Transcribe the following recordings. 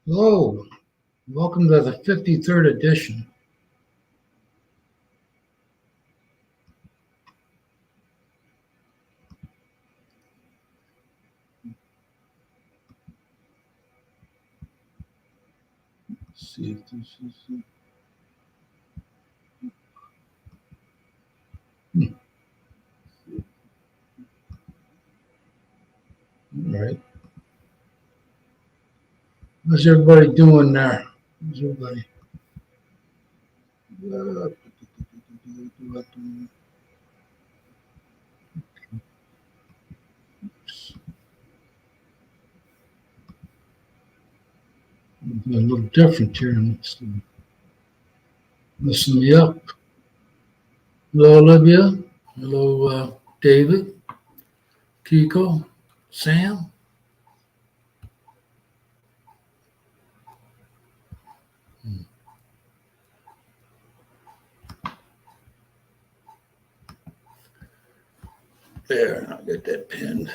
Hello, welcome to the 53rd edition. Let's see if this is. All right. How's everybody doing there? How's everybody? A little different here. Listen me up. Hello, Olivia. Hello, David, Kiko, Sam. There, I'll get that pinned.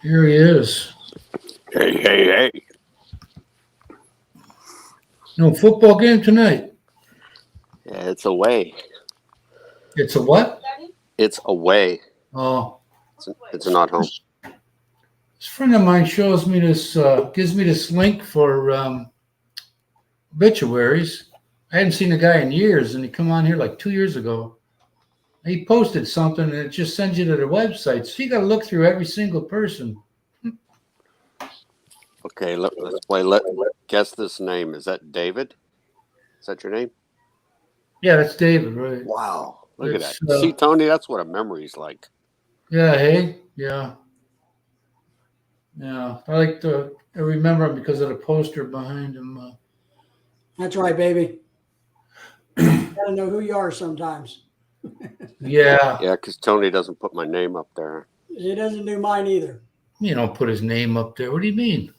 Here he is. Hey. No football game tonight. Yeah, it's away. It's a what? It's away. Oh, It's not home. this friend of mine shows me this, gives me this link for obituaries. I hadn't seen the guy in years, and he come on here like 2 years ago. He posted something, and it just sends you to their website. So you got to look through every single person. Okay, let's play. Guess this name. Is that David? Is that your name? Yeah, that's David, right? Wow, look at It's, that. See, Tony, that's what a memory's like. Yeah, hey, yeah. I remember him because of the poster behind him. That's right, baby. You gotta know who you are sometimes. Yeah. Yeah, because Tony doesn't put my name up there. He doesn't do mine either. You don't put his name up there. What do you mean?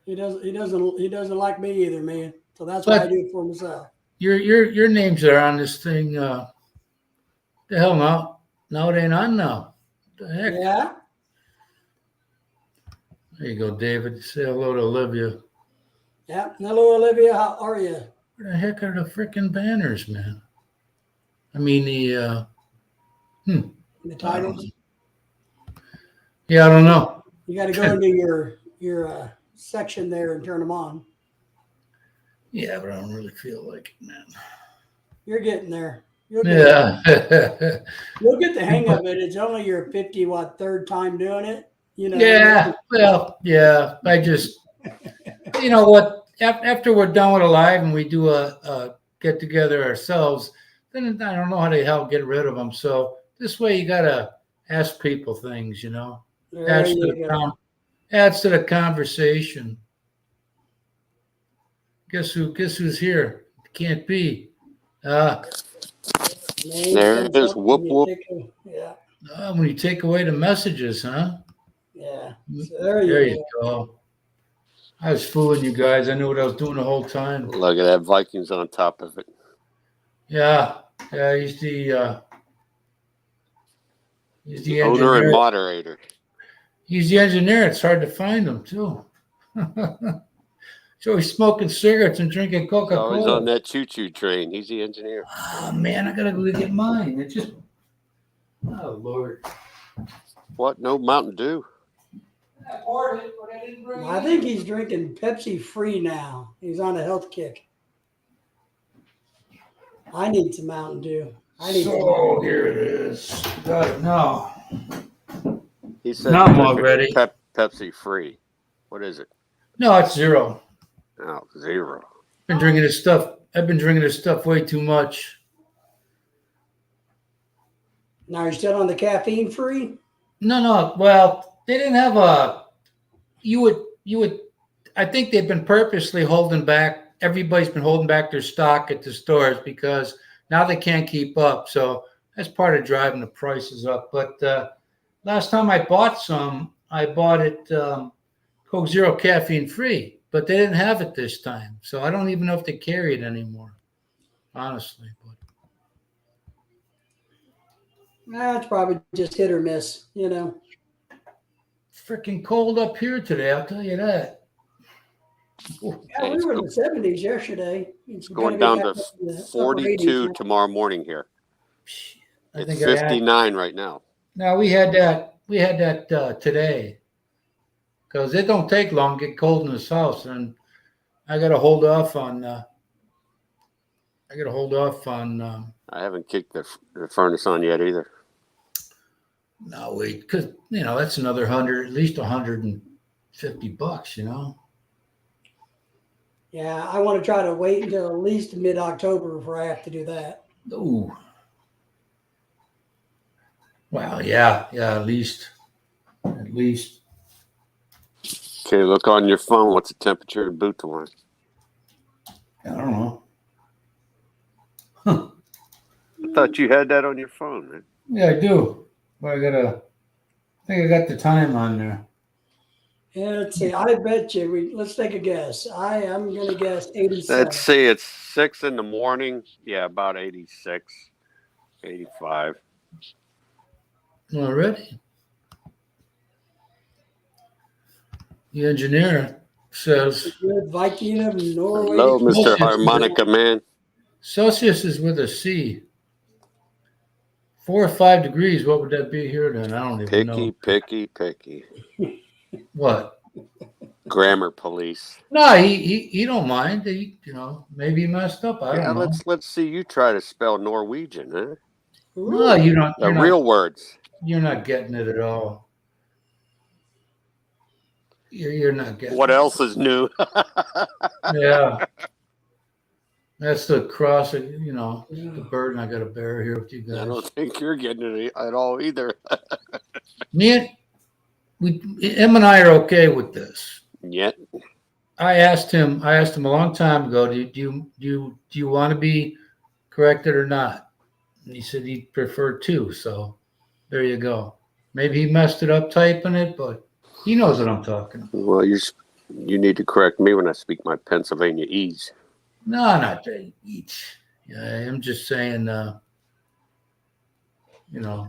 He doesn't like me either, man. So that's why I do it for myself. Your names are on this thing. The hell no. No, it ain't on now. What the heck? Yeah. There you go, David. Say hello to Olivia. Yeah. Hello, Olivia. How are you? Where the heck are the freaking banners, man? I mean The titles. Yeah, I don't know. You got to go into your section there and turn them on. Yeah, but I don't really feel like it, man. You're getting there. Yeah. You'll get the hang of it. It's only your 53rd time doing it. You know. Yeah. Well, yeah. I just, you know what? After we're done with a live and we do a get together ourselves, then I don't know how the hell get rid of them. So this way, you gotta ask people things, you know. Adds to the conversation. Guess who's here? Can't be. There it is. Whoop whoop. When you take away the messages, huh? Yeah. So there you go. I was fooling you guys. I knew what I was doing the whole time. Look at that, Vikings on top of it. Yeah. He's the owner and moderator. He's the engineer. It's hard to find him too. So he's smoking cigarettes and drinking Coca-Cola. So he's on that choo-choo train. He's the engineer. Oh man, I gotta go get mine. It just, oh Lord. What? No Mountain Dew? I poured it, but I didn't bring it. I think he's drinking Pepsi free now. He's on a health kick. I need some Mountain Dew. So here it is. Got it now. He said now I'm all ready. Pepsi free. What is it? No, it's zero. Oh, zero. I've been drinking this stuff way too much. Now you're still on the caffeine free? No. Well, they didn't have you would I think they've been purposely holding back. Everybody's been holding back their stock at the stores because now they can't keep up. So that's part of driving the prices up. But last time I bought some, I bought it Coke Zero caffeine free. But they didn't have it this time. So I don't even know if they carry it anymore, honestly. But It's probably just hit or miss, you know. Freaking cold up here today, I'll tell you that. Yeah, Hey, we it's were in the 70s yesterday. It's going gonna be down back to up in the upper 42 80s. tomorrow morning here. I It's think I had. 59 right now. No, we had that. We had that today because it don't take long to get cold in this house, and I got to hold off on. I got to hold off on. I haven't kicked the furnace on yet either. No, wait, because that's another at least $150. Yeah, I want to try to wait until at least mid-October before I have to do that. Ooh. Well, yeah, at least. Okay, look on your phone. What's the temperature in Boot tomorrow? I don't know. I thought you had that on your phone, man. Yeah, I do. But I think I got the time on there. Yeah, let's see. I bet you. Let's take a guess. I am going to guess 87. Let's see. It's 6 in the morning. Yeah, about 86, 85. Already. The engineer says Good Viking of Norway. Hello, Mr. Celsius. Harmonica Man. Celsius is with a C. 4 or 5 degrees. What would that be here then? I don't even know. Picky. What? Grammar police. No, he don't mind. Maybe he messed up. I don't know. Let's see you try to spell Norwegian, huh? No, you don't. The real words. You're not getting it at all. You're not getting What it. else is new? Yeah. That's the cross, the burden I got to bear here with you guys. I don't think you're getting it at all either. Him and I are okay with this. Yet. I asked him a long time ago, do you want to be corrected or not? And he said he'd prefer to. So there you go. Maybe he messed it up typing it, but he knows what I'm talking about. Well, you need to correct me when I speak my Pennsylvania E's. No, not each. Yeah, I'm just saying, Don't need to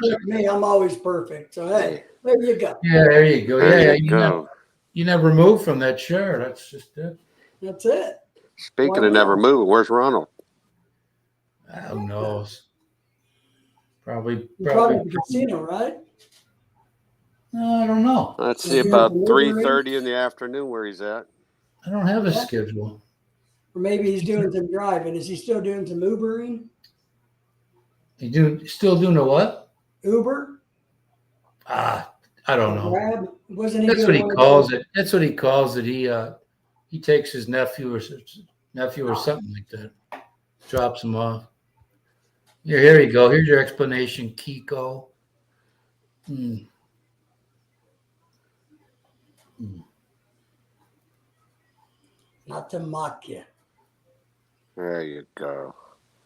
correct me. I'm always perfect. So, hey, there you go. Yeah, there you go. There you go. You never move from that chair. That's just it. That's it. Speaking of never moving, where's Ronald? Who knows? Probably at the casino, right? No, I don't know. Let's see, about 3:30 in the afternoon where he's at. I don't have a schedule. Or maybe he's doing some driving. Is he still doing some Ubering? Still doing a what? Uber? I don't know. Grab? Wasn't he? That's what he calls it. That's what he calls it. He takes his nephew or something like that, drops him off. Here you go. Here's your explanation, Kiko. Not to mock you. There you go.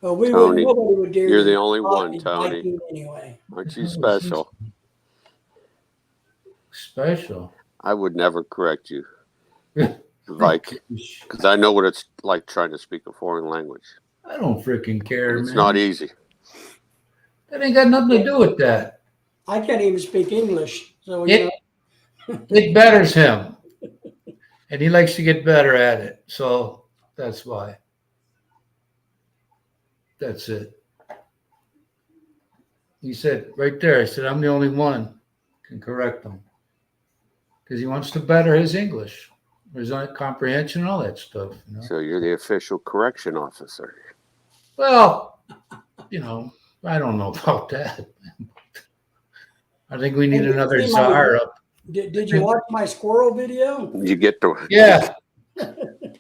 Well, Tony, nobody would dare. you're the only one, Tony. Viking anyway. Aren't you special? Special? I would never correct you, Vike, because I know what it's like trying to speak a foreign language. I don't freaking care, It's man. not easy. That ain't got nothing to do with that. I can't even speak English. So, It betters him. And he likes to get better at it. So that's why. That's it. He said right there, I said, I'm the only one can correct him. Because he wants to better his English, his comprehension, all that stuff. So you're the official correction officer. Well, I don't know about that. I think we need another czar up. Did you watch my squirrel video? You get to Yeah.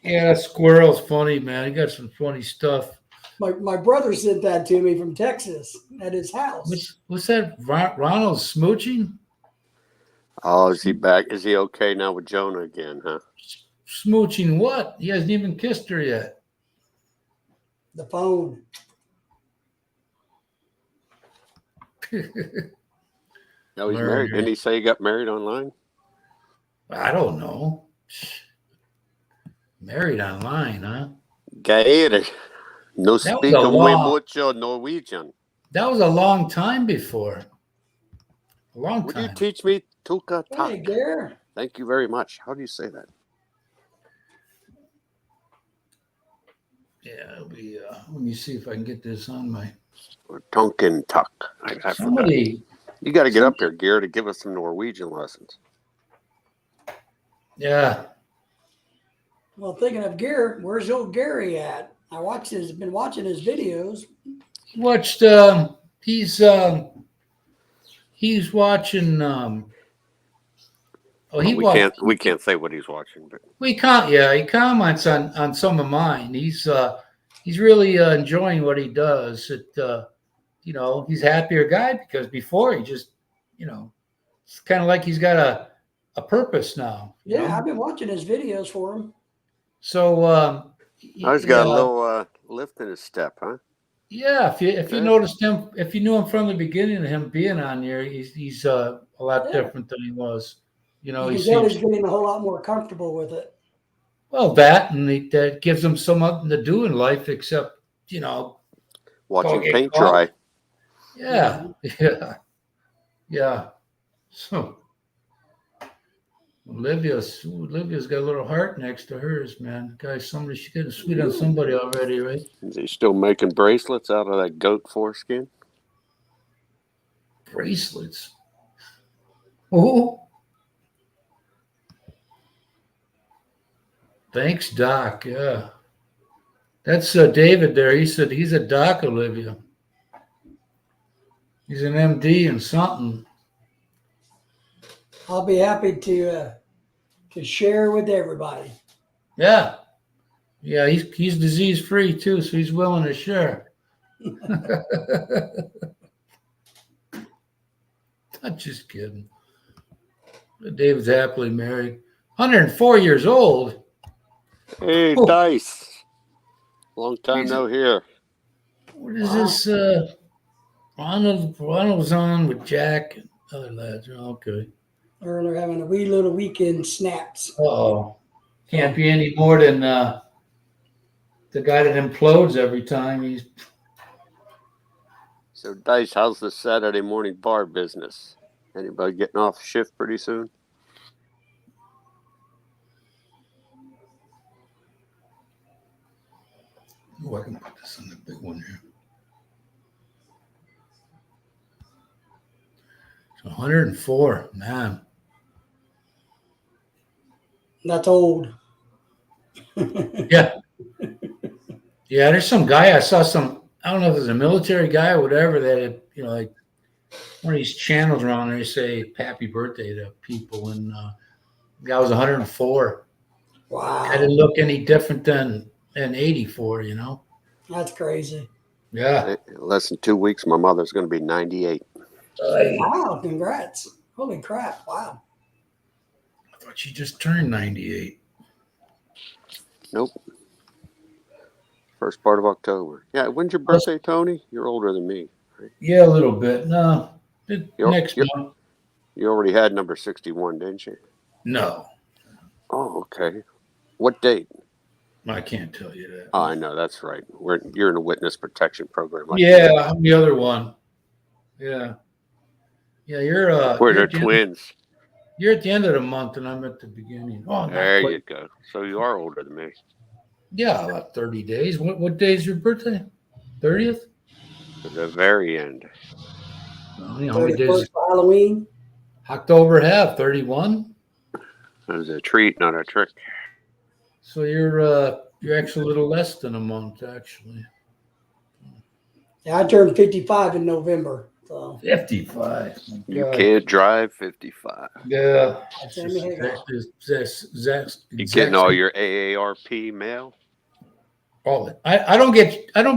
Yeah, squirrel's funny, man. He got some funny stuff. My brother sent that to me from Texas at his house. What's that? Ronald smooching? Oh, is he back? Is he okay now with Jonah again, huh? Smooching what? He hasn't even kissed her yet. The phone. No, he's married. Didn't he say he got married online? I don't know. Married online, huh? Geir. No That was speak a muy law. mucho Norwegian. That was a long time before. A long Would you time. teach me Tuka Hey, Tak? Gary. Thank you very much. How do you say that? Yeah, let me see if I can get this on my Or Tonkin Tuck. I forgot. somebody. You got to get up here, Gary, to give us some Norwegian lessons. Yeah. Well, thinking of Gary, where's old Gary at? Been watching his videos. He watched he's watching he watched We can't say what he's watching, but he comments on some of mine. He's really enjoying what he does. He's a happier guy because before he just, it's kind of like he's got a purpose now. Yeah, I've been watching his videos for him. So he's got a little lift in his step, huh? yeah, if you noticed him, if you knew him from the beginning of him being on there, he's a lot different than he was. You can tell he's getting a whole lot more comfortable with it. Well, that gives him something to do in life except, Watching paint dry. Yeah. So Olivia's got a little heart next to hers, man. Guys, she's getting sweet on somebody already, right? Is he still making bracelets out of that goat foreskin? Bracelets. Oh. Thanks, Doc. Yeah. That's David there. He said he's a doc, Olivia. He's an MD and something. I'll be happy to share with everybody. Yeah. Yeah, he's disease free too, so he's willing to share. I'm just kidding. David's happily married. 104 years old. Hey, Oh. Dice. Long time no hear. What is this? Ronald was on with Jack and other lads. Okay. Or they're having a wee little weekend snaps. Oh, can't be any more than the guy that implodes every time. So, Dice, how's the Saturday morning bar business? Anybody getting off shift pretty soon? Oh, I can put this on the big one here. So 104, man. That's old. Yeah. Yeah, there's some guy I saw I don't know if it was a military guy or whatever that had, like one of these channels around there say happy birthday to people, and the guy was 104. Wow. I didn't look any different than 84, That's crazy. Yeah. In less than 2 weeks, my mother's going to be 98. Wow, congrats. Holy crap. Wow. I thought she just turned 98. Nope. First part of October. Yeah, when's your birthday, Tony? You're older than me. Right? Yeah, a little bit. No, next month. You already had number 61, didn't you? No. Oh, okay. What date? I can't tell you that. Oh, I know. That's right. You're in a witness protection program. Yeah, I'm the other one. Yeah. Yeah, We're twins. You're at the end of the month, and I'm at the beginning. Oh, there you go. So you are older than me. Yeah, about 30 days. What day is your birthday? 30th? The very end. How many days? For Halloween. October half, 31. It was a treat, not a trick. So you're actually a little less than a month, actually. Yeah, I turned 55 in November. So 55. You can't drive 55. Yeah. You getting all your AARP mail? All it. I don't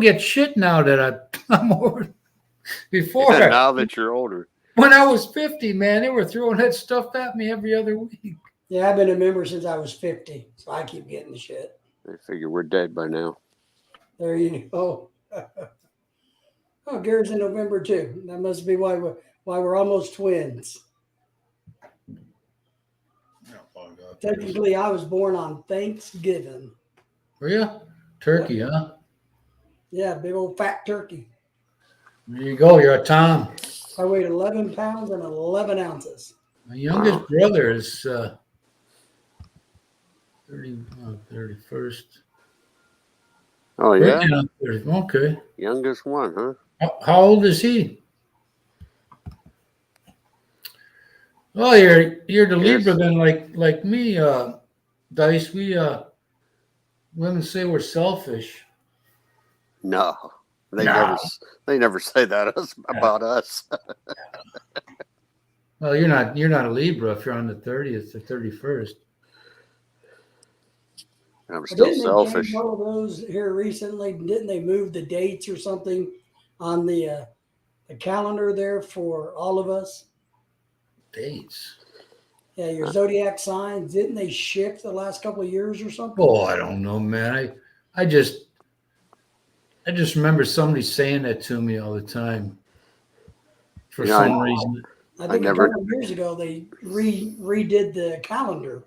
get shit now that I'm over. Before, Yeah, now that you're older. When I was 50, man, they were throwing that stuff at me every other week. Yeah, I've been a member since I was 50, so I keep getting the shit. They figure we're dead by now. There you go. Oh, Gary's in November too. That must be why we're almost twins. Technically, I was born on Thanksgiving. Were you? Turkey, huh? Yeah, big old fat turkey. There you go. You're a Tom. I weighed 11 pounds and 11 ounces. My youngest brother is 31st. Oh yeah, Okay. youngest one, huh? How old is he? Oh, you're the Yes. Libra then, like me, Dice. We women say we're selfish. No, they No. never say that about us. Well, you're not a Libra if you're on the 30th or 31st. I'm But still didn't they selfish. change all of those here recently? Didn't they move the dates or something on the calendar there for all of us? Dates. Yeah, your zodiac signs. Didn't they shift the last couple of years or something? Oh, I don't know, man. I just remember somebody saying that to me all the time. For Yeah, some reason. I think a couple of years ago they redid the calendar.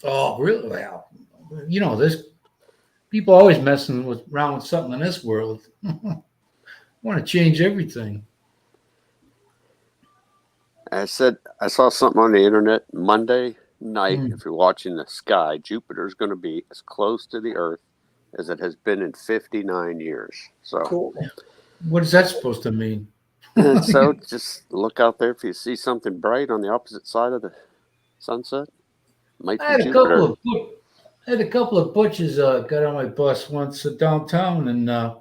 Oh, really? Well, you know, this people always messing around with something in this world. Want to change everything. I saw something on the internet Monday night. Hmm. If you're watching the sky, Jupiter is going to be as close to the Earth as it has been in 59 years. So, Cool. What is that supposed to mean? and so just look out there if you see something bright on the opposite side of the sunset. Might I be had a Jupiter. couple of butches got on my bus once downtown, and I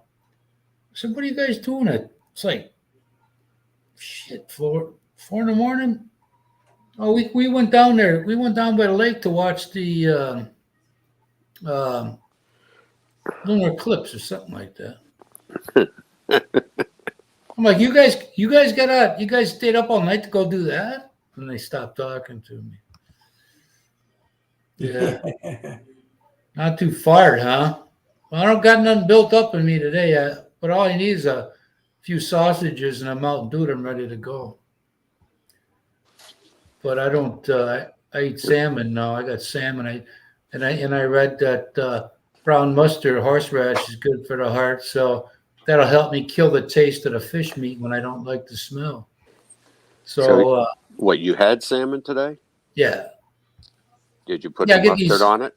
said, "What are you guys doing?" It's like, shit, 4 in the morning. Oh, we went down there. We went down by the lake to watch the lunar eclipse or something like that. I'm like, you guys stayed up all night to go do that? And they stopped talking to me. Yeah, not too fired, huh? Well, I don't got nothing built up in me today, but all I need is a few sausages and a Mountain Dew. I'm ready to go. But I don't. I eat salmon now. I got salmon. I read that brown mustard, horseradish, is good for the heart. So that'll help me kill the taste of the fish meat when I don't like the smell. So What, you had salmon today? yeah, Did you put yeah. the mustard on it?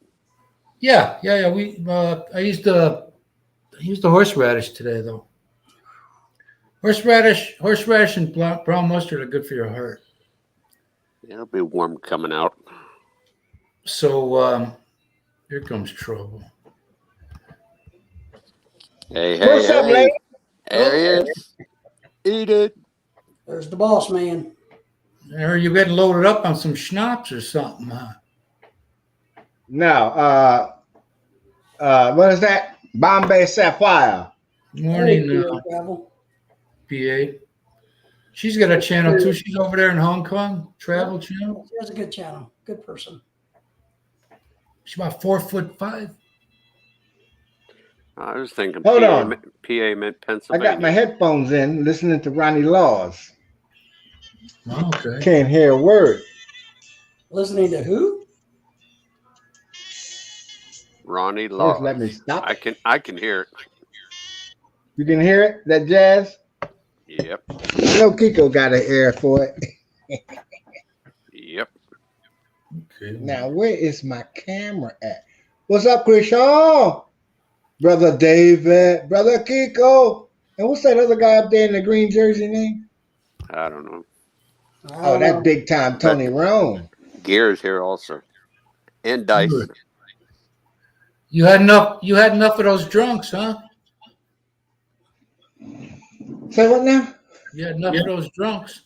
Yeah. We I used the horseradish today though. Horseradish, and brown mustard are good for your heart. Yeah, it'll be warm coming out. So here comes trouble. Hey, What's up, hey. lady? There he is. Eat it. There's the boss man. Are you getting loaded up on some schnapps or something, huh? No, what is that? Bombay Sapphire. Morning, Hey, Travel. PA. She's got a channel too. She's over there in Hong Kong, travel channel. She has a good channel. Good person. She's about 4'5". I was thinking Hold PA, on. PA meant I Pennsylvania. got my headphones in, listening to Ronnie Laws. Oh, okay. Can't hear a word. Listening to who? Ronnie Just Laws. let me stop. I can hear it. You can hear it? That jazz? Yep. I know Kiko got an ear for it. Yep. Okay. Now, where is my camera at? What's up, Chris Shaw? Brother David, Brother Kiko. And what's that other guy up there in the green jersey name? I don't know. Oh, that big time Tony Rome. Gear's here also. And Dice. Good. You had enough of those drunks, huh? Say what now? You had enough of those drunks.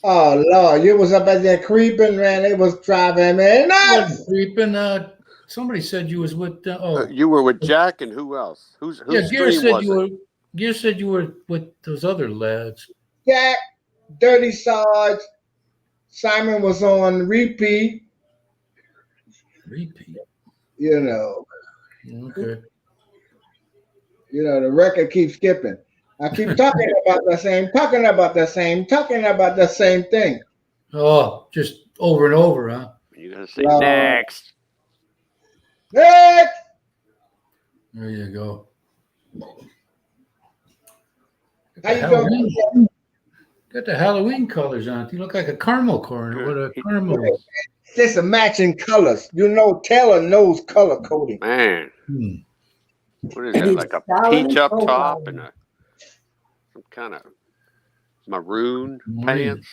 Oh Lord, you was up at there creeping, man. They was driving me nuts. Creeping. Somebody said you was with. You were with Jack and who else? Whose Yeah, Gear stream said was you it? were. Gear said you were with those other lads. Jack, Dirty Sarge, Simon was on repeat. Repeat. You know, Okay. the record keeps skipping. I keep talking about the same thing. Oh, just over and over, huh? You gotta say next. Next. There you go. How you doing? Halloween. Got the Halloween colors on it. You look like a caramel corn with a caramel. Just a matching colors. You know, Taylor knows color coding. Man, Hmm. what is And that? he's Like a styling peach and up top profiling. and some kind of maroon Maroon. pants.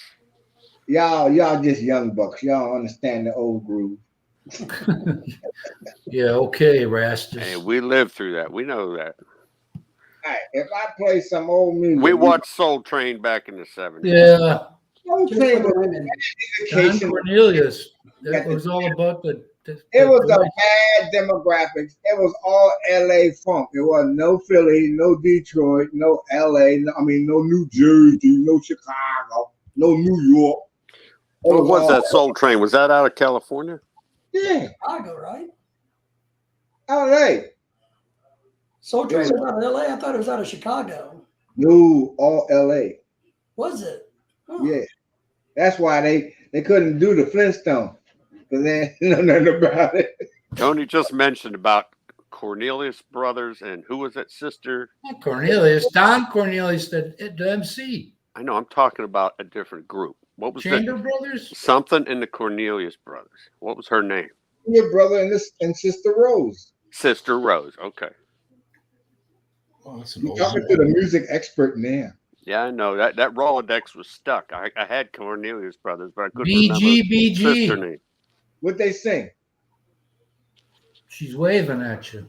Y'all just young bucks. Y'all understand the old groove. Yeah, okay, Rastus. Hey, we lived through that. We know that. All right, if I play some old music, We watched Soul Train back in the 70s. Yeah, Soul Just Train for the was women. Don education. Cornelius. That was all about the It was a bad demographics. It was all LA funk. It was no Philly, no Detroit, no LA. No New Jersey, no Chicago, no New York. It What was all- that Soul Train? Was that out of California? Yeah, Chicago, right? LA. Soul Train was out of LA. I thought it was out of Chicago. No, all LA. Was it? Oh. Yeah, that's why they couldn't do the Flintstone because they didn't know nothing about it. Tony just mentioned about Cornelius Brothers and who was that sister? Not Cornelius. Don Cornelius, the MC. I know, I'm talking about a different group. What was Chamber that? Brothers. Something in the Cornelius Brothers. What was her name? Your brother and sister Rose. Sister Rose. Okay. Oh, that's an You're old talking one. to the music expert now. Yeah, I know. That Rolodex was stuck. I had Cornelius Brothers, but I couldn't remember sister BG. name. What they sing? She's waving at you.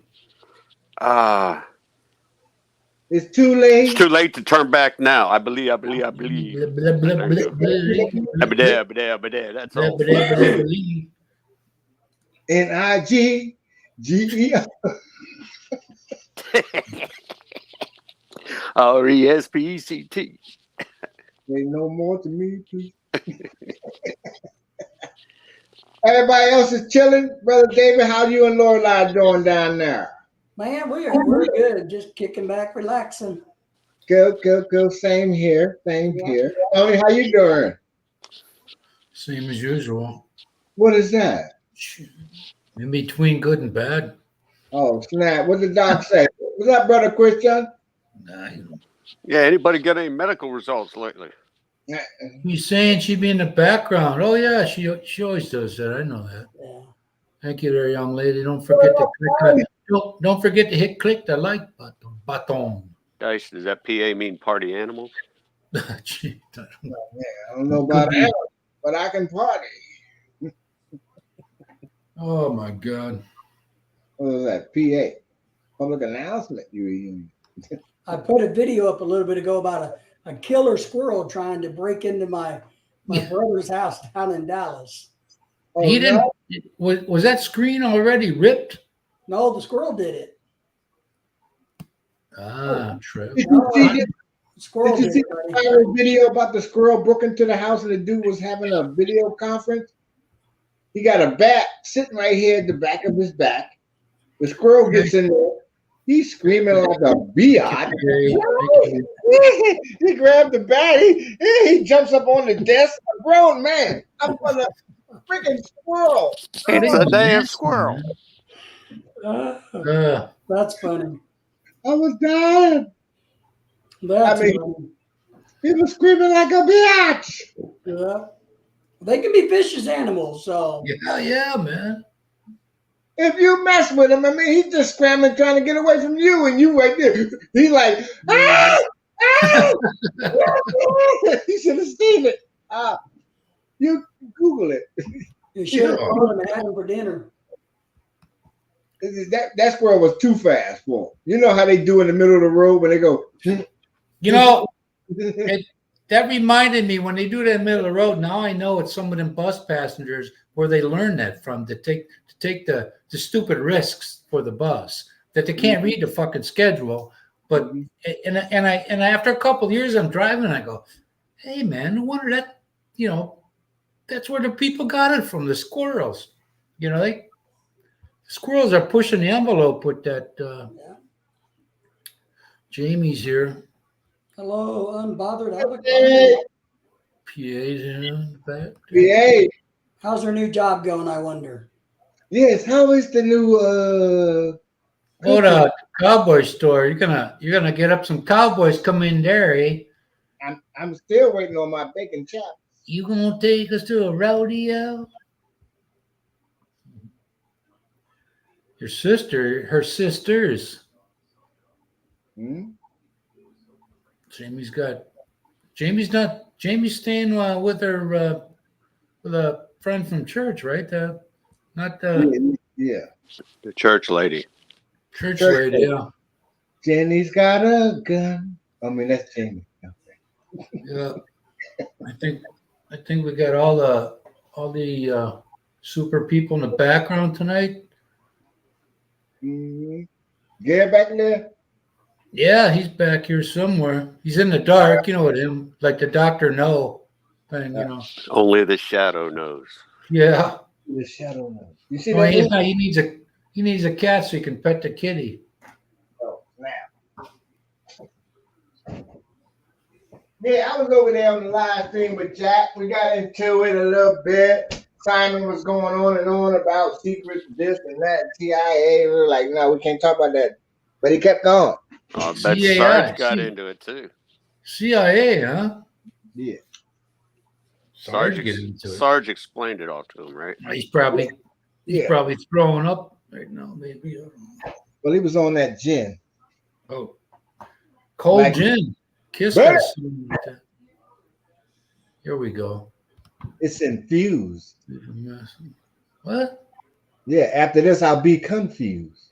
It's too late. It's too late to turn back now. I believe. Blah, blah, blah, There blah, you blah, Abada. That's blah, all. blah, blah, blah. NIGGER. RESPECT. Ain't no more to me, please. Everybody else is chilling. Brother David, how you and Lorelai doing down there? Man, we're good. Just kicking back, relaxing. Go. Same here. Tony, how you doing? Same as usual. What is that? In between good and bad. Oh, snap. What did the doc say? What's up, Brother Christian? Nah, Yeah, anybody got any medical results lately? he's saying she'd be in the background. Oh yeah, she always does that. I know that. Yeah. Thank you there, young lady. Don't forget to click. Don't forget to hit click the like button. Dice, does that PA mean party animals? Gee, I don't know about that, but I can party. oh my God. What was that? PA. Public announcement you were using. I put a video up a little bit ago about a killer squirrel trying to break into my brother's house down in Dallas. Oh, He didn't. no? Was that screen already ripped? No, the squirrel did it. True. Did you see The squirrel Did you did see it, the buddy. viral video about the squirrel broke into the house and the dude was having a video conference? He got a bat sitting right here at the back of his back. The squirrel gets in there. He's screaming like a biatch. He grabbed the bat. He jumps up on the desk. A grown man. I'm for the freaking squirrel. It's a damn squirrel. That's funny. I was dying. That's I mean- funny. He was screaming like a biatch. Yeah. They can be vicious animals, so Yeah, man. If you mess with him, I mean, he's just scrambling trying to get away from you, and you right there. He's like, ah! Ah! He should have seen it. You Google it. you should have called him and had him for dinner. That squirrel was too fast for him. You know how they do in the middle of the road when they go. You know, that reminded me when they do that in the middle of the road. Now I know it's some of them bus passengers where they learn that from to take the stupid risks for the bus that they can't read the fucking schedule. But and after a couple of years I'm driving, I go, hey man, no wonder that that's where the people got it from, the squirrels. The squirrels are pushing the envelope with that. Yeah. Jamie's here. Hello, unbothered Hey, avocado. PA's in the back. PA. How's her new job going, I wonder? Yes, how is the new Go to cowboy store. You're gonna get up some cowboys come in there, eh? I'm still waiting on my bacon chops. You gonna take us to a rodeo? Her sisters. Hmm? Jamie's staying with her with a friend from church, right? Not the Yeah. The church lady. church Church lady. lady. Yeah. Jenny's got a gun. I mean, that's Jenny. Yeah. I think we got all the super people in the background tonight. Mm-hmm. Gary back there? Yeah, he's back here somewhere. He's in the dark, you know what him like the Dr. No thing, you know. Only the shadow knows. Yeah. The shadow knows. You see Well, that? movie? he needs a cat so he can pet the kitty. Oh, snap. Yeah, I was over there on the live stream with Jack. We got into it a little bit. Simon was going on about secrets, this and that, TIA. We were like, no, we can't talk about that. But he kept going. I bet CIA, Sarge got into it too. CIA, huh? Yeah. Sarge get into it. Sarge explained it all to him, right? He's probably Yeah. probably throwing up right now, maybe. I don't know. Well, he was on that gin. Oh, cold Like- gin. Kiss Burn. us. Here we go. It's infused. What? Yeah, after this, I'll be confused.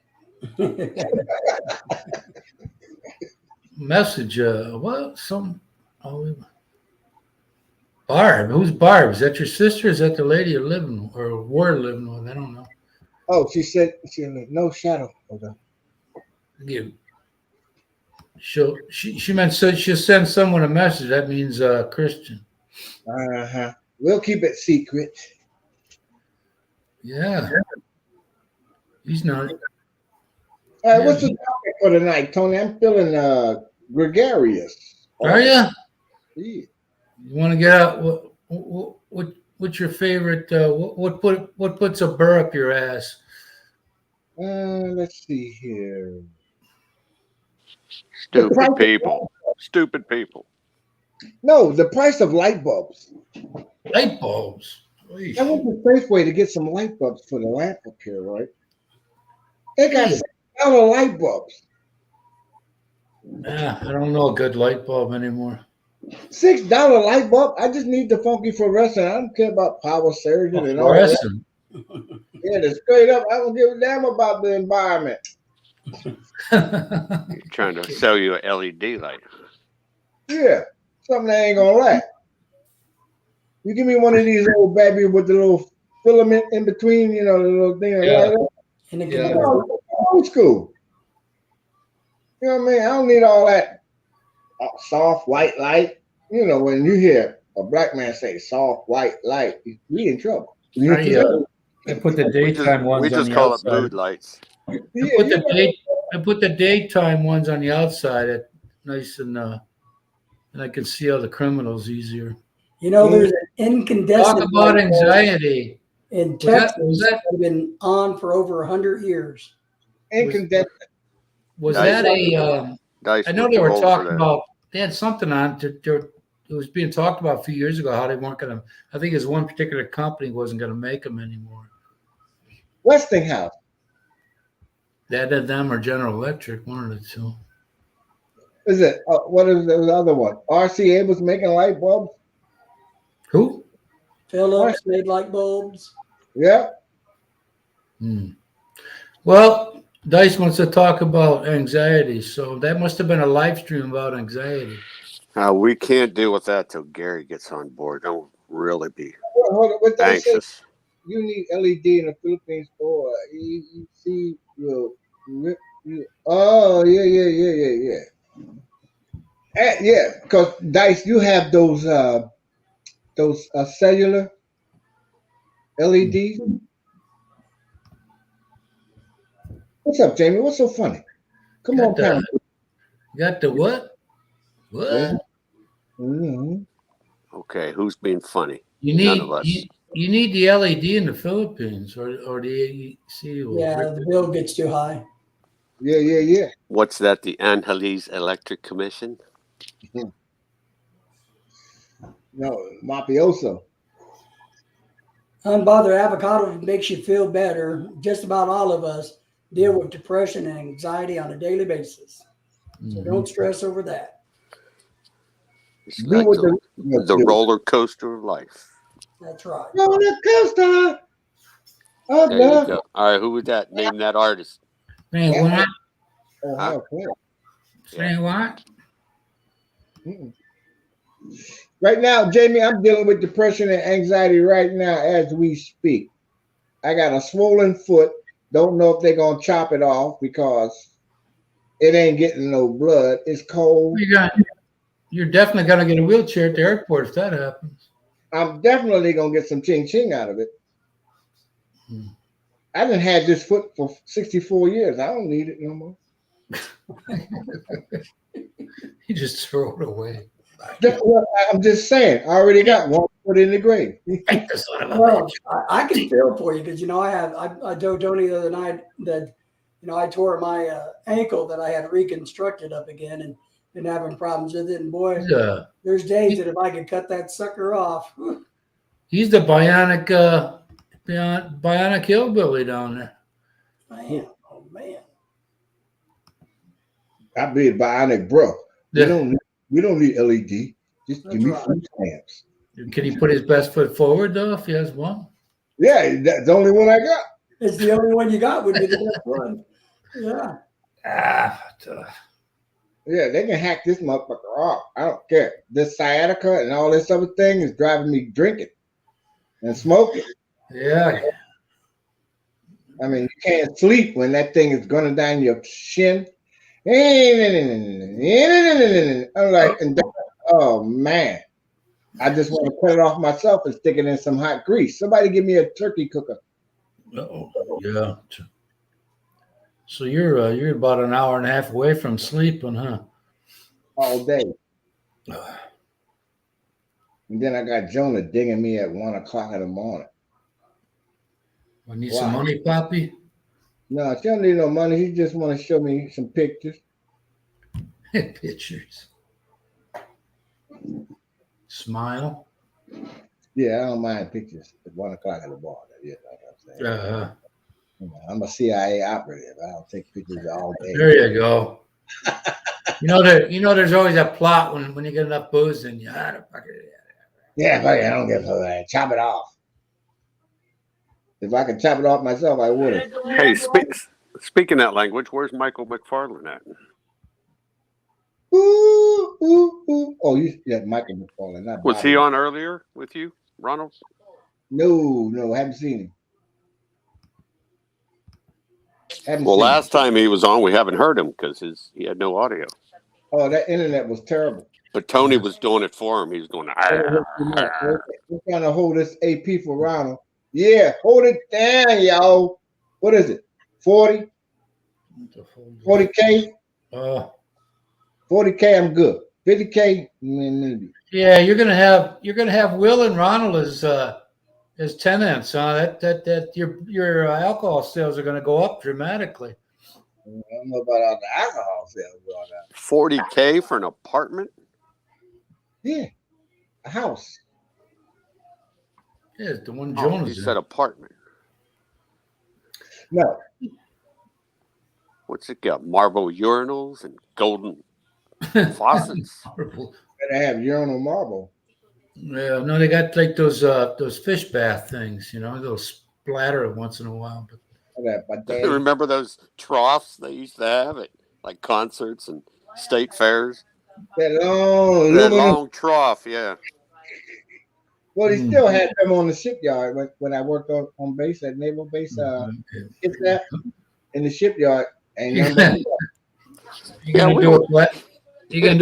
Message. What? Some. Oh, Barb. Who's Barb? Is that your sister? Is that the lady you're living or were living with? I don't know. Oh, she said no shadow. Okay. Give. She meant so she'll send someone a message. That means Christian. Uh-huh. We'll keep it secret. Yeah. He's not. All right, what's the topic for tonight, Tony? I'm feeling gregarious. Are you? Yeah. You want to get out? What's your favorite? What puts a burr up your ass? Let's see here. Stupid people. Stupid people. No, the price of light bulbs. Light bulbs. Oy. I went to Safeway to get some light bulbs for the lamp up here, right? They got $6 light bulbs. Nah, I don't know a good light bulb anymore. $6 light bulb. I just need the funky fluorescent. I don't care about power surgeon and all that. Fluorescent. Yeah, the straight up. I don't give a damn about the environment. Trying to sell you a LED light. Yeah, something that ain't gonna last. You give me one of these old baby with the little filament in between, you know, the little thing. Yeah. Like that. And it Yeah. can Old school. You know what I mean? I don't need all that soft white light. You know, when you hear a black man say soft white light, we in trouble. I put the daytime ones We on just the call it outside. mood lights. I put the daytime ones on the outside. At nice and I can see all the criminals easier. You know, there's an incandescent. Talk about light bulb anxiety. in Was that- Texas was that- that have been on for over 100 years. Incandescent. Was Nice. that a? Dice I know was they were too old for talking that. about. They had something on. It was being talked about a few years ago how they weren't going to. I think it's one particular company wasn't going to make them anymore. Westinghouse. That them or General Electric, one of the two. Is it? What is the other one? RCA was making light bulbs. Who? Phillips made light bulbs. Yeah. Well, Dice wants to talk about anxiety, so that must have been a live stream about anxiety. We can't deal with that till Gary gets on board. Don't really be Hold on, what they say? anxious. You need LED in the Philippines for EEC will rip you. Oh yeah. Yeah, because Dice, you have those cellular LEDs. What's up, Jamie? What's so funny? Come on, Got pal. the what? What? Yeah. Mm-hmm. Okay, who's being funny? You None need of us. you need the LED in the Philippines or the AEC. will Yeah, rip the it. bill gets too high. Yeah. What's that? The Angeles Electric Commission? No, mafioso. Unbothered avocado makes you feel better. Just about all of us deal with depression and anxiety on a daily basis. So don't stress over that. It's Do like what the roller coaster of life. That's right. roller coaster of There you love. go. All right, who was that? Name that artist. Saying what? Oh, Huh? hell, yeah. Saying what? Mm-mm. Right now, Jamie, I'm dealing with depression and anxiety right now as we speak. I got a swollen foot. Don't know if they're gonna chop it off because it ain't getting no blood. It's cold. You're definitely gonna get a wheelchair at the airport if that happens. I'm definitely gonna get some ching ching out of it. Hmm. I done had this foot for 64 years. I don't need it no more. You just throw it away. I'm just saying, I already got one foot in the grave. Take the son of a Well, bitch. I can feel for you because I told Tony the other night that I tore my ankle that I had reconstructed up again and been having problems with it. And boy, there's days that if I could cut that sucker off, He's the bionic hillbilly down there. man, oh man. I'd be a bionic bro. Yeah. We don't need LED. Just That's give me right. food stamps. Can he put his best foot forward though if he has one? Yeah, that's the only one I got. It's the only one you got would be the best one. Yeah. Yeah, they can hack this motherfucker off. I don't care. This sciatica and all this other thing is driving me drinking and smoking. Yeah. I mean, you can't sleep when that thing is going down your shin. I'm like, oh man, I just want to cut it off myself and stick it in some hot grease. Somebody give me a turkey cooker. Uh-oh. Yeah. So you're about an hour and a half away from sleeping, huh? All day. And then I got Jonah dinging me at 1 o'clock in the morning. I need some money, Poppy. No, she don't need no money. She just want to show me some pictures. Pictures. Smile. Yeah, I don't mind pictures at 1 o'clock in the morning. Yeah, like I'm saying. Uh-huh. I'm a CIA operative. I don't take pictures all day. There you go. There's always a plot when you get enough booze and you Yeah, fuck it, I don't give a fuck. Chop it off. If I could chop it off myself, I would have. Hey, speaking that language, where's Michael McFarlane at? Ooh, ooh, ooh. Oh, yeah, Michael McFarlane. Not Was Bobby. he on earlier with you, Ronald? No, haven't seen him. Well, last time he was on, we haven't heard him because he had no audio. Oh, that internet was terrible. But Tony was doing it for him. He was going, We're trying to hold this AP for Ronald. Yeah, hold it down, y'all. What is it? 40? 40K? 40K, I'm good. 50K, maybe. Yeah, you're gonna have Will and Ronald as tenants, huh? That your alcohol sales are gonna go up dramatically. I don't know about all the alcohol sales going up. 40K for an apartment? Yeah, a house. Yeah, the one Oh, Jonas. you said apartment. No, What's it got? Marble urinals and golden faucets? gotta have urinal marble. Yeah, no, they got like those fish bath things, they'll splatter it once in a while. But Remember those troughs they used to have at like concerts and state fairs? That long, That aluminum. long trough, yeah. Well, he still had them on the shipyard when I worked on base at Naval Base. It's that in the shipyard. And You gonna do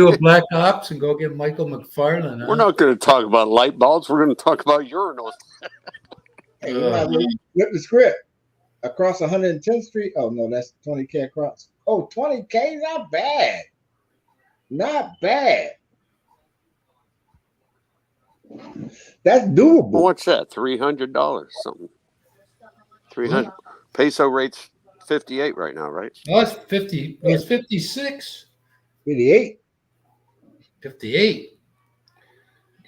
a Black Ops and go get Michael McFarlane? Huh? We're not going to talk about light bulbs. We're going to talk about urinals. Flip the script across 110th Street. Oh no, that's 20K across. Oh, 20K, not bad. Not bad. That's doable. What's that? $300 something. 300 peso rates 58 right now, right? Oh, it's 50. It was 56. 58. 58.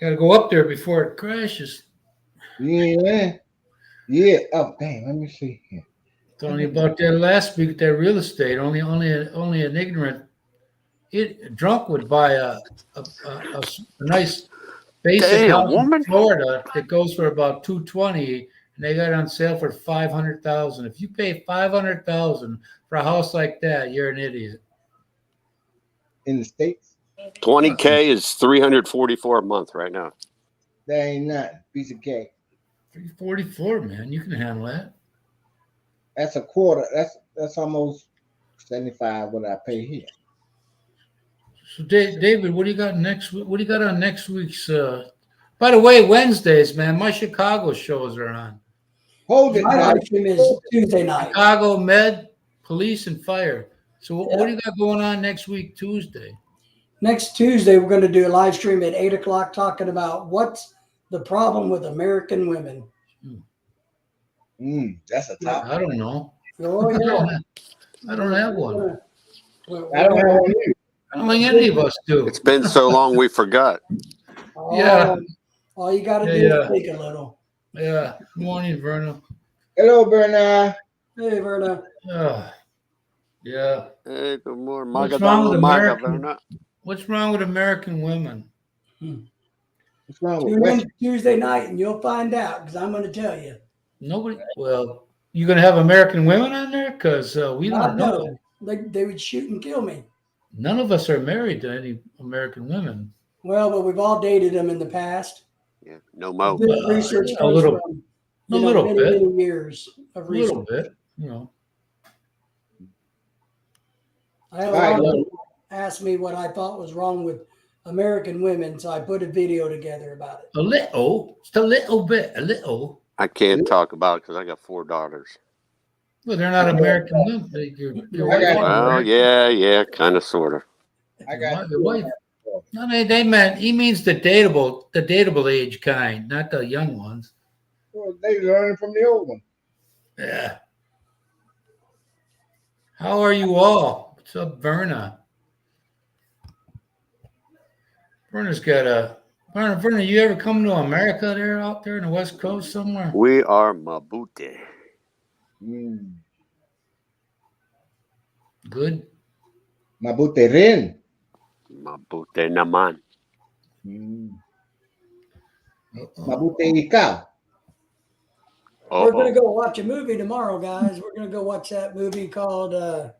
Got to go up there before it crashes. Yeah. Yeah. Oh, dang. Let me see here. Telling you about that last week, that real estate. Only an ignorant, drunk would buy a nice basic Damn, house in woman. Florida that goes for about $220, and they got it on sale for $500,000. If you pay $500,000 for a house like that, you're an idiot. In the States? 20K is 344 a month right now. That ain't nothing. Piece of cake. 344, man. You can handle that. That's a quarter. That's almost 75 what I pay here. So, David, what do you got next? What do you got on next week's? By the way, Wednesdays, man, my Chicago shows are on. Hold it. My now. live stream is Tuesday night. Chicago Med, Police, and Fire. So, what do you got going on next week, Tuesday? Next Tuesday, we're going to do a live stream at 8 o'clock talking about what's the problem with American women. That's a topic. I don't know. Oh, yeah. I don't have one. I don't have one either. I don't think any of us do. It's been so long we forgot. Yeah. All you got to do is think a little. Yeah. Good morning, Verna. Hello, Bernard. Hey, Verna. Yeah. Hey, good morning. What's wrong with American women? What's wrong with Tune in West? Tuesday night and you'll find out because I'm going to tell you. Nobody. Well, you gonna have American women on there? Because we don't know. They would shoot and kill me. None of us are married to any American women. Well, but we've all dated them in the past. Yeah, no mo. This research a comes little- from, a little many, bit. many years of A little research. bit, I had a All right, lot of well- people ask me what I thought was wrong with American women, so I put a video together about it. A little, just a little bit, a little. I can't talk about it because I got 4 daughters. Well, they're not American women. Your I got- wife- Well, yeah, kind of, sort of. I got your wife. No, he means the dateable age kind, not the young ones. Well, they learning from the old one. Yeah. How are you all? What's up, Verna? Verna's got a Verna, you ever come to America there out there in the West Coast somewhere? We are Mabute. Good. Mabute rin. Mabute naman. Mabuti ikaw. We're going to Oh, go watch a movie tomorrow, guys. We're going to go watch that movie called I think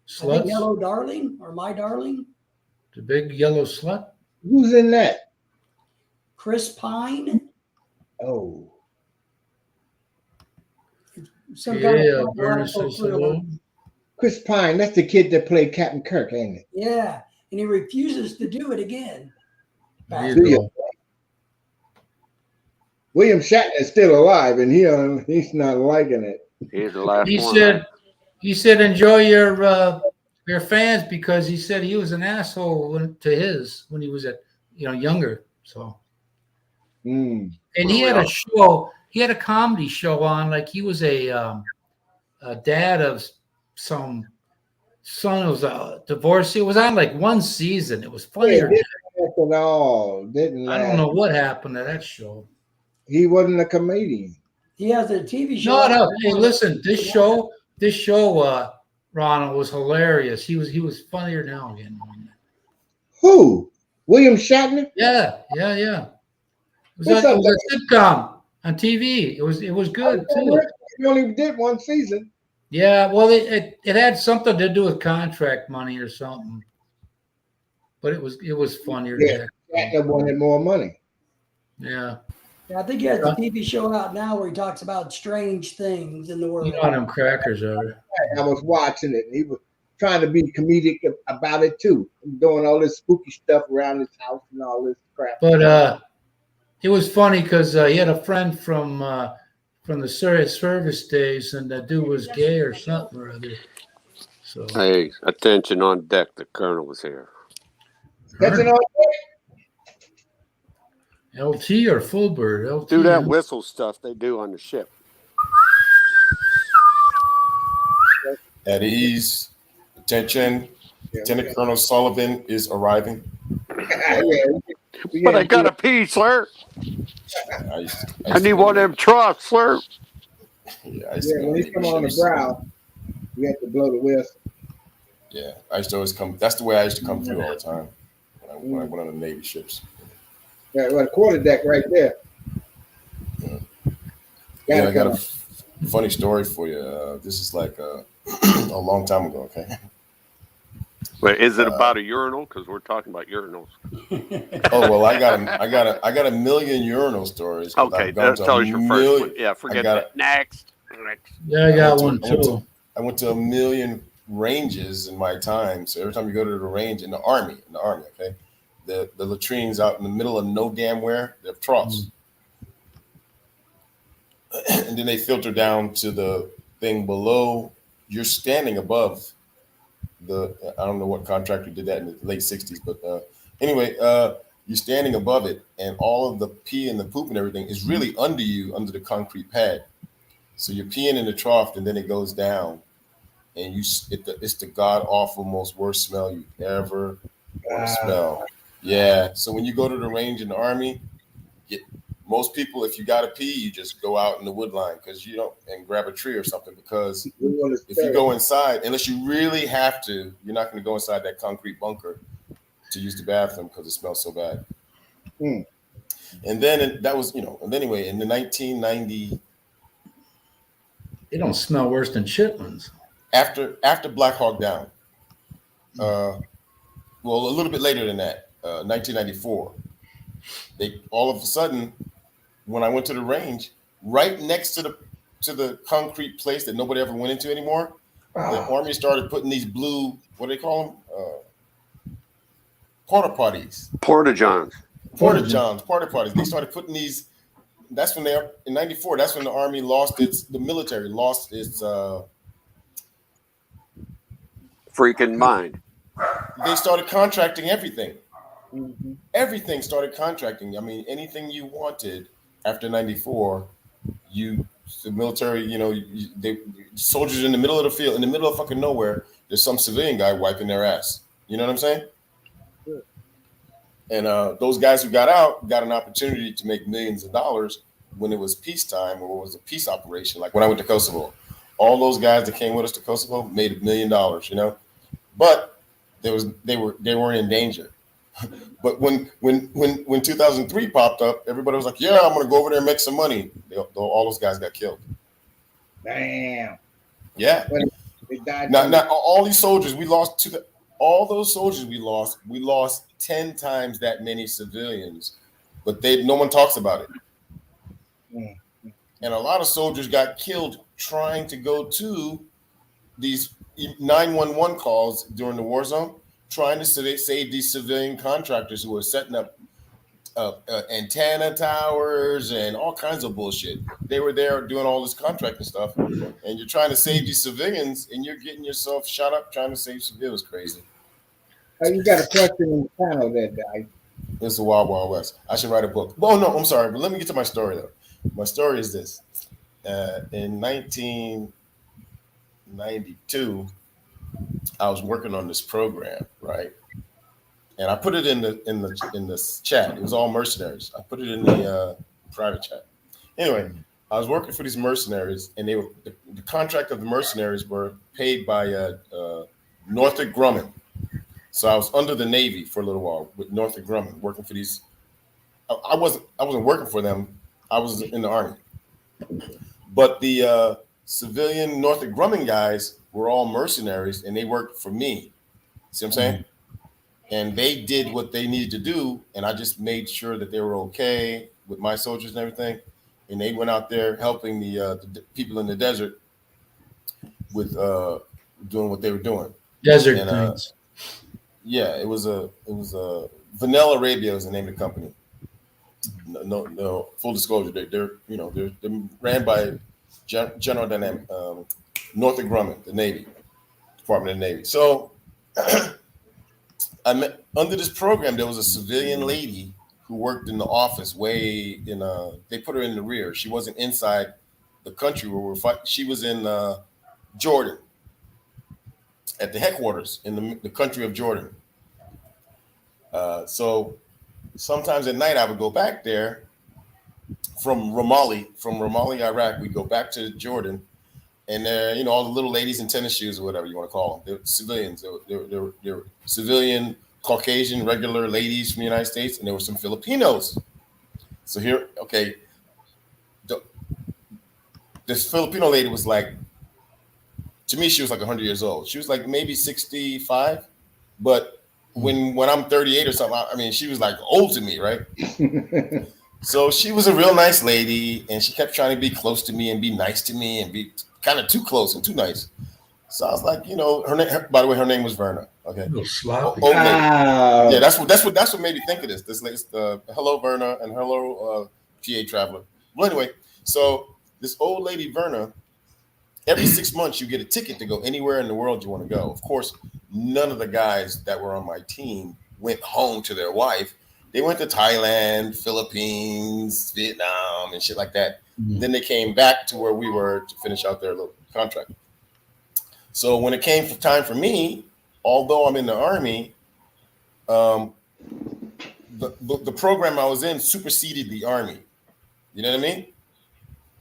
Sluts? Yellow Darling or My Darling. The big yellow slut? Who's in that? Chris Pine. Oh. Some kind Yeah, of Verna psychological says thriller. hello. Chris Pine. That's the kid that played Captain Kirk, ain't it? Yeah, and he refuses to do it again. There Do you you? go. William Shatner's still alive, and he's not liking it. he's the last He one. said enjoy your fans because he said he was an asshole when he was younger. So and he had a show. He had a comedy show on, like he was a dad of some son who was a divorcee. It was on like one season. It was funny. Yeah, didn't laugh at all. Didn't I don't laugh. know what happened to that show. He wasn't a comedian. He has a TV show. No. Hey, listen, this show, Ronald, was hilarious. He was funnier now again. Who? William Shatner? Yeah. It was What's up, a sitcom on TV. It was good too. He only did one season. Yeah, well, it had something to do with contract money or something, but it was funnier. Yeah. Shatner wanted more money. Yeah. Yeah, I think he has a TV show out now where he talks about strange things in the world. You know how them crackers are. I was watching it, and he was trying to be comedic about it too, doing all this spooky stuff around his house and all this crap. But it was funny because he had a friend from the service days, and that dude was gay or something or other. So Hey, attention on deck. The colonel was here. That's an all. LT or Fullbird? LT. Do that whistle stuff they do on the ship. At ease. Attention. Yeah, Lieutenant Colonel Sullivan is arriving. But I gotta pee, sir. I need one of them troughs, sir. Yeah, when he come on the brow, we have to blow the whistle. Yeah, I used to always come. That's the way I used to come through all the time when I went on the Navy ships. Yeah, well, the quarterdeck right there. Yeah, I got a funny story for you. This is like a long time ago. Okay. Wait, is it about a urinal? Because we're talking about urinals. Oh well, I got a million urinal stories. Okay, tell us your first one. Yeah, forget that. Next. Yeah, I got one too. I went to a million ranges in my time. So every time you go to the range in the army, okay, the latrines out in the middle of no damn where, they're troughs. And then they filter down to the thing below. You're standing above I don't know what contractor did that in the late 60s, but anyway, you're standing above it, and all of the pee and the poop and everything is really under you, under the concrete pad. So you're peeing in the trough, and then it goes down, and it's the god awful, most worst smell you ever want to smell. Yeah. So when you go to the range in the army, most people, if you got to pee, you just go out in the wood line and grab a tree or something, because if you go inside, unless you really have to, you're not going to go inside that concrete bunker to use the bathroom because it smells so bad. And then that was, and anyway, in the 1990, they don't smell worse than chitlins. After Black Hawk Down, well, a little bit later than that, 1994, they all of a sudden, when I went to the range, right next to the concrete place that nobody ever went into anymore, the Army started putting these blue, what do they call them? Porta potties. Porta johns. They started putting these. That's when in '94. That's when the Army the military lost its freaking mind. They started contracting everything. Everything started contracting. I mean, anything you wanted after '94, the military, soldiers in the middle of the field, in the middle of fucking nowhere, there's some civilian guy wiping their ass. You know what I'm saying? Sure. And those guys who got out got an opportunity to make millions of dollars when it was peacetime or it was a peace operation. Like when I went to Kosovo, all those guys that came with us to Kosovo made $1 million, but they were in danger. But when 2003 popped up, everybody was like, "Yeah, I'm gonna go over there and make some money." All those guys got killed. Damn. Yeah. They died. Now, all these soldiers we lost all those soldiers we lost 10 times that many civilians, but no one talks about it. And a lot of soldiers got killed trying to go to these 911 calls during the war zone, trying to save these civilian contractors who were setting up antenna towers and all kinds of bullshit. They were there doing all this contracting stuff, and you're trying to save these civilians, and you're getting yourself shot up trying to save civilians. Crazy. You got a question in the panel there, guy. It's the Wild Wild West. I should write a book. Oh no, I'm sorry, but let me get to my story though. My story is this: in 1992, I was working on this program, right? And I put it in the chat. It was all mercenaries. I put it in the private chat. Anyway, I was working for these mercenaries, and they were the contract of the mercenaries were paid by Northrop Grumman. So I was under the Navy for a little while with Northrop Grumman, working for these. I wasn't working for them. I was in the Army. But the civilian Northrop Grumman guys were all mercenaries, and they worked for me. See what I'm saying? And they did what they needed to do, and I just made sure that they were okay with my soldiers and everything. And they went out there helping the people in the desert with doing what they were doing. Desert things. Yeah, it was Vanilla Arabia was the name of the company. No, full disclosure, they're ran by General Dynamics, Northrop Grumman, the Navy, Department of the Navy. So I met under this program. There was a civilian lady who worked in the office way in. They put her in the rear. She wasn't inside the country where we're fighting. She was in Jordan. at the headquarters in the country of Jordan. So sometimes at night I would go back there from Ramallah, Iraq. We'd go back to Jordan, and all the little ladies in tennis shoes or whatever you want to call them. They're civilians. They're civilian Caucasian regular ladies from the United States, and there were some Filipinos. So here, okay, this Filipino lady was like, to me, she was like 100 years old. She was like maybe 65, but when I'm 38 or something, I mean, she was like old to me, right? So she was a real nice lady, and she kept trying to be close to me and be nice to me and be kind of too close and too nice. So I was like, by the way, her name was Verna. Okay. A little sloppy. Yeah, that's what made me think of this. This lady's hello Verna and hello PA Traveler. Well, anyway, so this old lady Verna, every 6 months you get a ticket to go anywhere in the world you want to go. Of course, none of the guys that were on my team went home to their wife. They went to Thailand, Philippines, Vietnam, and shit like that. Mm-hmm. Then they came back to where we were to finish out their little contract. So when it came time for me, although I'm in the Army, the program I was in superseded the Army. You know what I mean?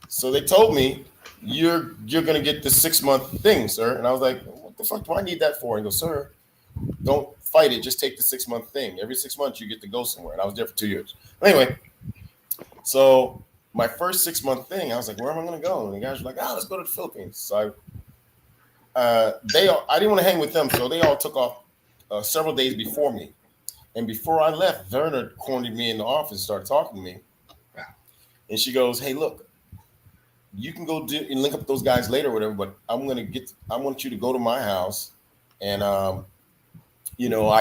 So they told me, you're going to get the 6 month thing, sir. And I was like, what the fuck do I need that for? And he goes, sir, don't fight it. Just take the 6 month thing. Every 6 months you get to go somewhere. And I was there for 2 years. Anyway, so my first 6 month thing, I was like, where am I going to go? And the guys were like, let's go to the Philippines. So I didn't want to hang with them. So they all took off several days before me. And before I left, Verna cornered me in the office and started talking to me. And she goes, hey, look, you can go do and link up with those guys later or whatever, but I want you to go to my house and, I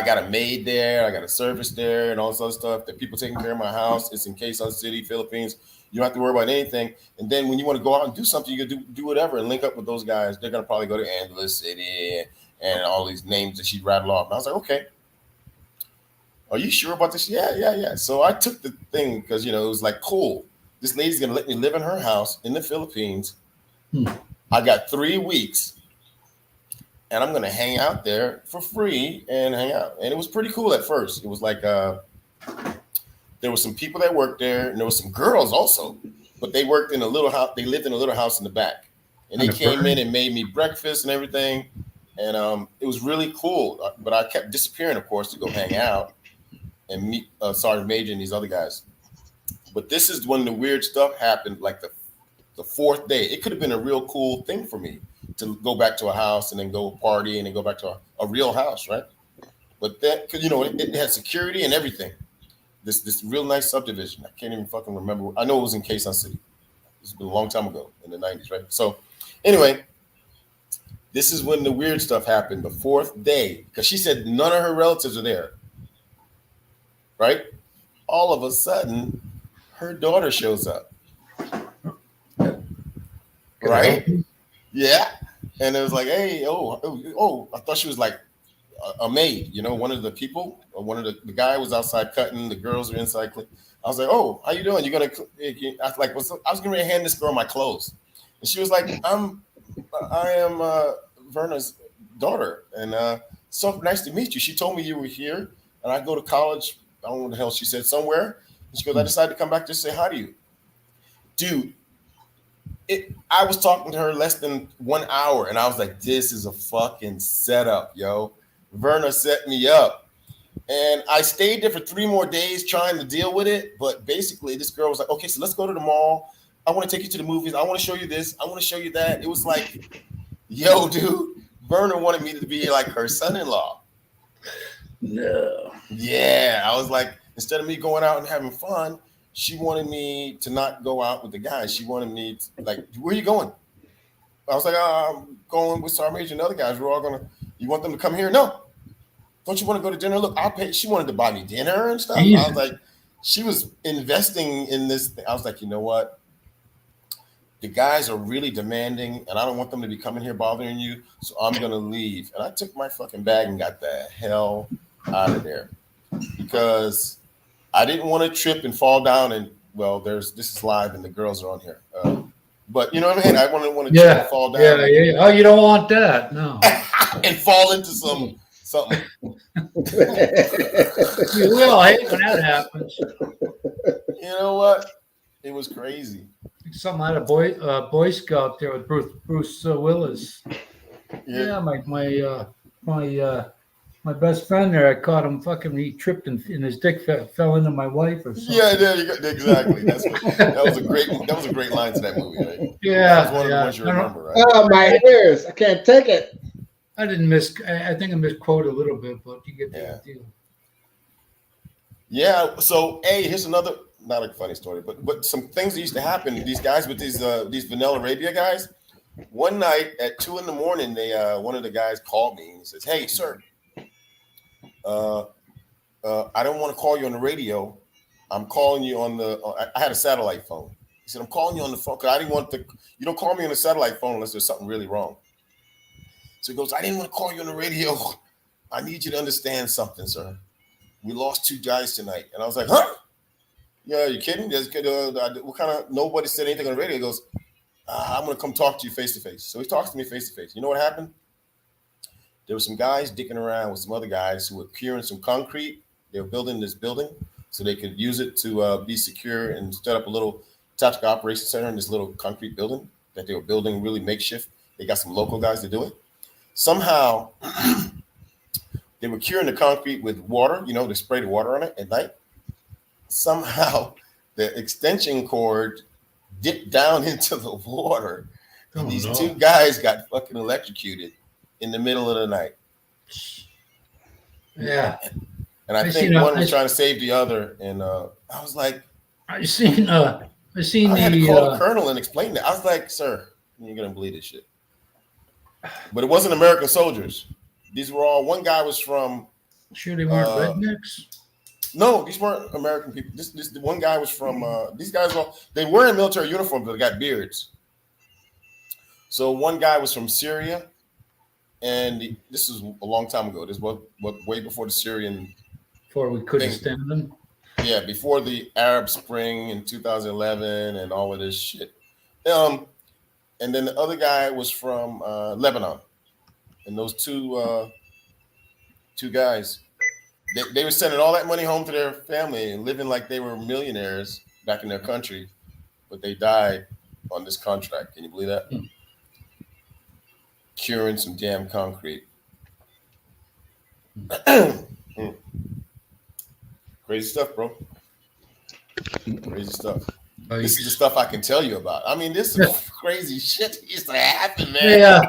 got a maid there, I got a service there and all this other stuff. The people taking care of my house. It's in Quezon City, Philippines. You don't have to worry about anything. And then when you want to go out and do something, you can do whatever and link up with those guys. They're going to probably go to Angeles City and all these names that she'd rattle off. And I was like, okay. Are you sure about this? Yeah. So I took the thing because, it was like, cool. This lady's going to let me live in her house in the Philippines. I got 3 weeks and I'm going to hang out there for free and hang out. And it was pretty cool at first. It was like there were some people that worked there and there were some girls also, but they worked in a little house. They lived in a little house in the back and they came in and made me breakfast and everything. And it was really cool. But I kept disappearing, of course, to go hang out and meet Sergeant Major and these other guys. But this is when the weird stuff happened, like the fourth day. It could have been a real cool thing for me to go back to a house and then go party and then go back to a real house, right? But that, because, it had security and everything. This real nice subdivision. I can't even fucking remember. I know it was in Quezon City. It's been a long time ago in the 90s, right? So anyway, this is when the weird stuff happened, the fourth day, because she said none of her relatives are there, right? All of a sudden, her daughter shows up. Right? Yeah. And it was like, hey, I thought she was like a maid, one of the people, or one of the guy was outside cutting, the girls are inside. I was like, oh, how you doing? I was like, I was going to hand this girl my clothes. And she was like, I am Verna's daughter. And so nice to meet you. She told me you were here and I go to college. I don't know what the hell she said, somewhere. And she goes, I decided to come back to say hi to you. Dude, I was talking to her less than 1 hour, and I was like, this is a fucking setup, yo. Verna set me up. And I stayed there for 3 more days trying to deal with it. But basically, this girl was like, okay, so let's go to the mall. I want to take you to the movies. I want to show you this. I want to show you that. It was like, yo, dude, Verna wanted me to be like her son-in-law. No. Yeah, I was like, instead of me going out and having fun, she wanted me to not go out with the guys. She wanted me to, like, where are you going? I was like, I'm going with Sergeant Major and the other guys. We're all going to, you want them to come here? No. Don't you want to go to dinner? Look, I'll pay. She wanted to buy me dinner and stuff. I was like, she was investing in this. I was like, you know what? The guys are really demanding, and I don't want them to be coming here bothering you, so I'm going to leave. And I took my fucking bag and got the hell out of there because I didn't want to trip and fall down. And well, this is live and the girls are on here. But you know what I mean? I wouldn't want to fall down. Yeah. Oh, you don't want that, no. And fall into something. We all hate when that happens. You know what? It was crazy. Something out of Boy Scout there with Bruce Willis. Yeah, my best friend there, I caught him fucking. He tripped and his dick fell into my wife or something. Yeah, there you go. Exactly. That was a great line to that movie, right? Yeah, that was one of the ones you remember, right? Oh, my ears! I can't take it. I didn't I think I misquoted a little bit, but you get the idea. Yeah. So, hey, here's another, not a funny story, but some things that used to happen. These guys with these Vanilla Arabia guys. One night at 2 a.m, one of the guys called me and he says, "Hey, sir, I don't want to call you on the radio. I'm calling you on I had a satellite phone." He said, "I'm calling you on the phone because I didn't want you don't call me on the satellite phone unless there's something really wrong." So he goes, "I didn't want to call you on the radio. I need you to understand something, sir. We lost 2 guys tonight." And I was like, "Huh? Yeah, you kidding? What kind of, nobody said anything on the radio." He goes, "I'm going to come talk to you face to face." So he talks to me face to face. You know what happened? There were some guys dicking around with some other guys who were curing some concrete. They were building this building so they could use it to be secure and set up a little tactical operations center in this little concrete building that they were building really makeshift. They got some local guys to do it. Somehow, they were curing the concrete with water. You know, they sprayed water on it at night. Somehow, the extension cord dipped down into the water. And these 2 guys got fucking electrocuted in the middle of the night. Yeah. And I think one was trying to save the other. And I was like, I had to call the colonel and explain that. I was like, "Sir, you're going to believe this shit." But it wasn't American soldiers. These were all, one guy was from. Sure they weren't rednecks? No, these weren't American people. This one guy was from, these guys, they were in military uniform, but they got beards. So one guy was from Syria. And this is a long time ago. This was way before the Syrian. Before we couldn't stand them. Yeah, before the Arab Spring in 2011 and all of this shit. And then the other guy was from Lebanon. And those two guys, they were sending all that money home to their family and living like they were millionaires back in their country, but they died on this contract. Can you believe that? Curing some damn concrete. Crazy stuff, bro. Crazy stuff. This is the stuff I can tell you about. I mean, this is crazy shit that used to happen, man. Yeah,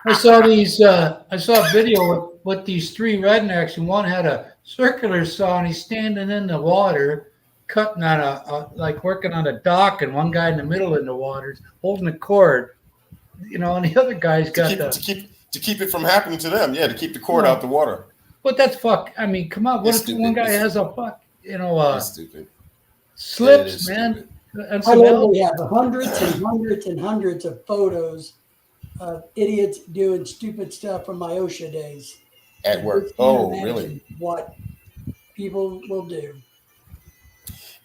I saw a video with these 3 rednecks, and one had a circular saw, and he's standing in the water, cutting on like working on a dock, and one guy in the middle in the water holding a cord, you know, and the other guy's got to keep it from happening to them. Yeah, to keep the cord out the water. But that's fuck. I mean, come on. What if one guy has a fuck? You know, that's stupid. Slips, man. I love we have hundreds and hundreds and hundreds of photos of idiots doing stupid stuff from my OSHA days. At work. Oh, really? What people will do.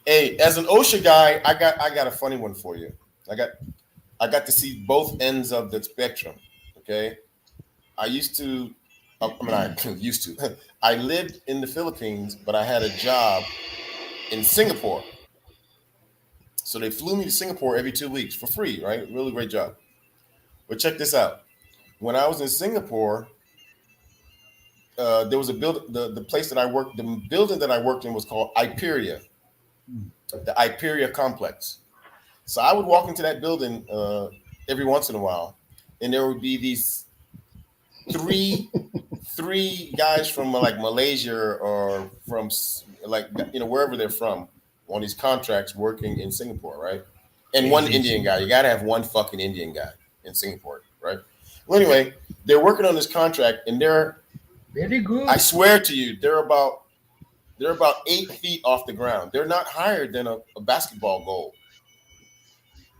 Hey, as an OSHA guy, I got a funny one for you. I got to see both ends of the spectrum. Okay, I lived in the Philippines, but I had a job in Singapore. So they flew me to Singapore every 2 weeks for free, right? Really great job. But check this out. When I was in Singapore, there was a the place that I worked, the building that I worked in was called Iperia, the Iperia complex. So I would walk into that building every once in a while, and there would be these three guys from like Malaysia or from like, you know, wherever they're from, on these contracts working in Singapore, right? And one Indian guy. You got to have one fucking Indian guy in Singapore, right? Well, anyway, they're working on this contract, and they're very good. I swear to you, they're about 8 feet off the ground. They're not higher than a basketball goal,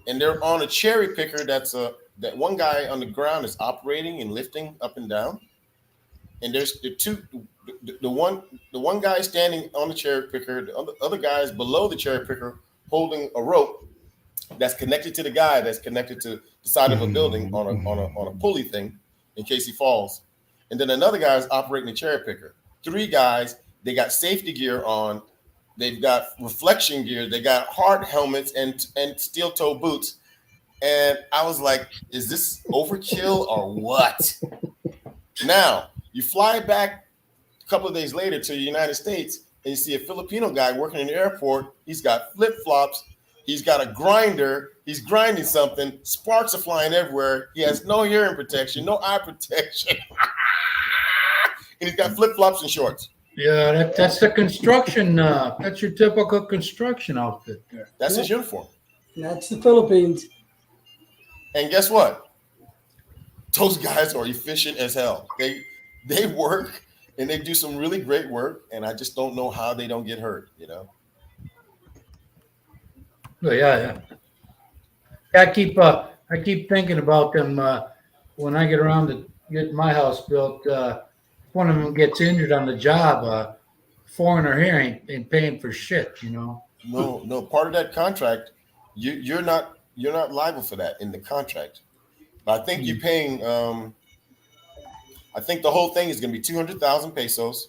and they're on a cherry picker. That one guy on the ground is operating and lifting up and down, and there's the one guy standing on the cherry picker, the other guy is below the cherry picker holding a rope, that's connected to the guy that's connected to the side of a building on a pulley thing in case he falls. And then another guy is operating a cherry picker. 3 guys, they got safety gear on, they've got reflection gear, they got hard helmets and steel toe boots. And I was like, is this overkill or what? Now, you fly back a couple of days later to the United States and you see a Filipino guy working in the airport. He's got flip-flops. He's got a grinder. He's grinding something. Sparks are flying everywhere. He has no hearing protection, no eye protection. And he's got flip-flops and shorts. Yeah, that's the construction. That's your typical construction outfit there. That's his uniform. And that's the Philippines. And guess what? Those guys are efficient as hell. They work and they do some really great work. And I just don't know how they don't get hurt, you know? Oh, yeah. I keep thinking about them when I get around to get my house built. One of them gets injured on the job. Foreigner here ain't paying for shit, you know. No. Part of that contract, you're not liable for that in the contract. But I think you're paying. I think the whole thing is going to be 200,000 pesos,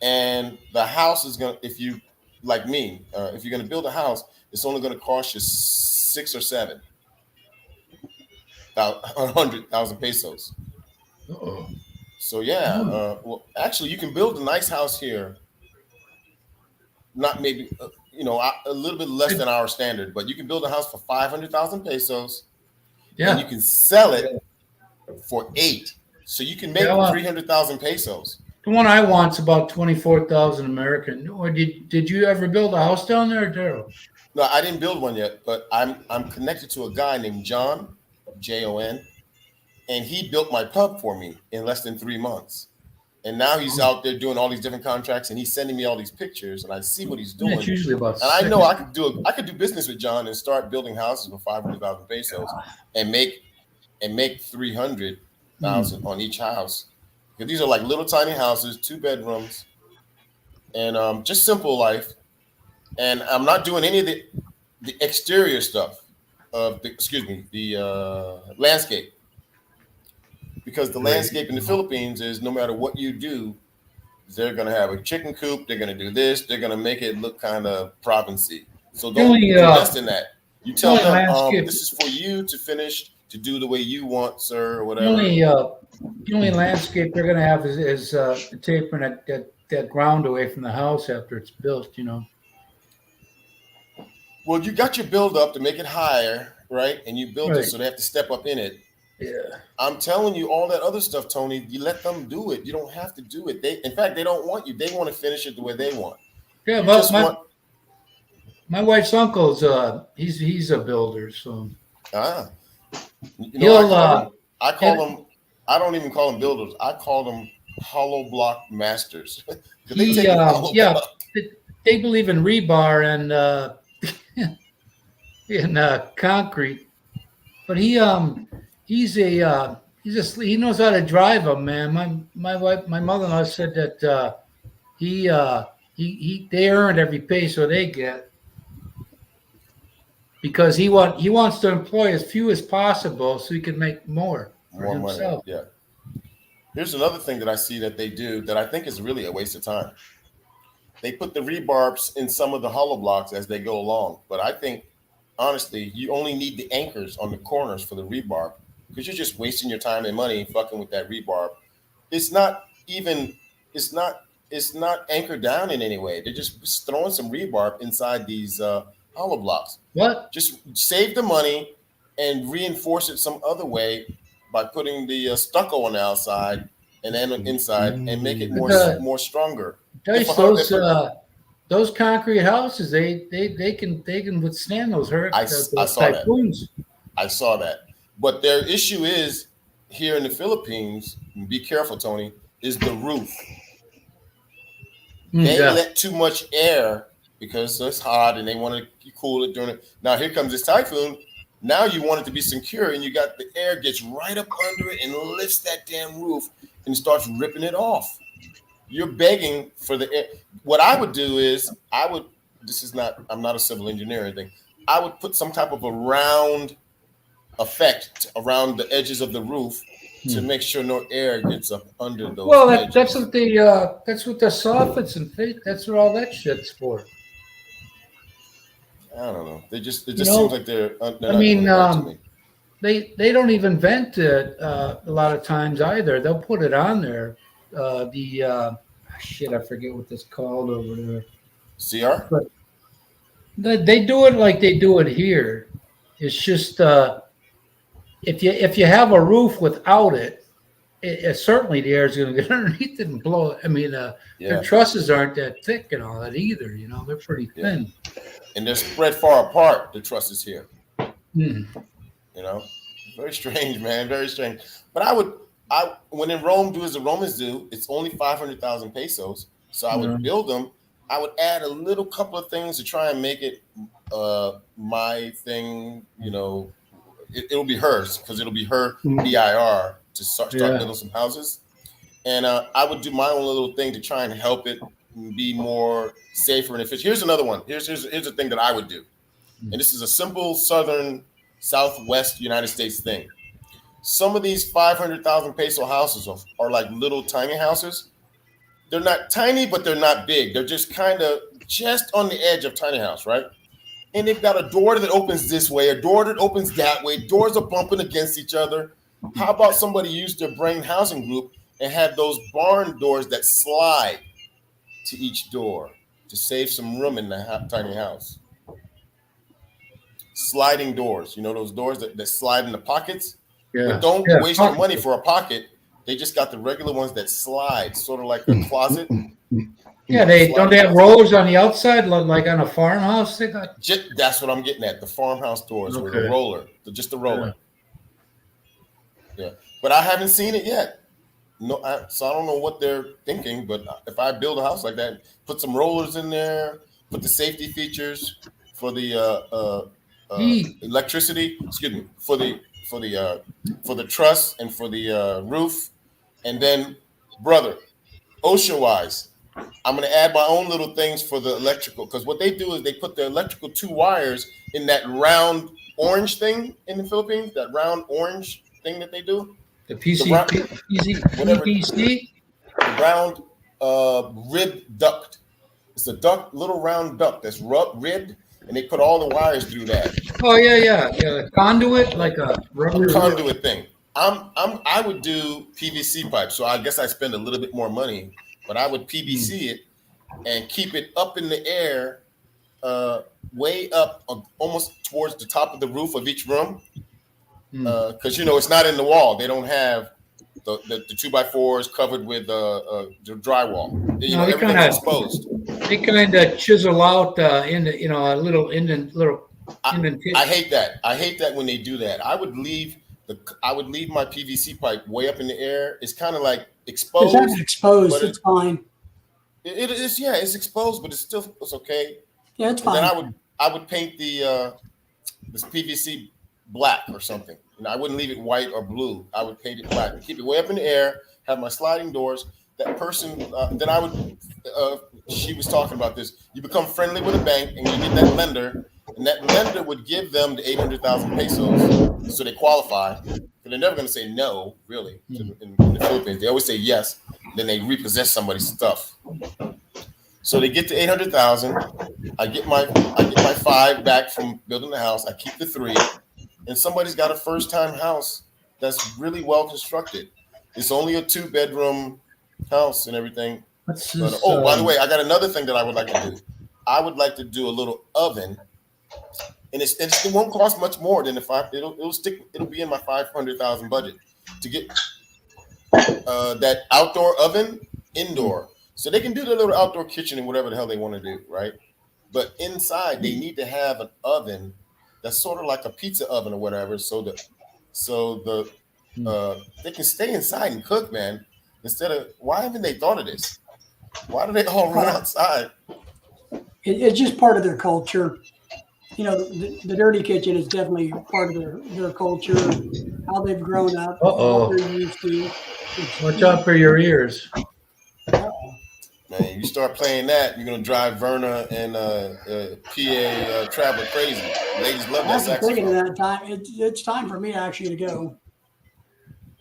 and the house is going to. If you like me, if you're going to build a house, it's only going to cost you 6 or 7. 100,000 pesos. Uh-oh. So yeah, well, actually, you can build a nice house here. Not maybe, a little bit less than our standard, but you can build a house for 500,000 pesos. Yeah. And you can sell it for 8, so you can make 300,000 pesos. The one I want's about 24,000 American. Or did you ever build a house down there, Daryl? No, I didn't build one yet, but I'm connected to a guy named John, Jon. And he built my pub for me in less than 3 months. And now he's out there doing all these different contracts, and he's sending me all these pictures, and I see what he's doing. It's usually about. And I know I could do business with John and start building houses for 500,000 pesos and make 300,000 on each house. Because these are like little tiny houses, 2 bedrooms, and just simple life. And I'm not doing any of the exterior stuff of the landscape. Because the landscape in the Philippines is no matter what you do, they're going to have a chicken coop. They're going to do this. They're going to make it look kind of provincy. So don't invest in that. You tell them this is for you to finish, to do the way you want, sir, or whatever. The only landscape they're going to have is tapering that ground away from the house after it's built, you know. Well, you got your build up to make it higher, right? And you built it so they have to step up in it. Yeah, I'm telling you, all that other stuff, Tony. You let them do it. You don't have to do it. In fact, they don't want you. They want to finish it the way they want. Yeah, but my wife's uncle's he's a builder, so I call them. I don't even call them builders. I call them hollow block masters. They believe in rebar and in concrete, but he knows how to drive them, man. My mother-in-law said that they earned every peso they get because he wants to employ as few as possible so he can make more for himself. Money. Yeah. Here's another thing that I see that they do that I think is really a waste of time. They put the rebarbs in some of the hollow blocks as they go along, but I think honestly you only need the anchors on the corners for the rebarb. Because you're just wasting your time and money fucking with that rebarb. It's not anchored down in any way. They're just throwing some rebarb inside these hollow blocks. What? Just save the money and reinforce it some other way by putting the stucco on the outside and then inside and make it more stronger. Those concrete houses, they can withstand those hurricanes. I saw typhoons. I saw that. But their issue is here in the Philippines, be careful, Tony, is the roof. They let too much air because it's hot and they want to cool it during it. Now here comes this typhoon. Now you want it to be secure and you got the air gets right up under it and lifts that damn roof and starts ripping it off. You're begging for the air. What I would do is I'm not a civil engineer or anything. I would put some type of a round effect around the edges of the roof to make sure no air gets up under those. Well, edges. that's what the soffits and that's what all that shit's for. I don't know. It just know, seems like they're not mean, doing it right to me. They don't even vent it a lot of times either. They'll put it on there. Shit, I forget what that's called over there. CR? But they do it like they do it here. It's just if you have a roof without it, certainly the air is going to get underneath it and blow it. I mean, their trusses aren't that thick and all that either. You know, they're pretty thin. And they're spread far apart, the trusses here. Mm. You know, very strange, man, very strange. But when in Rome, do as the Romans do, it's only 500,000 pesos. So I would build them. I would add a little couple of things to try and make it my thing. You know, it'll be hers because it'll be her BIR to start building some houses. And I would do my own little thing to try and help it be more safer and efficient. Here's another one. Here's the thing that I would do. And this is a simple southwest United States thing. Some of these 500,000 peso houses are like little tiny houses. They're not tiny, but they're not big. They're just kind of just on the edge of tiny house, right? And they've got a door that opens this way, a door that opens that way. Doors are bumping against each other. How about somebody use their brain housing group and have those barn doors that slide to each door to save some room in the tiny house? Sliding doors, you know, those doors that slide in the pockets. Yeah. But don't waste your money for a pocket. They just got the regular ones that slide, sort of like a closet. Yeah, they have rows on the outside, like on a farmhouse. They got. That's what I'm getting at. The farmhouse doors with a roller, just a roller. Yeah, but I haven't seen it yet. No, so I don't know what they're thinking. But if I build a house like that, put some rollers in there, put the safety features for the electricity. Excuse me, for the truss and for the roof, and then, brother, OSHA-wise, I'm going to add my own little things for the electrical, because what they do is they put the electrical 2 wires in that round orange thing in the Philippines, that round orange thing that they do. The PVC? The round ribbed duct. It's a little round duct that's ribbed, and they put all the wires through that. Oh yeah, the conduit, like a rubber conduit thing. I would do PVC pipe, so I guess I spend a little bit more money, but I would PVC it and keep it up in the air, way up, almost towards the top of the roof of each room, because it's not in the wall. They don't have the 2x4s covered with drywall. Everything's exposed. They kind of chisel out in the, a little indentation. I hate that. I hate that when they do that. I would leave my PVC pipe way up in the air. It's kind of like exposed. It's exposed. It's fine. It is. Yeah, it's exposed, but it's okay. Yeah, it's fine. Then I would paint this PVC black or something. I wouldn't leave it white or blue. I would paint it black and keep it way up in the air. Have my sliding doors. That person. Then I would. She was talking about this. You become friendly with a bank, and you get that lender. And that lender would give them the 800,000 pesos, so they qualify. But they're never going to say no, really. In the Philippines, they always say yes. Then they repossess somebody's stuff. So they get the 800,000. I get my 5 back from building the house. I keep the 3, and somebody's got a first-time house that's really well constructed. It's only a 2-bedroom house and everything. By the way, I got another thing that I would like to do. I would like to do a little oven. And it won't cost much more than it'll be in my 500,000 budget to get that outdoor oven indoor, so they can do their little outdoor kitchen and whatever the hell they want to do, right? But inside they need to have an oven that's sort of like a pizza oven or whatever, so they can stay inside and cook, man. Instead of, why haven't they thought of this? Why do they all run outside? It's just part of their culture. The dirty kitchen is definitely part of their culture, how they've grown up, what they're used to. Watch out for your ears. Man, you start playing that, you're gonna drive Verna and PA Traveler crazy. Ladies love that After thinking of saxophone. that time, it's time for me actually to go.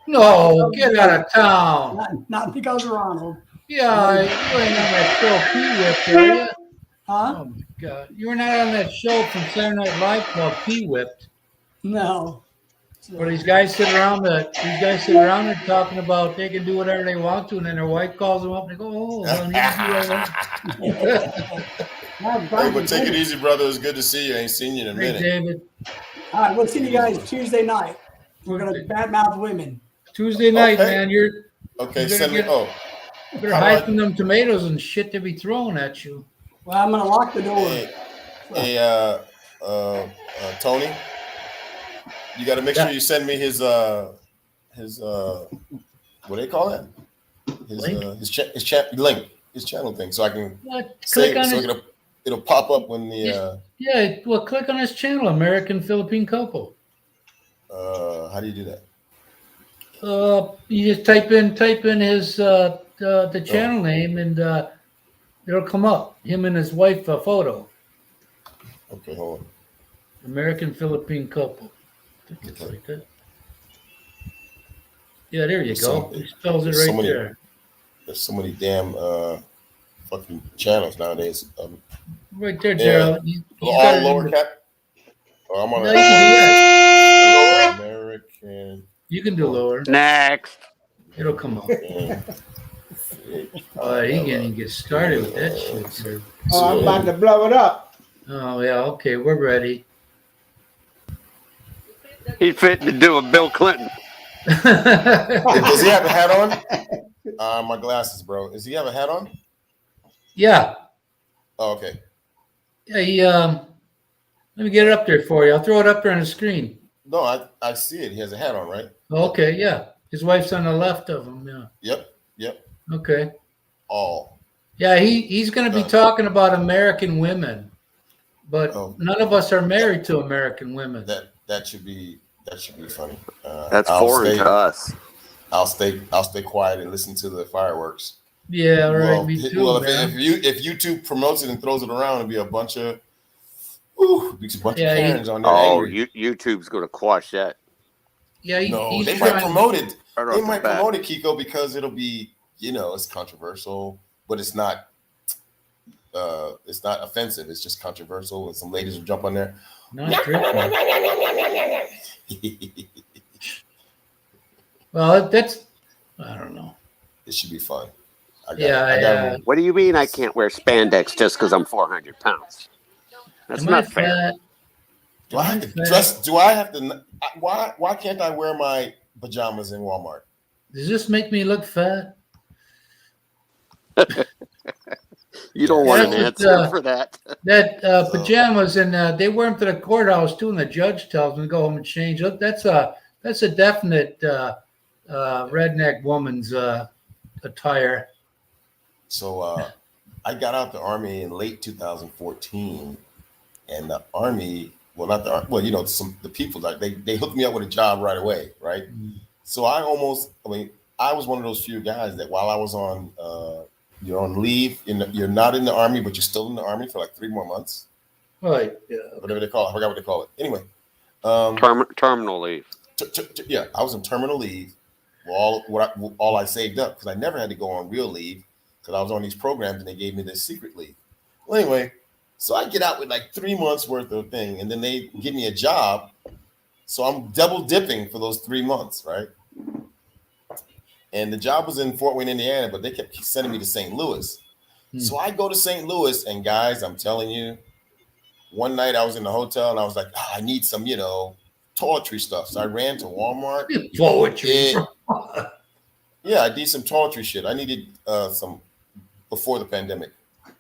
No, get out of town. Not because of Ronald. Yeah, you ain't on that show P-Whipped, are you? Huh? Oh my God, you were not on that show from Saturday Night Live called P-Whipped, No. where these guys sit around there talking about they can do whatever they want to, and then their wife calls them up and they go, "Oh, well, you can do whatever." Hey, but take it easy, brother. It's good to see you. I ain't seen you in a Hey, minute. David, All right, we'll see you guys Tuesday night. We're gonna badmouth women. Tuesday night, Okay. man, you're Okay, You send me. better Oh, they're How do I- hiding them tomatoes and shit to be thrown at you. Well, I'm gonna lock the door. hey, Tony, you got to make sure you send me his what do they call that? Link? His channel thing, so I can What? save Click it. on So his, it'll pop up when the yeah. Well, click on his channel, American Philippine Couple. how do you do that? You just type in his the channel name and it'll come up. Him and his wife photo. Okay, hold on. American Philippine Couple. I think it's like that. Yeah, there you go. He spells it there's so right many- there. There's so many damn fucking channels nowadays. Right there, Yeah. Gerald. You All got it lower in- cap. Oh, I'm on No, you can do American. You can do lower. Next. It'll come up. Yeah. He can't even get started with that shit. Sir. Oh, I'm about to blow it up. Oh yeah, okay, we're ready. He's fitting to do a Bill Clinton. Does he have a hat on? My glasses, bro. Does he have a hat on? Yeah, Oh, okay. yeah. Let me get it up there for you. I'll throw it up there on the screen. No, I see it. He has a hat on, right? Okay, yeah. His wife's on the left of him. Yeah. Yep. Okay. All. Yeah, he's going to be talking about American women, but Oh. none of us are married to American women. That should be funny. That's I'll foreign to us. I'll stay quiet and listen to the fireworks. Yeah, right. Well, Me too, well, man. if YouTube promotes it and throws it around, it'll be a bunch of of Karens on there. Oh, angry. YouTube's going to quash that. Yeah, No, he's they might trying. promote it. Right They off might the bat. promote it, Kiko, because it'll be, it's controversial, but it's not offensive. It's just controversial, and some ladies will jump on there. Not tricky. Well, that's I don't know. It should be fun. Yeah. What do you mean I can't wear spandex just because I'm 400 pounds? That's Am I not fair. fat? Do I have to dress? Do I have to? Why can't I wear my pajamas in Walmart? Does this make me look fat? You don't want an That's answer what, for that. That pajamas and they wear them to the courthouse too, and the judge tells them to go home and change. Look, that's a definite redneck woman's attire. So I got out the Army in late 2014, and the Army, the people they hooked me up with a job right away, right? So I was one of those few guys that while I was on you're on leave, you're not in the Army, but you're still in the Army for like 3 more months. Right. Yeah. Whatever they call it. I forgot what they call it. Anyway. Terminal leave. Yeah, I was on terminal leave. All I saved up, because I never had to go on real leave because I was on these programs and they gave me this secret leave. Well, anyway, so I get out with like 3 months worth of thing, and then they give me a job. So I'm double dipping for those 3 months, right? And the job was in Fort Wayne, Indiana, but they kept sending me to St. Louis. So I go to St. Louis, and guys, I'm telling you, one night I was in the hotel and I was like, I need some, toiletry stuff. So I ran to Walmart. Poetry. Yeah, I need some toiletry shit. I needed some before the pandemic.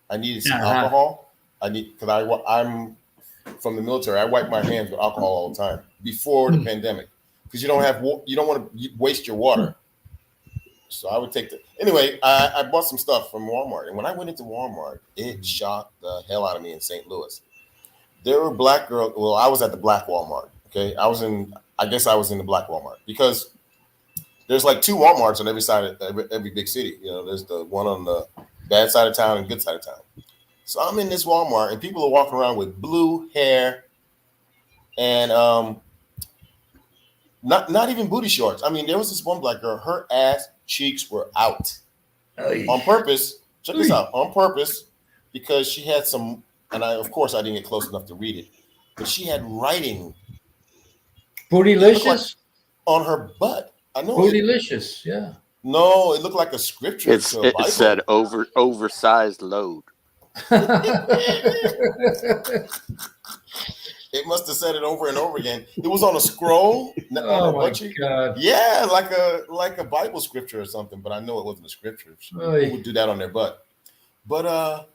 I needed some alcohol. Because I'm from the military. I wipe my hands with alcohol all the time before the pandemic, because you don't want to waste your water. So I would take anyway. I bought some stuff from Walmart, and when I went into Walmart, it shocked the hell out of me in St. Louis. There were black girls. Well, I was at the black Walmart. Okay, I guess I was in the black Walmart, because there's like 2 Walmarts on every side of every big city. There's the one on the bad side of town and good side of town. So I'm in this Walmart and people are walking around with blue hair and not even booty shorts. I mean, there was this one black girl, her ass cheeks were out on purpose. Check this out, on purpose, because she had some, and of course I didn't get close enough to read it, but she had writing Bootylicious? on her butt. I know. Bootylicious, yeah. No, it looked like a scripture. It said oversized load. It must have said it over and over again. It was on a scroll. Oh my God! Yeah, like a Bible scripture or something. But I know it wasn't a scripture. Who would do that on their butt? But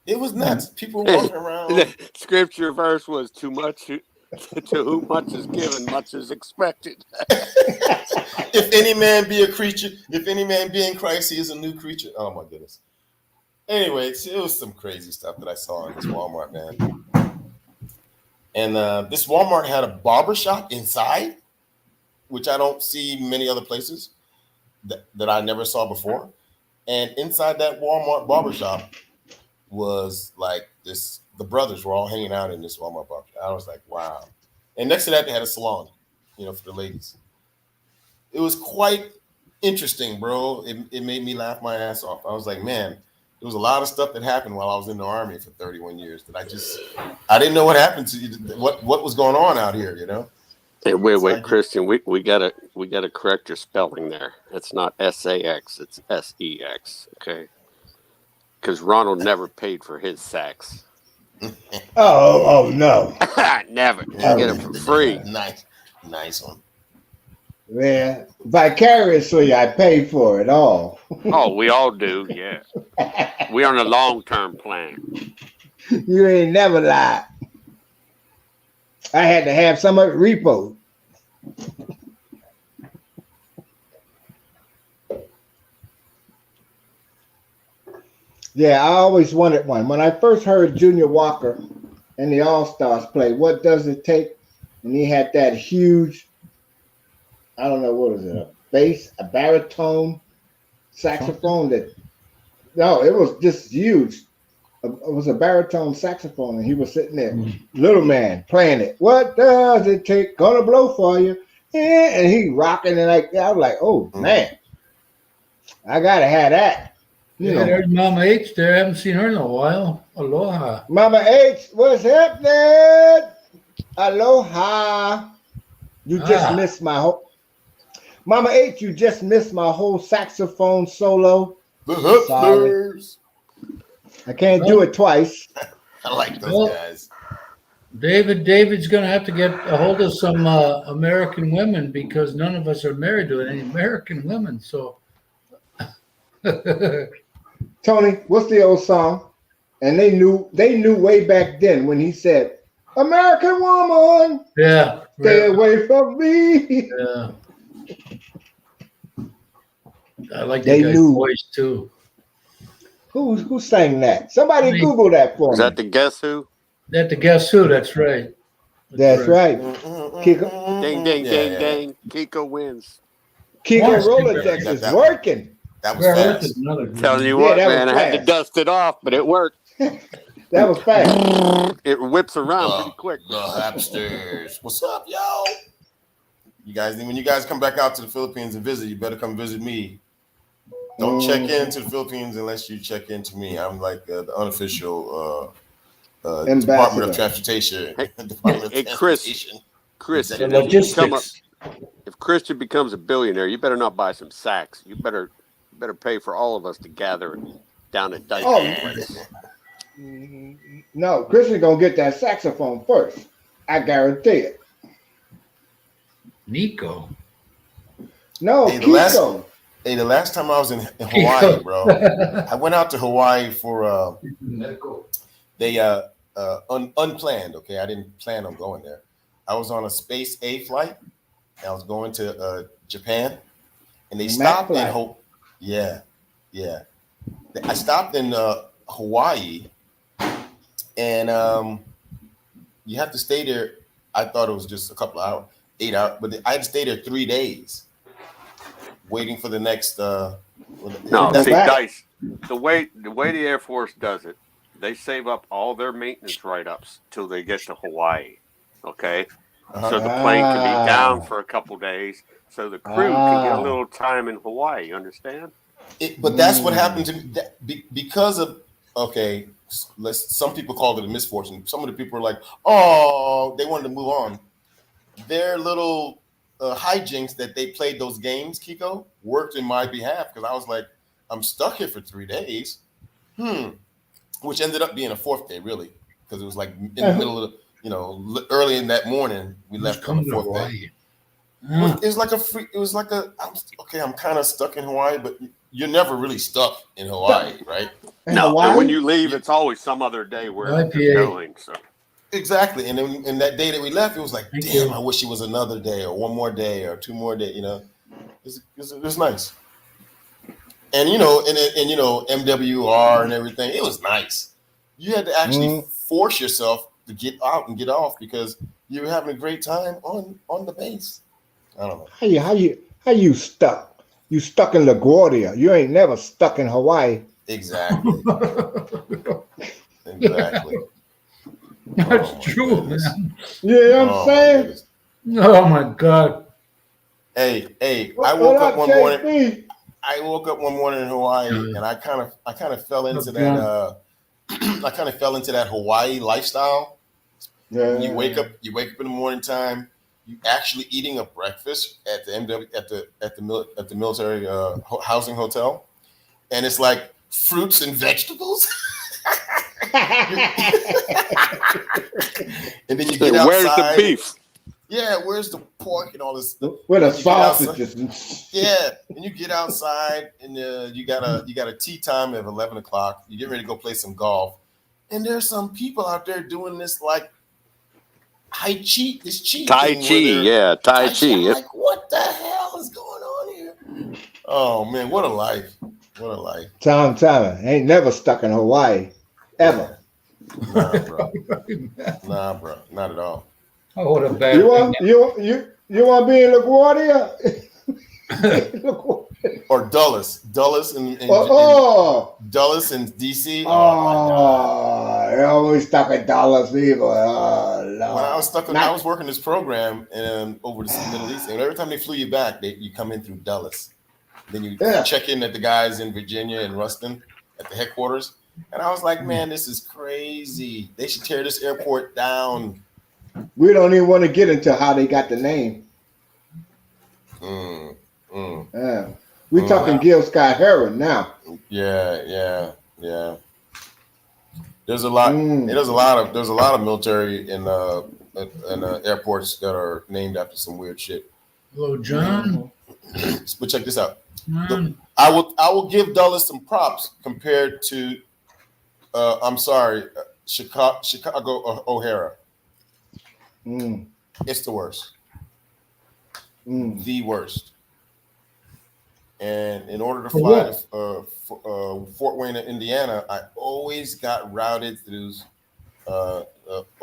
it was nuts. People walking around. The scripture verse was too much. To whom much is given, much is expected. If any man be a creature, if any man be in Christ, he is a new creature. Oh my goodness. Anyways, it was some crazy stuff that I saw in this Walmart, man. And this Walmart had a barber shop inside, which I don't see many other places that I never saw before. And inside that Walmart barber shop was like this. The brothers were all hanging out in this Walmart barber shop. I was like, wow. And next to that, they had a salon, for the ladies. It was quite interesting, bro. It made me laugh my ass off. I was like, man, there was a lot of stuff that happened while I was in the Army for 31 years that I didn't know what happened to you, what was going on out here, Hey, wait, Christian, we gotta correct your spelling there. It's not SAX, it's SEX, okay? Because Ronald never paid for his sax. Oh no. Never. You get it for free. Nice one. Man, vicariously, I paid for it all. Oh, we all do, yeah. We're on a long-term plan. You ain't never lied. I had to have some of it repoed. Yeah, I always wanted one. When I first heard Junior Walker and the All-Stars play, What Does It Take? And he had that huge, I don't know, what is it, a bass, a baritone saxophone it was just huge. It was a baritone saxophone, and he was sitting there, little man, playing it. What does it take? Gonna blow for you. And he rocking it like that. I was like, oh, man, I got to have that. There's Mama H there. I haven't seen her in a while. Aloha. Mama H, what's happening? Aloha. You just missed my whole... Mama H, you just missed my whole saxophone solo. The Hustlers. I can't do it twice. I like those guys. David's going to have to get a hold of some American women because none of us are married to any American women. So, Tony, what's the old song? And they knew way back then when he said, "American woman, yeah, stay away from me." Yeah, I like that guy's voice too. Who sang that? Somebody Google that for me. Is that the Guess Who? That the Guess Who? That's right. That's right. Kiko. Ding, ding, ding, ding. Kiko wins. Kiko Rolodex is working. That was fast. Telling you what, man, I had to dust it off, but it worked. That was fast. It whips around pretty quick. The Hapsters. What's up, yo? You guys, when you guys come back out to the Philippines and visit, you better come visit me. Don't check into the Philippines unless you check into me. I'm like the unofficial Department of Transportation. Hey, Chris, if Christian becomes a billionaire, you better not buy some sacks. You better pay for all of us to gather down at Dyke's. No, Christian's gonna get that saxophone first. I guarantee it. Nico. No, hey, the last time I was in Hawaii, bro, I went out to Hawaii for unplanned. Okay, I didn't plan on going there. I was on a Space A flight. I was going to Japan, and they stopped in I stopped in Hawaii, and you have to stay there. I thought it was just a couple of hours, 8 hours, but I had to stay there 3 days, waiting for the next. the way the Air Force does it, they save up all their maintenance write-ups till they get to Hawaii. Okay, so the plane can be down for a couple days, so the crew can get a little time in Hawaii. You understand? But that's what happened to me because of some people called it a misfortune. Some of the people are like, oh, they wanted to move on. Their little hijinks that they played those games, Kiko, worked in my behalf because I was like, I'm stuck here for 3 days. Which ended up being a fourth day, really, because it was like in the middle of early in that morning we left on the fourth day. It was like I'm kind of stuck in Hawaii, but you're never really stuck in Hawaii, right? No, when you leave, it's always some other day where you're going. So exactly, and then in that day that we left, it was like, damn, I wish it was another day or one more day or 2 more days. It was nice, and MWR and everything. It was nice. You had to actually force yourself to get out and get off because you were having a great time on the base. I don't know. How you stuck? You stuck in LaGuardia. You ain't never stuck in Hawaii. Exactly. That's true, man. You know what I'm saying? Oh my God. Hey, I woke up one morning. I woke up one morning in Hawaii, and I kind of fell into that. I kind of fell into that Hawaii lifestyle. Yeah. You wake up in the morning time. You actually eating a breakfast at the military housing hotel, and it's like fruits and vegetables. And then you get outside. Where's the beef? Yeah, where's the pork and all this? Where the sausages? Yeah, and you get outside, and you got a tea time at 11 o'clock. You get ready to go play some golf, and there's some people out there doing this like Tai Chi. Tai Chi. Like, what the hell is going on here? Oh man, what a life! What a life! Tom, ain't never stuck in Hawaii, ever. Nah, bro, not at all. Oh, what a bad. You want to be in LaGuardia? Or Dulles in Dulles in DC. They always stuck at Dulles, people. Oh, Lord. When I was working this program over the Middle East, and every time they flew you back, you come in through Dulles. Then you check in at the guys in Virginia and Ruston at the headquarters, and I was like, man, this is crazy. They should tear this airport down. We don't even want to get into how they got the name. We're talking Gil Scott Heron now. Yeah. There's a lot. There's a lot of military in airports that are named after some weird shit. Hello, John. But check this out. I will give Dulles some props compared to Chicago O'Hara. It's the worst. The worst. And in order to fly to Fort Wayne, Indiana, I always got routed through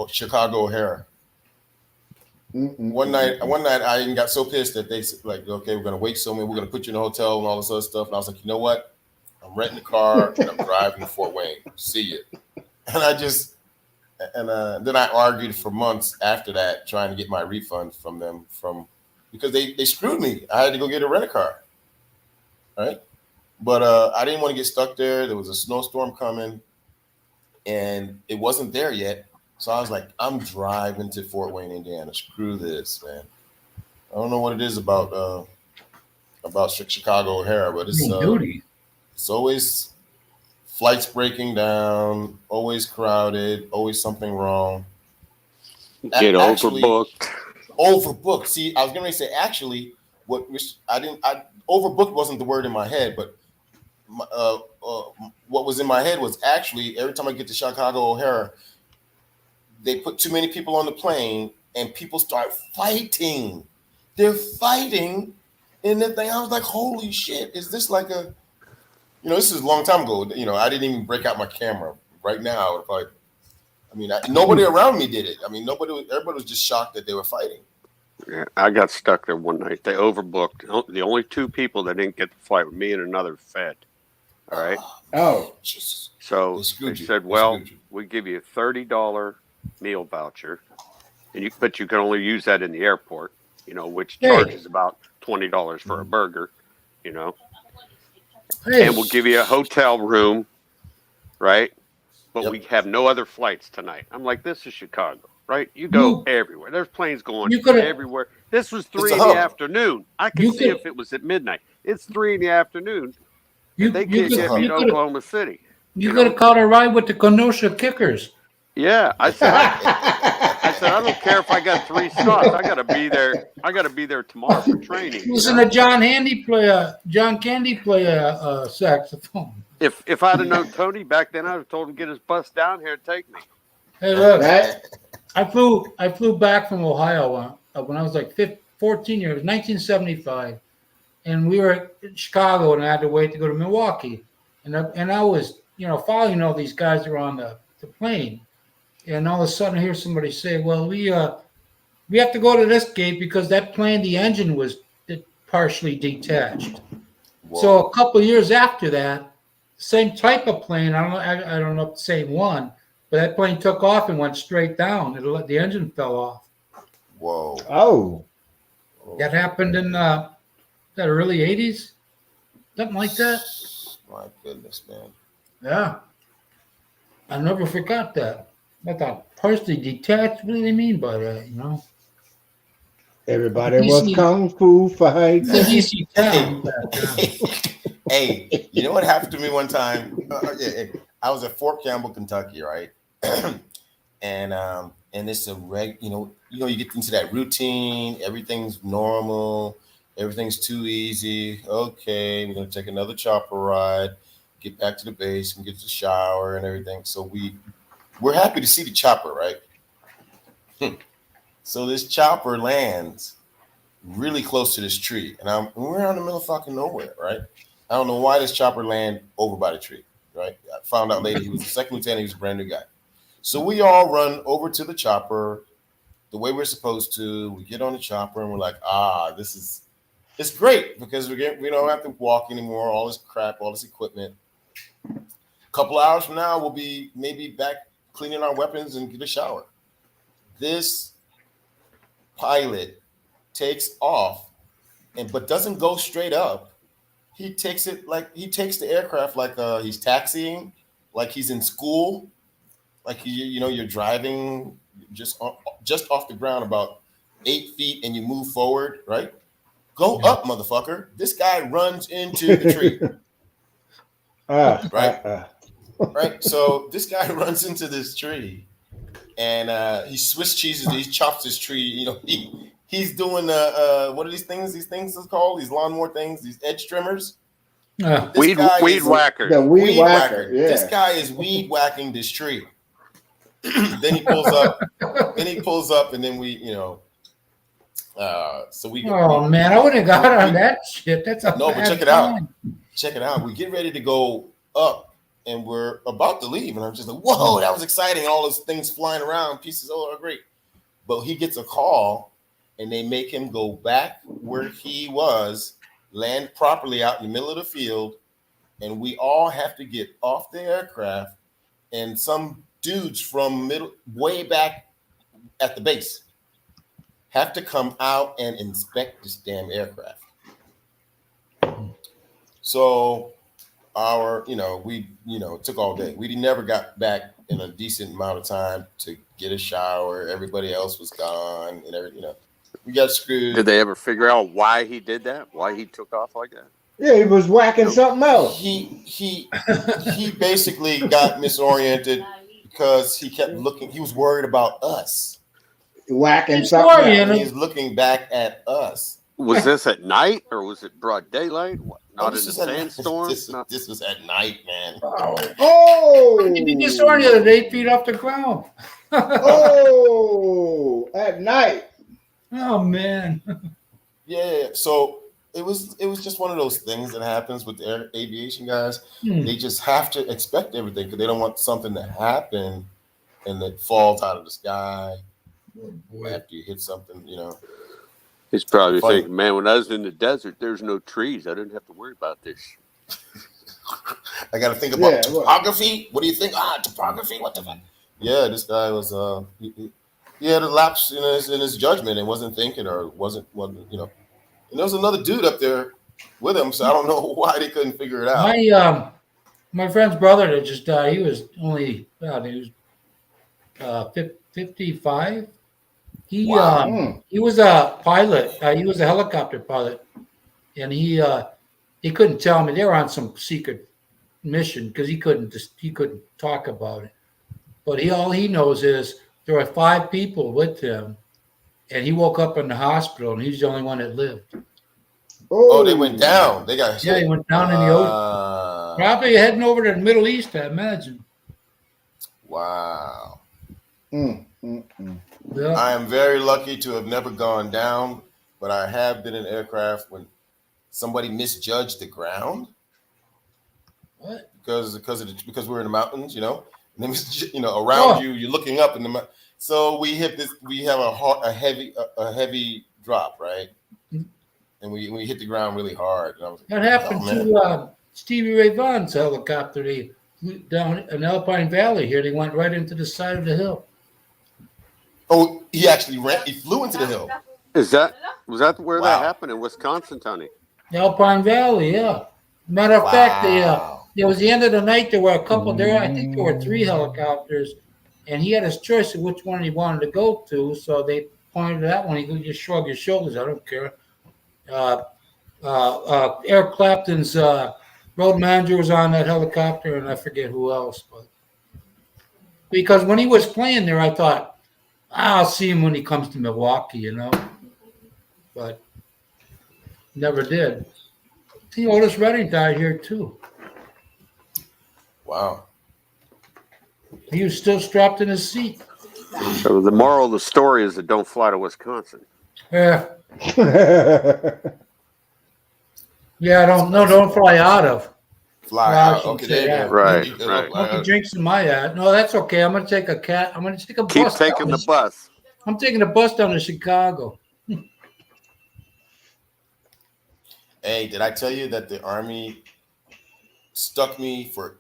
Chicago O'Hara. One night I even got so pissed that they said, like, okay, we're gonna wait so many, we're gonna put you in a hotel and all this other stuff. And I was like, you know what? I'm renting a car and I'm driving to Fort Wayne. See you. And then I argued for months after that, trying to get my refund from them because they screwed me. I had to go get a rent a car. Right. But I didn't want to get stuck there. There was a snowstorm coming and it wasn't there yet. So I was like, I'm driving to Fort Wayne, Indiana. Screw this, man. I don't know what it is about Chicago O'Hara, but it's always flights breaking down, always crowded, always something wrong. Overbooked. Overbooked. See, I was going to say actually, overbooked wasn't the word in my head, but what was in my head was actually every time I get to Chicago O'Hara, they put too many people on the plane and people start fighting. They're fighting in the thing. I was like, holy shit, is this like a, this is a long time ago. I didn't even break out my camera. Right now, nobody around me did it. Everybody was just shocked that they were fighting. Yeah, I got stuck there one night. They overbooked. The only 2 people that didn't get the flight were me and another Fed. All right. Oh, Jesus. So They they screwed you. said, They well, screwed you. we give you a $30 meal voucher, but you can only use that in the airport, which Hey. charges about $20 for a burger, and Hey, we'll give you a hotel room, right? But Yep. we have no other flights tonight. I'm like, this is Chicago, right? You go everywhere. There's planes going you could have. everywhere. This was It's 3 a in the hub. afternoon. I could You see could. if it was at midnight. It's 3 in the afternoon, You and they you can't could. get me You to could. Oklahoma City. You could have caught a ride with the Kenosha Kickers. Yeah, I said, I don't care if I got 3 stops. I got to be there. I got to be there tomorrow for training. Listen to John Candy play a saxophone. If I'd have known Tony back then, I'd have told him to get his bus down here and take me. Hey, look, right? I flew back from Ohio when I was like 14 years, 1975, and we were in Chicago, and I had to wait to go to Milwaukee, and I was following all these guys that were on the plane, and all of a sudden I hear somebody say, "Well, we have to go to this gate because that plane, the engine was partially detached." Whoa. So a couple of years after that, same type of plane. I don't know if the same one, but that plane took off and went straight down. The engine fell off. Whoa. Oh, That happened in the early '80s, something like that. My goodness, man. Yeah, I never forgot that. I thought partially detached. What do they mean by that? everybody was kung fu fighting. It's an easy town. Hey, you know what happened to me one time? I was at Fort Campbell, Kentucky, right? and it's a you get into that routine. Everything's normal. Everything's too easy. Okay, we're gonna take another chopper ride, get back to the base, and get to the shower and everything. So we're happy to see the chopper, right? So this chopper lands really close to this tree, and we're out in the middle of fucking nowhere, right? I don't know why this chopper landed over by the tree, right? I found out later he was the second lieutenant. He was a brand new guy. So we all run over to the chopper the way we're supposed to. We get on the chopper and we're like, it's great because we don't have to walk anymore. All this crap, all this equipment. A couple hours from now, we'll be maybe back cleaning our weapons and get a shower. This pilot takes off but doesn't go straight up. He takes the aircraft like he's taxiing, like he's in school, like you're driving just off the ground about 8 feet and you move forward, right? Go up, motherfucker. This guy runs into the tree. Right. So this guy runs into this tree and he Swiss cheeses, he chops this tree, he's doing what are these things? These things are called these lawnmower things, these edge trimmers. Weed whacker. The weed whacker. Yeah. This guy is weed whacking this tree. Then he pulls up. And then we, so we. Oh man, I wouldn't have got on that shit. That's a but bad check it time. out. Check it out. We get ready to go up, and we're about to leave, and I'm just like, "Whoa, that was exciting! All those things flying around, pieces. Oh, great!" But he gets a call, and they make him go back where he was, land properly out in the middle of the field, and we all have to get off the aircraft, and some dudes from way back at the base have to come out and inspect this damn aircraft. So it took all day. We never got back in a decent amount of time to get a shower. Everybody else was gone and everything, we got screwed. Did they ever figure out why he did that? Why he took off like that? Yeah, he was whacking something else. He basically got misoriented because he kept looking. He was worried about us. Whacking something else. He's looking back at us. Was this at night or was it broad daylight? Not in a This sandstorm? This was at night, man. Oh! You'd be disoriented 8 feet off the ground. Oh! At night. Oh man. Yeah. So it was just one of those things that happens with the aviation guys. They just have to expect everything because they don't want something to happen and it falls out of the sky after you hit something, He's probably thinking, man, when I was in the desert, there's no trees. I didn't have to worry about this. I got to think about Yeah, what? topography. What do you think? Topography. What the fuck? Yeah, this guy was he had a lapse in his judgment and wasn't thinking or wasn't you know. And there was another dude up there with him, so I don't know why they couldn't figure it out. My friend's brother that just died. He was only 55. He was a pilot. He was a helicopter pilot, and he couldn't tell me they were on some secret mission because he couldn't talk about it. But all he knows is there were 5 people with him, and he woke up in the hospital, and he's the only one that lived. Oh, they went down. They got hit. He went down in the ocean. Probably heading over to the Middle East, I imagine. Wow. Yeah. I am very lucky to have never gone down, but I have been in aircraft when somebody misjudged the ground. What? Because we're in the mountains, you know. And then, around you, you're looking up in the mountain. So we have a heavy drop, right? And we hit the ground really hard. And I was like, That happened to Stevie Ray Vaughan's helicopter. They flew down in Alpine Valley here. They went right into the side of the hill. Oh, he actually ran. He flew into the hill. Was that where that happened in Wisconsin, Tony? Alpine Valley, yeah. Matter of fact, it was the end of the night. There were a couple there. I think there were 3 helicopters, and he had his choice of which one he wanted to go to. So they pointed to that one. He could just shrug his shoulders. I don't care. Eric Clapton's road manager was on that helicopter, and I forget who else. But because when he was playing there, I thought, I'll see him when he comes to Milwaukee, you know. But never did. See, Otis Redding died here too. Wow. He was still strapped in his seat. So the moral of the story is that don't fly to Wisconsin. Yeah. Don't fly out of. Fly out. Okay, there you go. Right. Don't drinks in my ad. No, that's okay. I'm gonna take a bus. Keep taking the bus. I'm taking a bus down to Chicago. Hey, did I tell you that the Army stuck me for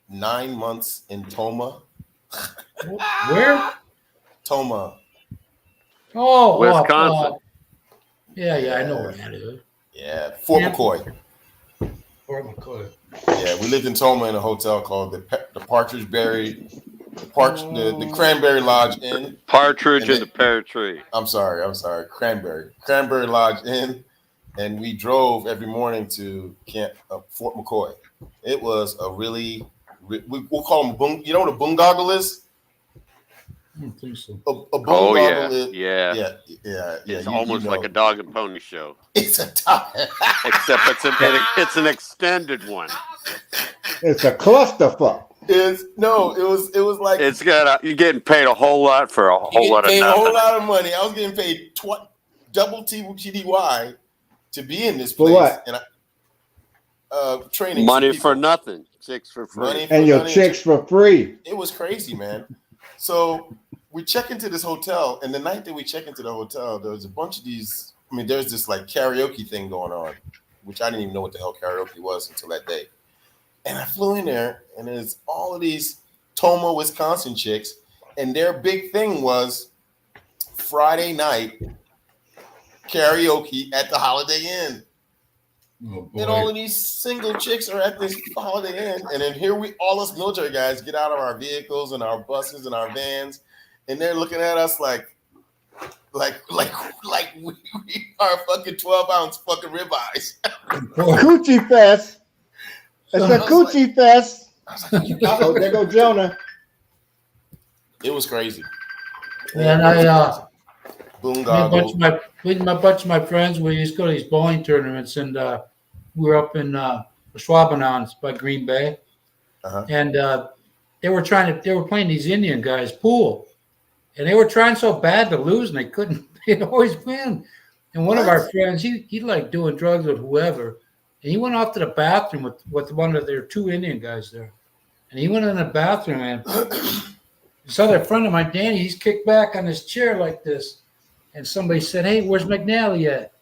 9 months in Toma? Where? Toma. Oh, Wisconsin. Yeah, I know where that is. Yeah, Fort McCoy. Fort McCoy. Yeah, we lived in Toma in a hotel called the Partridge Berry, the Cranberry Lodge Inn. Partridge in the pear tree. I'm sorry, Cranberry Lodge Inn, and we drove every morning to Fort McCoy. It was a really, we'll call them you know what a boondoggle is? I don't think so. A boondoggle is yeah. It's almost like a dog and pony show. It's a dog, except it's an extended one. It's a clusterfuck. It was like you're getting paid a whole lot for a whole lot of nothing. A whole lot of money. I was getting paid double TDY to be in this place. For what? And training money for nothing, chicks for free, and your chicks for free. It was crazy, man. So we check into this hotel, and the night that we check into the hotel, there was a bunch of these. I mean, there's this like karaoke thing going on, which I didn't even know what the hell karaoke was until that day. And I flew in there, and there's all of these Toma, Wisconsin chicks, and their big thing was Friday night karaoke at the Holiday Inn. Oh, and all of these single chicks are at this Holiday Inn, and then here all us military guys get out of our vehicles and our buses and our vans, and they're looking at us like we are fucking 12-ounce fucking ribeyes. Coochie fest. It's a coochie fest. Oh, there go Jonah. It was crazy. And a boondoggle. bunch of my friends, we used to go to these bowling tournaments, and we were up in Schwabenons by Green Bay, and they were playing these Indian guys pool, and they were trying so bad to lose, and they couldn't. They'd always win. And one of our friends, he liked doing drugs with whoever, and he went off to the bathroom with one of their 2 Indian guys there, and he went in the bathroom, and this other friend of mine, Danny, he's kicked back on his chair like this. And somebody said, "Hey, where's McNally at?"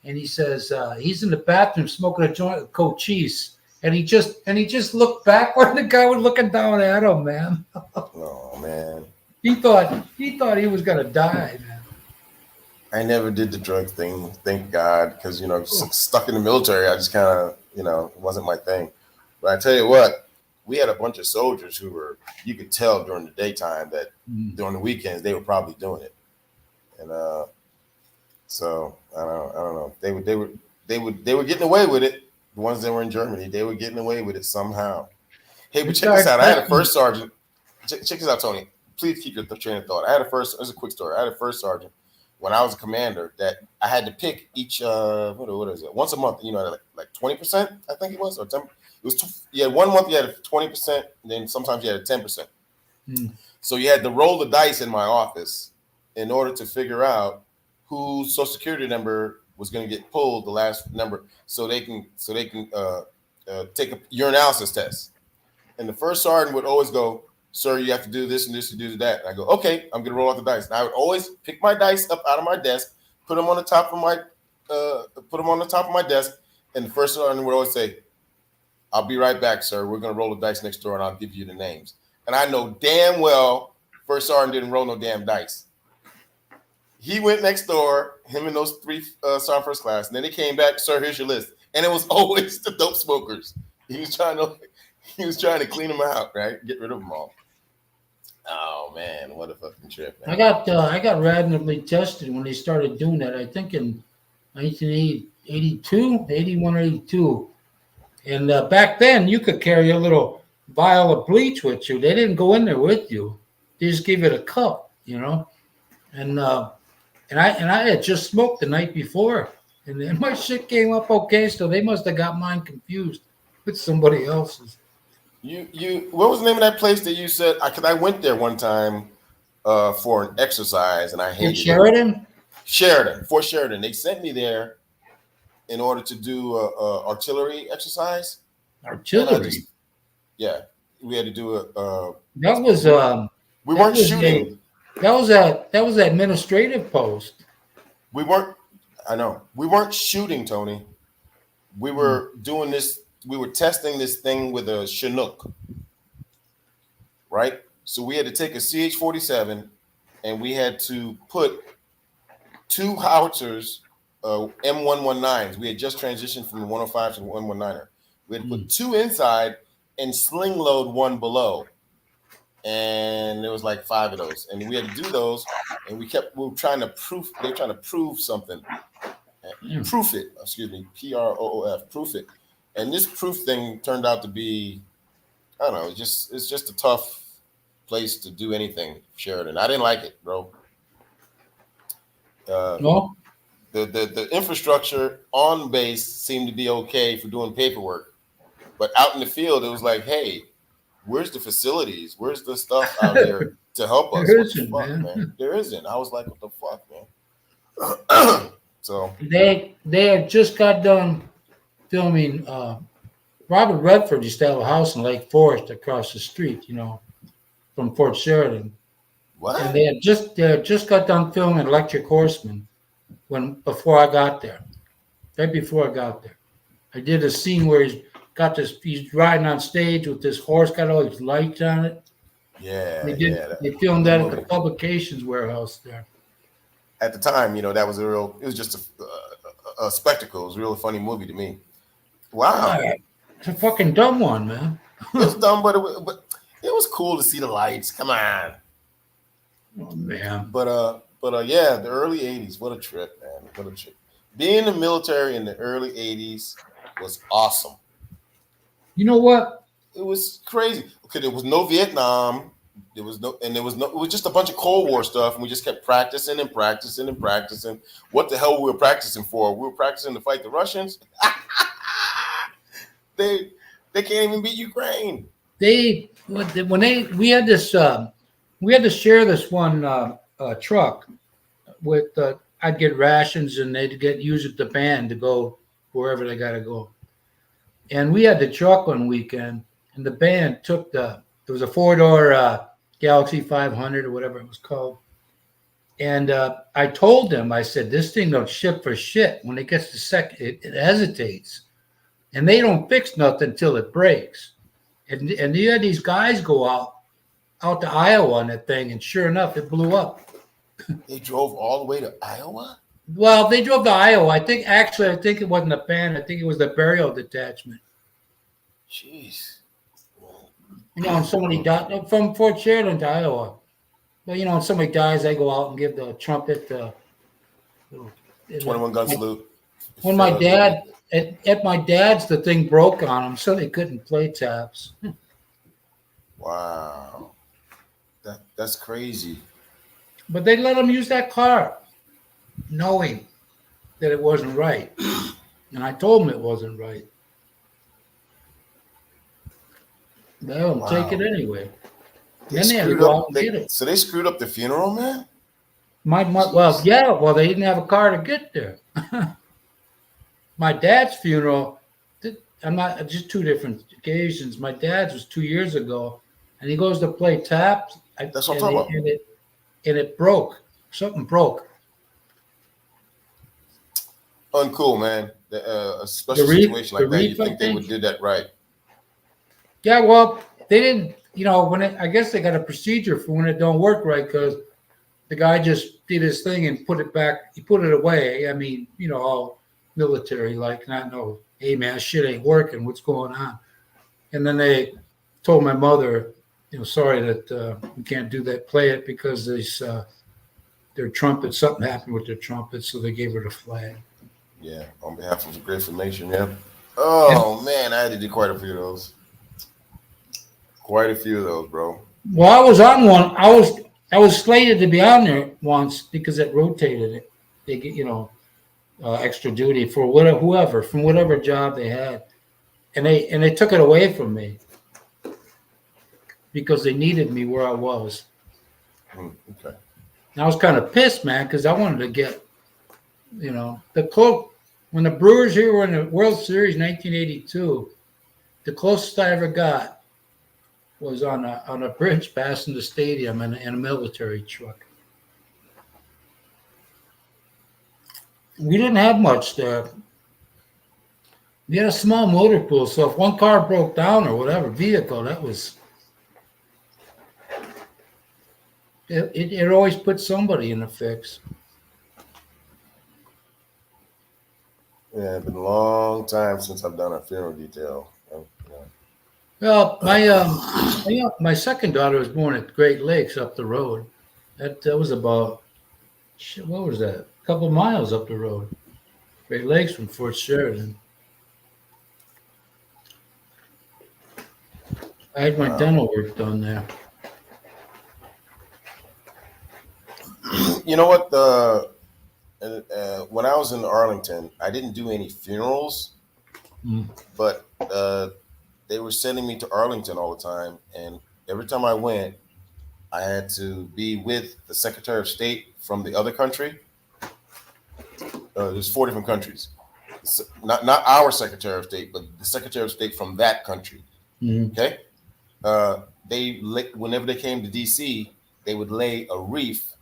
And he says, "He's in the bathroom smoking a joint with Cochise." and he just looked backward. The guy was looking down at him, man. Oh man. He thought he was gonna die, man. I never did the drug thing, thank God, because stuck in the military, I just kind of it wasn't my thing. But I tell you what, we had a bunch of soldiers who were, you could tell during the daytime that during the weekends they were probably doing it, and so I don't know. They were getting away with it. The ones that were in Germany, they were getting away with it somehow. Hey, but check this out. I had a first sergeant. Check this out, Tony. Please keep your train of thought. This is a quick story. I had a first sergeant when I was a commander that I had to pick each what is it, once a month, like 20%, I think it was, or 10. It was you had 1 month you had 20%, and then sometimes you had a 10%. So you had to roll the dice in my office in order to figure out whose social security number was going to get pulled, the last number, so they can take a urinalysis test. And the first sergeant would always go, "Sir, you have to do this and this and do that." And I go, "Okay, I'm gonna roll out the dice." And I would always pick my dice up out of my desk, put them on the top of my desk, and the first sergeant would always say, "I'll be right back, sir. We're gonna roll the dice next door, and I'll give you the names." And I know damn well first sergeant didn't roll no damn dice. He went next door, him and those three sergeant first class, and then he came back, "Sir, here's your list." And it was always the dope smokers. He was trying to clean them out, right? Get rid of them all. Oh man, what a fucking trip, man. I got randomly tested when they started doing that. I think in 1982, 81 or 82. And back then, you could carry a little vial of bleach with you. They didn't go in there with you. They just gave it a cup, And I had just smoked the night before, and then my shit came up okay. So they must have got mine confused with somebody else's. What was the name of that place that you said? Because I went there one time for an exercise, and I hated it. Fort Sheridan. They sent me there in order to do artillery exercise. Artillery. We had to do that was we weren't shooting. That was an administrative post. We weren't shooting, Tony. We were doing this. We were testing this thing with a Chinook, right? So we had to take a CH-47 and we had to put 2 howitzers, M119s. We had just transitioned from the 105 to the 119er. We had to put 2 inside and sling load 1 below. And there was like 5 of those. And we had to do those. And we were trying to proof. They were trying to prove something. Proof it. Excuse me. PROOF. Proof it. And this proof thing turned out to be, I don't know, it's just a tough place to do anything, Sheridan. I didn't like it, bro. No. The infrastructure on base seemed to be okay for doing paperwork, but out in the field, it was like, hey, where's the facilities? Where's the stuff out there to help us? There isn't, man. There isn't. I was like, what the fuck, man? So they had just got done filming. Robert Redford used to have a house in Lake Forest across the street, from Fort Sheridan. What? And they had just got done filming Electric Horseman before I got there. Right before I got there, I did a scene where he's riding on stage with this horse, got all these lights on it. Yeah. They filmed that at the publications warehouse there. At the time, that was it was just a spectacle. It was a really funny movie to me. Wow. It's a fucking dumb one, man. It was dumb, but it was cool to see the lights. Come on. Oh, man. But yeah, the early 80s. What a trip, man. What a trip. Being in the military in the early 80s was awesome. You know what? It was crazy. Okay, there was no Vietnam. It was just a bunch of Cold War stuff, and we just kept practicing and practicing and practicing. What the hell we were practicing for? We were practicing to fight the Russians. They can't even beat Ukraine. We had to share this one truck with. I'd get rations, and they'd use it the band to go wherever they got to go. And we had the truck one weekend, and the band took there was a 4-door Galaxy 500 or whatever it was called. And I told them, I said, this thing don't ship for shit. When it gets to second, it hesitates. and they don't fix nothing until it breaks. And you had these guys go out to Iowa on that thing, and sure enough, it blew up. They drove all the way to Iowa? Well, they drove to Iowa. I think it wasn't a band. I think it was the burial detachment. Jeez. And somebody died from Fort Sheridan to Iowa. Well, when somebody dies, they go out and give the trumpet. 21 gun salute. When my dad at my dad's, the thing broke on him, so they couldn't play taps. Wow, that's crazy. But they let him use that car, knowing that it wasn't right, and I told him it wasn't right. They let him take it anyway. Then they had to go out and get it. So they screwed up the funeral, man? Well, they didn't have a car to get there. My dad's funeral, just two different occasions. My dad's was 2 years ago, and he goes to play taps. That's what I'm talking about. And it broke. Something broke. Uncool, man. A special situation like that, you think they would do that right? Yeah, well, they didn't. I guess they got a procedure for when it don't work right, because the guy just did his thing and put it back. He put it away. I mean, all military like, not know, hey man, shit ain't working. What's going on? And then they told my mother, sorry that we can't do that. Play it because their trumpet. Something happened with their trumpet, so they gave her the flag. Yeah, on behalf of the Grateful Nation. Yeah. Oh man, I had to do quite a few of those. Quite a few of those, bro. Well, I was on one. I was slated to be on there once because it rotated it. They get extra duty for whoever from whatever job they had, and they took it away from me because they needed me where I was. Okay. And I was kind of pissed, man, because I wanted to get, the close when the Brewers here were in the World Series 1982. The closest I ever got was on a bridge passing the stadium in a military truck. We didn't have much there. We had a small motor pool, so if one car broke down or whatever vehicle, that was it always put somebody in a fix. Yeah, it's been a long time since I've done a funeral detail. Well, my second daughter was born at Great Lakes up the road. That was about, what was that? A couple miles up the road. Great Lakes from Fort Sheridan. I had my dental work done there. You know what? When I was in Arlington, I didn't do any funerals, but they were sending me to Arlington all the time, and every time I went, I had to be with the Secretary of State from the other country. There's 4 different countries. Not our Secretary of State, but the Secretary of State from that country. Mm-hmm. Okay? Whenever they came to D.C., they would lay a wreath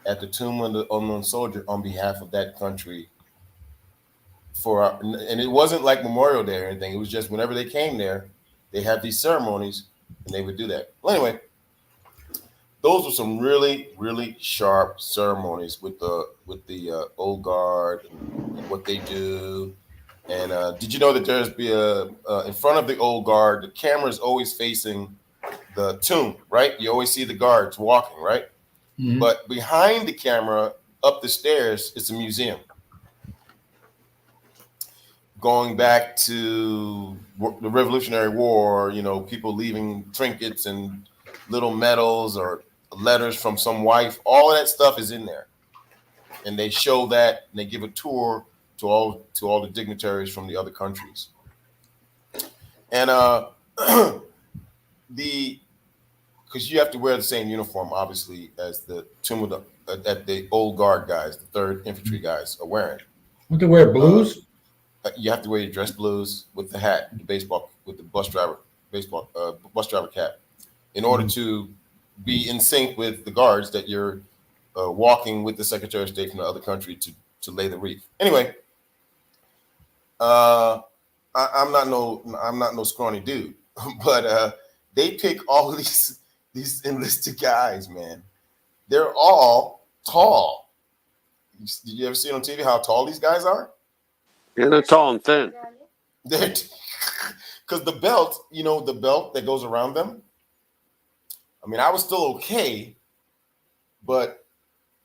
at the tomb of the unknown soldier on behalf of that country. And it wasn't like Memorial Day or anything. It was just whenever they came there, they had these ceremonies, and they would do that. Well, anyway, those were some really, really sharp ceremonies with the old guard and what they do. And did you know that there's in front of the old guard, the camera is always facing the tomb, right? You always see the guards walking, right? Mm-hmm. But behind the camera, up the stairs, it's a museum. Going back to the Revolutionary War, people leaving trinkets and little medals or letters from some wife, all of that stuff is in there. And they show that, and they give a tour to all the dignitaries from the other countries. And because you have to wear the same uniform, obviously, as the tomb of the old guard guys, the 3rd Infantry guys are wearing. You have to wear blues? You have to wear your dress blues with the hat, the baseball, with the bus driver cap, in order to be in sync with the guards that you're walking with the Secretary of State from the other country to lay the wreath. Anyway, I'm not no scrawny dude, but they pick all these enlisted guys, man. They're all tall. Did you ever see on TV how tall these guys are? Yeah, they're tall and thin. They're because the belt, the belt that goes around them. I mean, I was still okay, but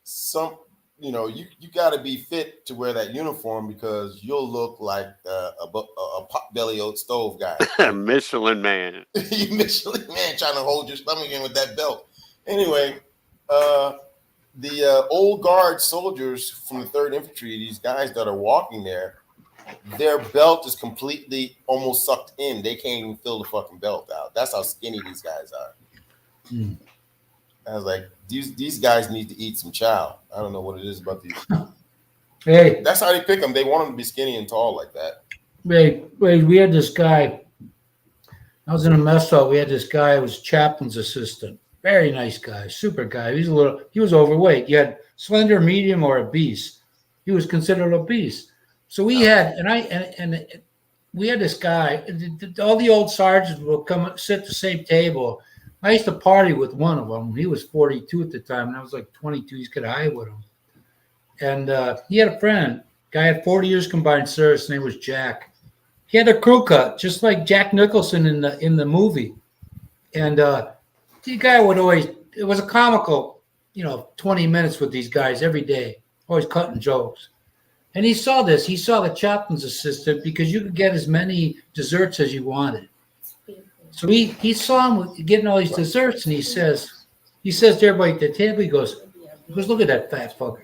you got to be fit to wear that uniform because you'll look like a pot-belly old stove guy. Michelin man. You Michelin man trying to hold your stomach in with that belt. Anyway, the old guard soldiers from the 3rd Infantry, these guys that are walking there, their belt is completely almost sucked in. They can't even fill the fucking belt out. That's how skinny these guys are. Hmm. I was like, these guys need to eat some chow. I don't know what it is about these. Hey, That's how they pick them. They want them to be skinny and tall like that. we had this guy. I was in a mess hall. We had this guy who was chaplain's assistant. Very nice guy, super guy. He was overweight. You had slender, medium, or obese. He was considered obese. So we had, we had this guy. All the old sergeants will come sit at the same table. I used to party with one of them. He was 42 at the time, and I was like 22. He's get high with him. And he had a friend. Guy had 40 years combined service. His name was Jack. He had a crew cut, just like Jack Nicholson in the movie. And the guy would always. It was a comical, 20 minutes with these guys every day, always cutting jokes. And he saw this. He saw the chaplain's assistant because you could get as many desserts as you wanted. So he saw him getting all these desserts, and he says to everybody at the table, he goes, look at that fat fucker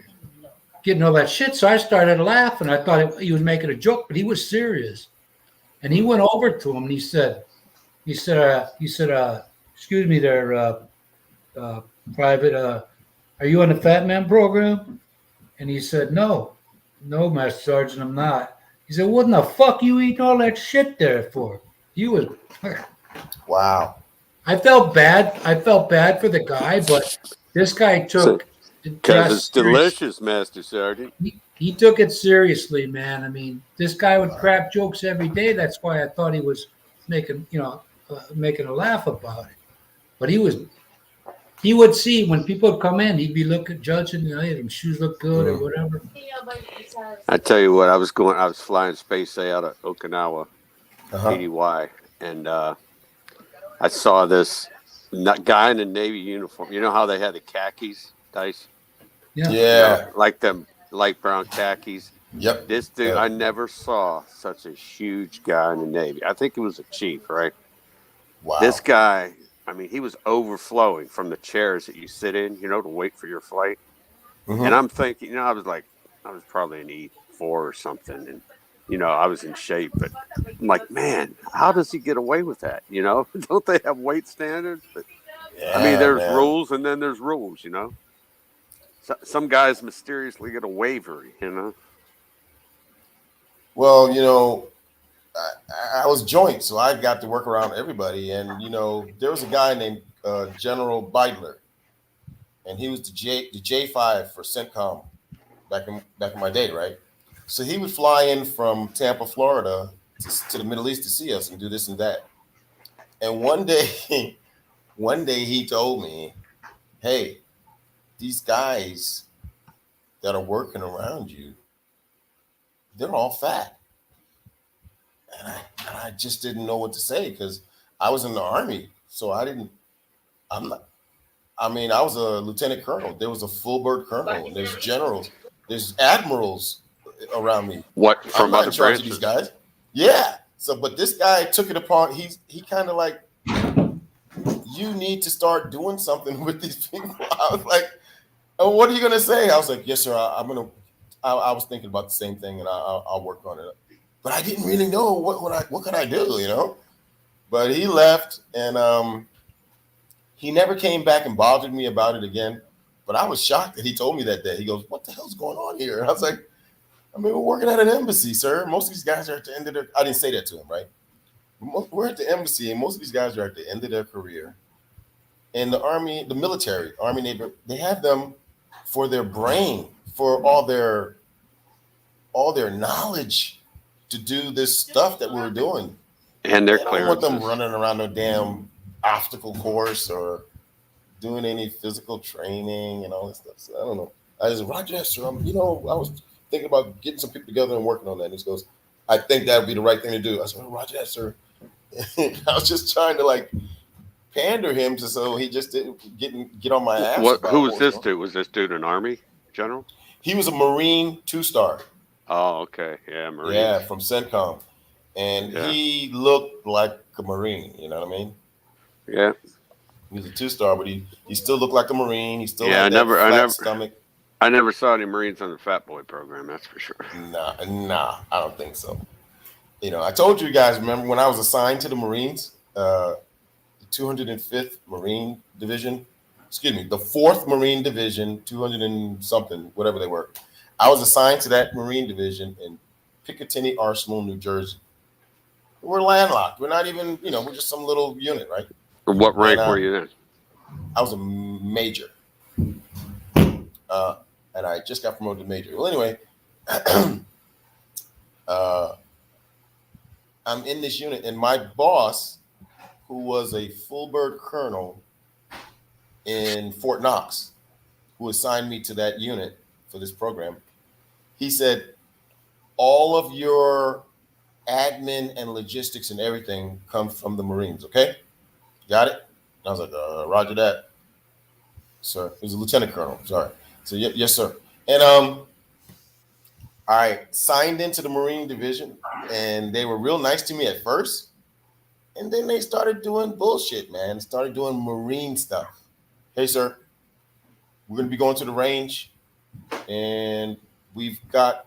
getting all that shit. So I started laughing. I thought he was making a joke, but he was serious. And he went over to him and he said, excuse me there, Private, are you on the Fat Man program? And he said, no, Master Sergeant, I'm not. He said, what in the fuck you eating all that shit there for? He was... Wow. I felt bad for the guy, but this guy took because it's delicious, Master Sergeant. He took it seriously, man. I mean, this guy would crack jokes every day. That's why I thought he was making a laugh about it. But he would see when people would come in, he'd be judging, his shoes look good or whatever. I tell you what, I was flying Space A out of Okinawa, TDY, and I saw this guy in a Navy uniform. You know how they had the khakis, Dice? Yeah. Like them light brown khakis. Yep. This dude, I never saw such a huge guy in the Navy. I think he was a chief, right? Wow. This guy, I mean, he was overflowing from the chairs that you sit in, to wait for your flight. Mm-hmm. And I'm thinking, I was probably an E4 or something. And, I was in shape, but I'm like, man, how does he get away with that? Don't they have weight standards? But, yeah, I mean, there's rules and then there's rules, So, some guys mysteriously get a waiver, Well, I was joint, so I got to work around everybody. And, there was a guy named General Beidler, and he was the J5 for CENTCOM back in my day, right? So he would fly in from Tampa, Florida to the Middle East to see us and do this and that. And one day he told me, hey, these guys that are working around you, they're all fat. And I just didn't know what to say because I was in the Army. So I was a lieutenant colonel. There was a full bird colonel. There's generals. There's admirals around me. What, from I'm not other in charge branches? of these guys. Yeah. So, but this guy took it upon. He kind of like, you need to start doing something with these people. I was like, oh, what are you gonna say? I was like, yes, sir. I was thinking about the same thing, and I'll work on it. But I didn't really know what could I do, But he left, and he never came back and bothered me about it again. But I was shocked that he told me that day. He goes, "What the hell's going on here?" And I was like, we're working at an embassy, sir. Most of these guys are at the end of their. I didn't say that to him, right? We're at the embassy, and most of these guys are at the end of their career. And the Army, the military, Army, Navy, they have them for their brain, for all their knowledge. to do this stuff that we were doing. And their I don't want them clearances. running around no damn obstacle course or doing any physical training and all that stuff. So I don't know. I just, Roger, sir, I was thinking about getting some people together and working on that. And he goes, I think that would be the right thing to do. I said, Roger, sir. I was just trying to like pander him so he just didn't get on my ass. Who was this dude? Was this dude an Army general? He was a Marine 2-star. Oh, okay. Yeah, Marine. Yeah, from CENTCOM. And he looked like a Marine, you know what I mean? Yeah. He was a 2-star, but he still looked like a Marine. He still had that flat stomach. I never saw any Marines on the Fat Boy program, that's for sure. Nah, I don't think so. You know, I told you guys, remember when I was assigned to the Marines, the 205th Marine Division, the 4th Marine Division, 200 and something, whatever they were. I was assigned to that Marine Division in Picatinny Arsenal, New Jersey. We're landlocked. We're not even, we're just some little unit, right? What rank were you in? I was a major. And I just got promoted to major. Well, anyway, I'm in this unit, and my boss, who was a full bird colonel in Fort Knox, who assigned me to that unit for this program, he said, all of your admin and logistics and everything come from the Marines, okay? Got it? And I was like, roger that, sir. He was a lieutenant colonel, sorry. So, yes, sir. And I signed into the Marine Division, and they were real nice to me at first. And then they started doing bullshit, man. Started doing Marine stuff. Hey, sir, we're going to be going to the range, and we've got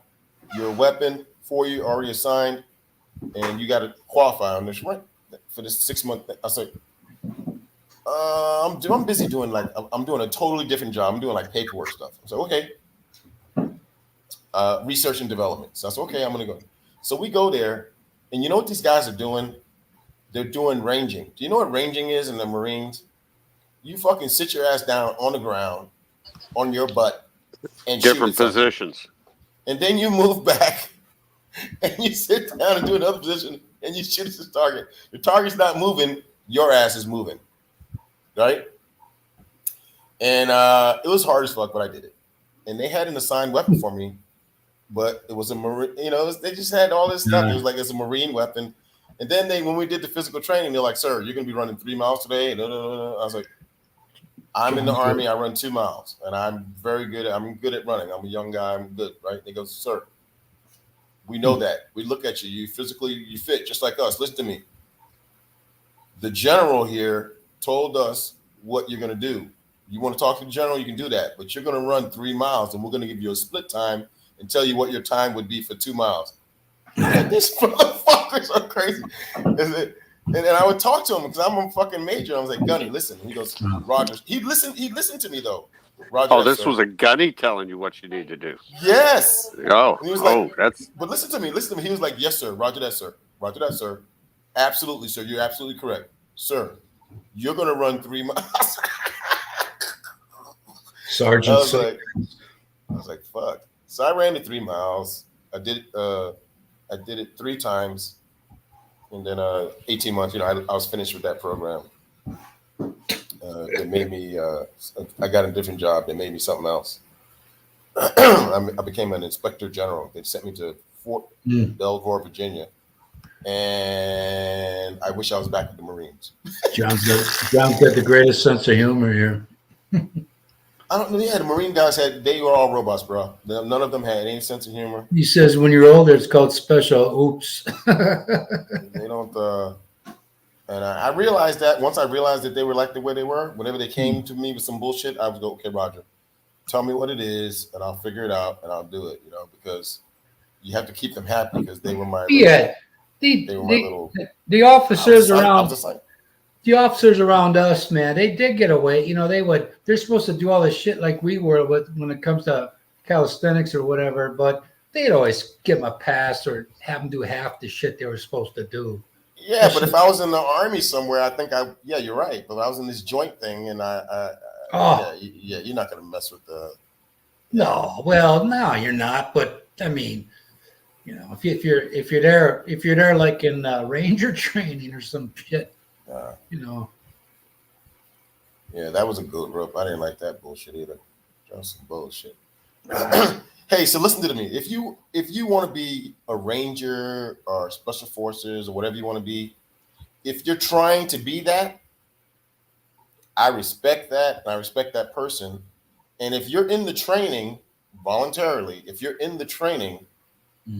your weapon for you already assigned, and you got to qualify on this right for this 6-month thing. I was like, I'm busy doing I'm doing a totally different job. I'm doing like paperwork stuff. I said, okay. Research and development. So I said, okay, I'm going to go. So we go there, and you know what these guys are doing? They're doing ranging. Do you know what ranging is in the Marines? You fucking sit your ass down on the ground, on your butt, and different positions. And then you move back, and you sit down and do another position, and you shoot at the target. The target's not moving. Your ass is moving. Right? And it was hard as fuck, but I did it. And they had an assigned weapon for me, but it was a Marine, they just had all this stuff. It was like it's a Marine weapon. And then when we did the physical training, they're like, sir, you're going to be running 3 miles today. No. I was like, I'm in the Army. I run 2 miles, and I'm very good. I'm good at running. I'm a young guy. I'm good, right? And he goes, sir, we know that. We look at you. You physically, you fit just like us. Listen to me. The general here told us what you're going to do. You want to talk to the general, you can do that, but you're going to run 3 miles, and we're going to give you a split time and tell you what your time would be for 2 miles. And this motherfucker's so crazy. And I would talk to him because I'm a fucking major. I was like, Gunny, listen. He goes, Roger. He listened to me though. Roger. Oh, this was a Gunny telling you what you need to do. Yes. Oh, he was like, that's. But listen to me. He was like, yes, sir. Roger that, sir. Roger that, sir. Absolutely, sir. You're absolutely correct, sir. You're gonna run 3 miles. Sergeant. I was like, fuck. So I ran the 3 miles. I did it 3 times. And then 18 months, I was finished with that program. They made me, I got a different job. They made me something else. I became an inspector general. They sent me to Fort Belvoir, Virginia. And I wish I was back with the Marines. John's got the greatest sense of humor here. I don't know. Yeah, the Marine guys they were all robots, bro. None of them had any sense of humor. He says when you're older, it's called special oops. They don't. And I realized that once I realized that they were like the way they were, whenever they came to me with some bullshit, I would go, okay, Roger, tell me what it is, and I'll figure it out, and I'll do it, because you have to keep them happy because they were my the officers around. The officers around us, man, they did get away. They're supposed to do all this shit like we were when it comes to calisthenics or whatever, but they'd always give them a pass or have them do half the shit they were supposed to do. Yeah, but if I was in the Army somewhere, I think you're right. But I was in this joint thing, and you're not going to mess with the. No, well, no, you're not. But I mean, You know, if you're there like in Ranger training or some shit, you know. Yeah, that was a good rope. I didn't like that bullshit either. That was some bullshit. Hey, so listen to me. If you want to be a ranger or special forces or whatever you want to be, if you're trying to be that, I respect that, and I respect that person. And if you're in the training voluntarily, if you're in the training,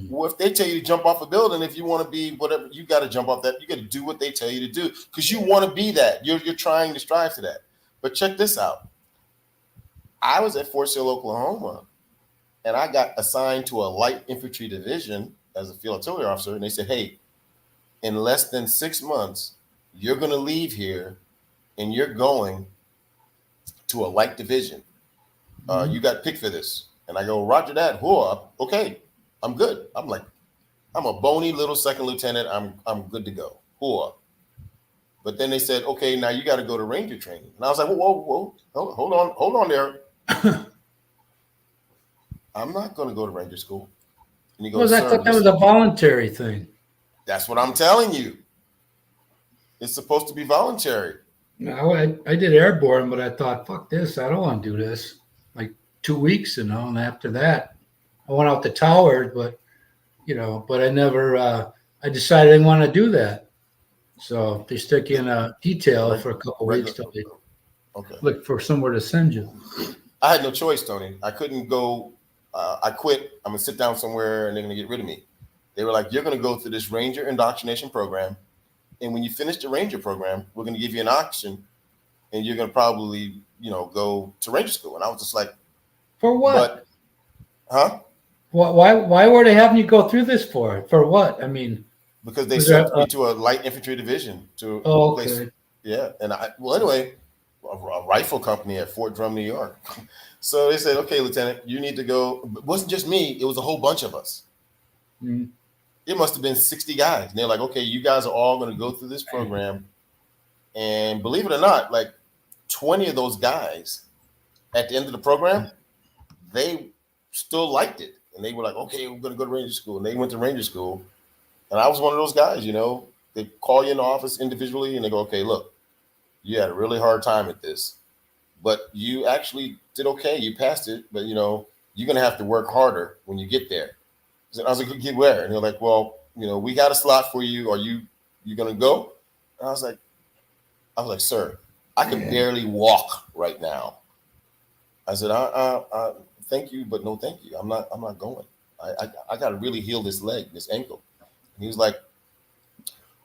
well, if they tell you to jump off a building, if you want to be whatever, you got to jump off that. You got to do what they tell you to do because you want to be that. You're trying to strive to that. But check this out. I was at Fort Sill, Oklahoma, and I got assigned to a light infantry division as a field artillery officer. And they said, hey, in less than 6 months, you're going to leave here and you're going to a light division. You got picked for this. And I go, Roger that. Okay, I'm good. I'm like, I'm a bony little second lieutenant. I'm good to go. But then they said, okay, now you got to go to Ranger training. And I was like, whoa, hold on there. I'm not going to go to Ranger school. And he goes, I thought that was a voluntary thing. That's what I'm telling you. It's supposed to be voluntary. No, I did airborne, but I thought, fuck this. I don't want to do this. Like 2 weeks, you know, and after that, I went out the towers, but I never, I decided I didn't want to do that. So they stick you in a detail for a couple weeks till they look for somewhere to send you. I had no choice, Tony. I couldn't go. I quit. I'm going to sit down somewhere and they're going to get rid of me. They were like, you're going to go through this Ranger indoctrination program. And when you finish the Ranger program, we're going to give you an option and you're going to probably, go to Ranger school. And I was just like, for what? Huh? Why were they having you go through this for? For what? I mean, because they sent me to a light infantry division to a place. Yeah. And anyway, a rifle company at Fort Drum, New York. So they said, okay, Lieutenant, you need to go. It wasn't just me. It was a whole bunch of us. Mm-hmm. It must have been 60 guys. And they're like, okay, you guys are all going to go through this program. And believe it or not, like 20 of those guys at the end of the program, they still liked it. And they were like, okay, we're going to go to Ranger school. And they went to Ranger school. And I was one of those guys, they call you in the office individually and they go, okay, look, you had a really hard time at this, but you actually did okay. You passed it, but you're going to have to work harder when you get there. So I was like, get where? And they're like, well, we got a slot for you. Are you going to go? And I was like, sir, I can barely walk right now. I said, thank you, but no, thank you. I'm not going. I got to really heal this leg, this ankle. And he was like,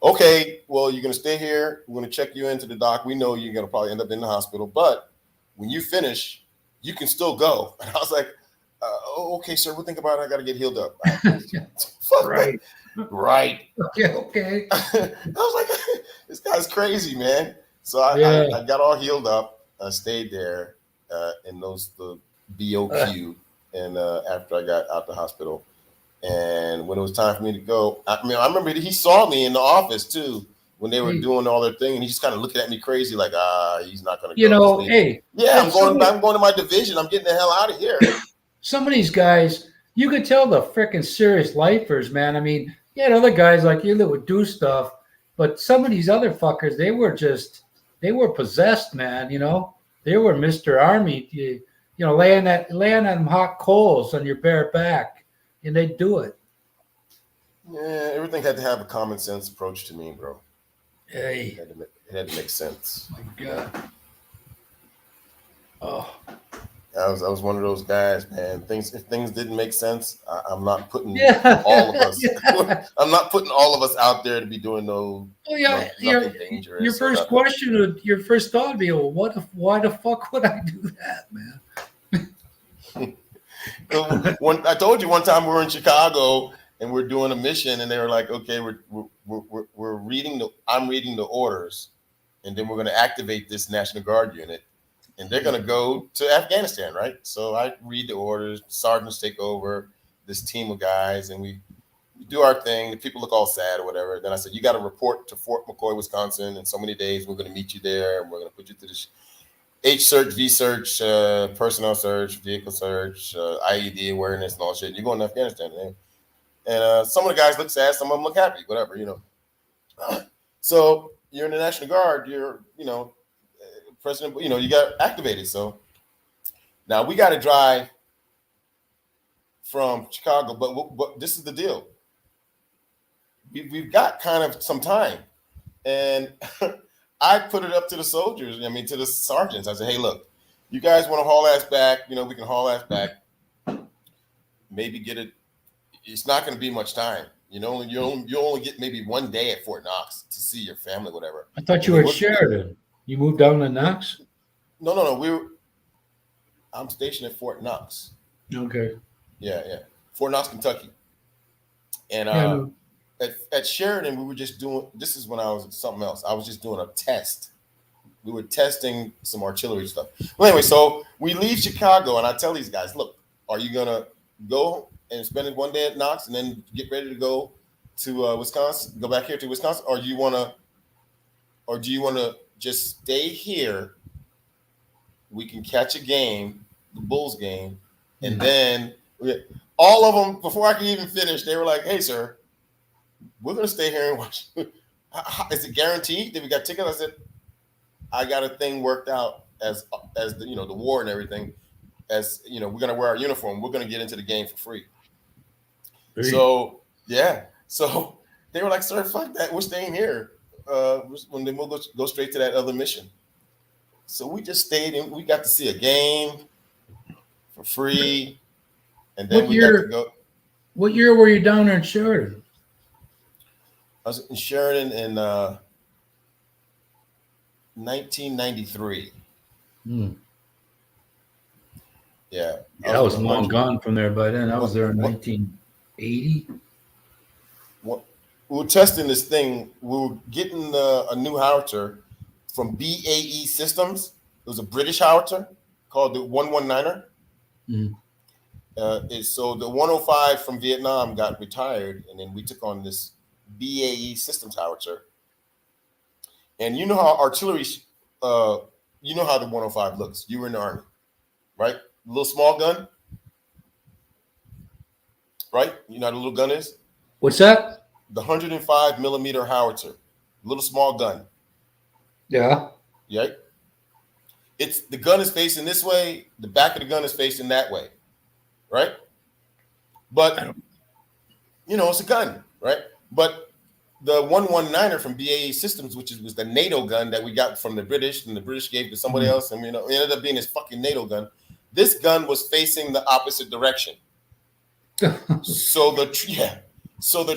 okay, well, you're going to stay here. We're going to check you into the doc. We know you're going to probably end up in the hospital, but when you finish, you can still go. And I was like, okay, sir, we'll think about it. I got to get healed up. Right. Right. Okay. I was like, this guy's crazy, man. So I got all healed up. I stayed there in the BOQ. And after I got out the hospital, and when it was time for me to go, I remember he saw me in the office too when they were doing all their thing, and he's just kind of looking at me crazy, like, he's not going to go. Hey, I'm going to my division. I'm getting the hell out of here. Some of these guys, you could tell the freaking serious lifers, man. I mean, other guys like you that would do stuff, but some of these other fuckers, they were possessed, man. They were Mr. Army. Laying on them hot coals on your bare back, and they do it. Yeah, everything had to have a common sense approach to me, bro. Hey, it had to make sense. My God. Oh, I was one of those guys, man. If things didn't make sense, I'm not putting all of us. I'm not putting all of us out there to be doing nothing dangerous. Your first question, your first thought would be, well, why the fuck would I do that, man? I told you one time we were in Chicago and we're doing a mission, and they were like, okay, we're reading I'm reading the orders, and then we're going to activate this National Guard unit, and they're going to go to Afghanistan, right? So I read the orders, sergeants take over this team of guys, and we do our thing. The people look all sad or whatever. Then I said, you got to report to Fort McCoy, Wisconsin, in so many days. We're going to meet you there, and we're going to put you through this H search, V search, personnel search, vehicle search, IED awareness, and all shit. You're going to Afghanistan, man. And some of the guys look sad, some of them look happy, whatever, you know. So you're in the National Guard, you're, you know, President, you know, you got activated. So now we got to drive from Chicago, but this is the deal. We've got kind of some time, and I put it up to the soldiers. I mean, to the sergeants. I said, "Hey, look, you guys want to haul ass back? You know, we can haul ass back. Maybe get it. It's not going to be much time. You know, you only get maybe 1 day at Fort Knox to see your family, whatever." I thought you were at Sheridan. You moved down to Knox? No. I'm stationed at Fort Knox. Okay. Yeah. Fort Knox, Kentucky. And at Sheridan, we were just doing, this is when I was something else. I was just doing a test. We were testing some artillery stuff. Well, anyway, so we leave Chicago, and I tell these guys, look, are you going to go and spend it 1 day at Knox and then get ready to go to Wisconsin, go back here to Wisconsin? Or do you want to just stay here? We can catch a game, the Bulls game, and then all of them, before I can even finish, they were like, "Hey, sir, we're going to stay here and watch." Is it guaranteed that we got tickets? I said, I got a thing worked out as the, you know, the war and everything. As you know, we're going to wear our uniform. We're going to get into the game for free. So yeah, so they were like, "Sir, fuck that. We're staying here." When they will go straight to that other mission. So we just stayed and we got to see a game for free. And then we got to go. What year were you down there in Sheridan? I was in Sheridan in 1993. Yeah. I was long gone from there by then. I was there in 1980. We were testing this thing. We were getting a new howitzer from BAE Systems. It was a British howitzer called the 119er. So the 105 from Vietnam got retired, and then we took on this BAE Systems howitzer. And you know how artillery, you know how the 105 looks. You were in the Army, right? The little small gun, right? You know how the little gun is? What's that? The 105 millimeter howitzer, little small gun. Yeah. Yeah. It's the gun is facing this way. The back of the gun is facing that way, right? But you know, it's a gun, right? But the 119er from BAE Systems, which was the NATO gun that we got from the British, and the British gave to somebody else, and you know, it ended up being this fucking NATO gun. This gun was facing the opposite direction. So the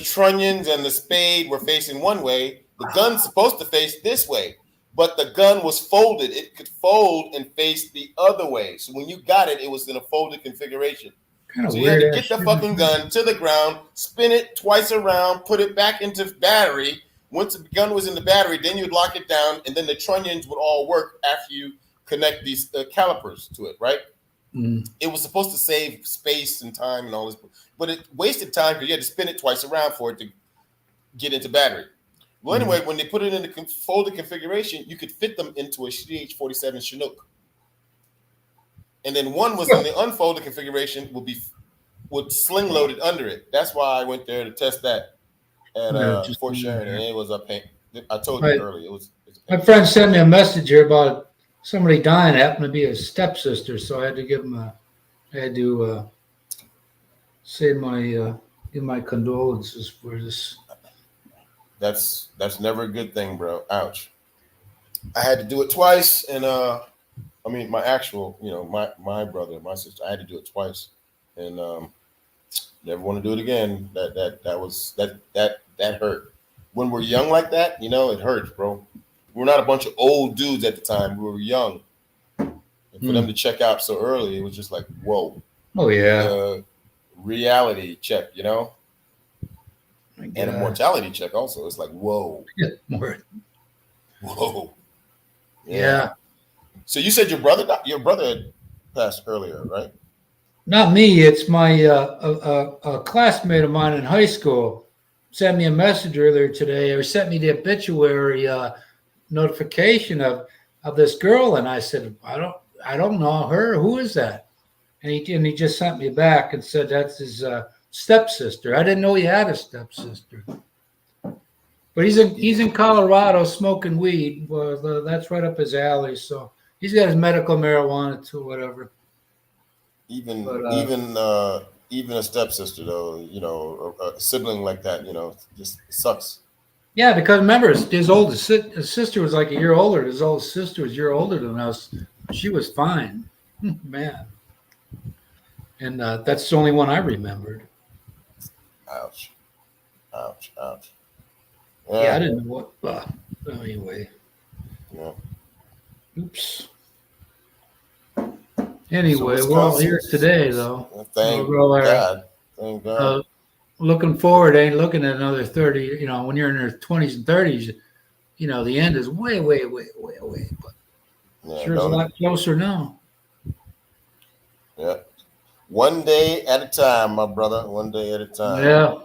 trunnions and the spade were facing one way. The gun's supposed to face this way, but the gun was folded. It could fold and face the other way. So when you got it, it was in a folded configuration. So you had to get the fucking gun to the ground, spin it twice around, put it back into battery. Once the gun was in the battery, then you'd lock it down, and then the trunnions would all work after you connect these calipers to it, right? It was supposed to save space and time and all this, but it wasted time because you had to spin it twice around for it to get into battery. Well, anyway, when they put it in the folded configuration, you could fit them into a CH-47 Chinook. And then one was in the unfolded configuration would sling loaded under it. That's why I went there to test that at Fort Sheridan. And it was a pain. I told you earlier. My friend sent me a message here about somebody dying. It happened to be his stepsister, so I had to give him say my condolences for this. That's never a good thing, bro. Ouch. I had to do it twice, and I mean, my actual, you know, my brother, my sister, I had to do it twice, and never want to do it again. That hurt. When we're young like that, you know, it hurts, bro. We're not a bunch of old dudes at the time. We were young, and for them to check out so early, it was just like, whoa. Oh yeah. Reality check, you know, and a mortality check also. It's like, whoa, whoa. Yeah. So you said your brother had passed earlier, right? Not me. It's my a classmate of mine in high school sent me a message earlier today, or sent me the obituary notification of this girl, and I said, I don't know her. Who is that? And he just sent me back and said that's his stepsister. I didn't know he had a stepsister. But he's in Colorado smoking weed. Well, that's right up his alley. So he's got his medical marijuana too, whatever. Even But, even a stepsister though, you know, a sibling like that, you know, just sucks. yeah, because remember, his sister was like a year older. His oldest sister was a year older than us. She was fine, man. And that's the only one I remembered. Ouch, ouch, ouch. Yeah, I didn't know what. Anyway. Yeah. Oops. Anyway, So we're all here today, though. Thank we're God. Thank God. Looking forward, ain't looking at another 30. You know, when you're in your 20s and 30s, you know, the end is way, way, way, way away. But Yeah, sure is a lot closer now. Yeah. One day at a time, my brother. One day at a time. Yeah.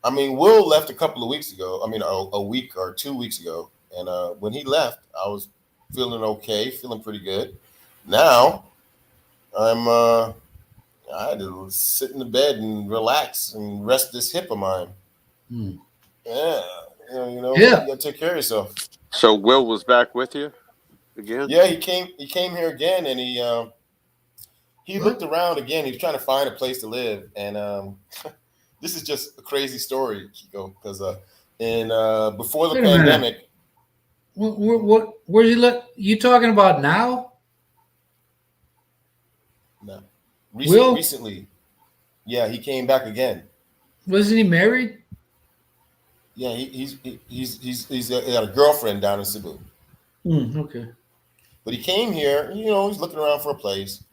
I mean, Will left a couple of weeks ago. I mean, a week or 2 weeks ago. And when he left, I was feeling okay, feeling pretty good. Now, I had to sit in the bed and relax and rest this hip of mine. Yeah. You know, you gotta take care of yourself. So Will was back with you again? Yeah, he came here again, and he looked around again. He was trying to find a place to live, and this is just a crazy story, Chico, because before the pandemic. Where you talking about now? No, Will? Recently, yeah, he came back again. Wasn't he married? Yeah, he's got a girlfriend down in Cebu. Okay. But he came here, you know, he's looking around for a place.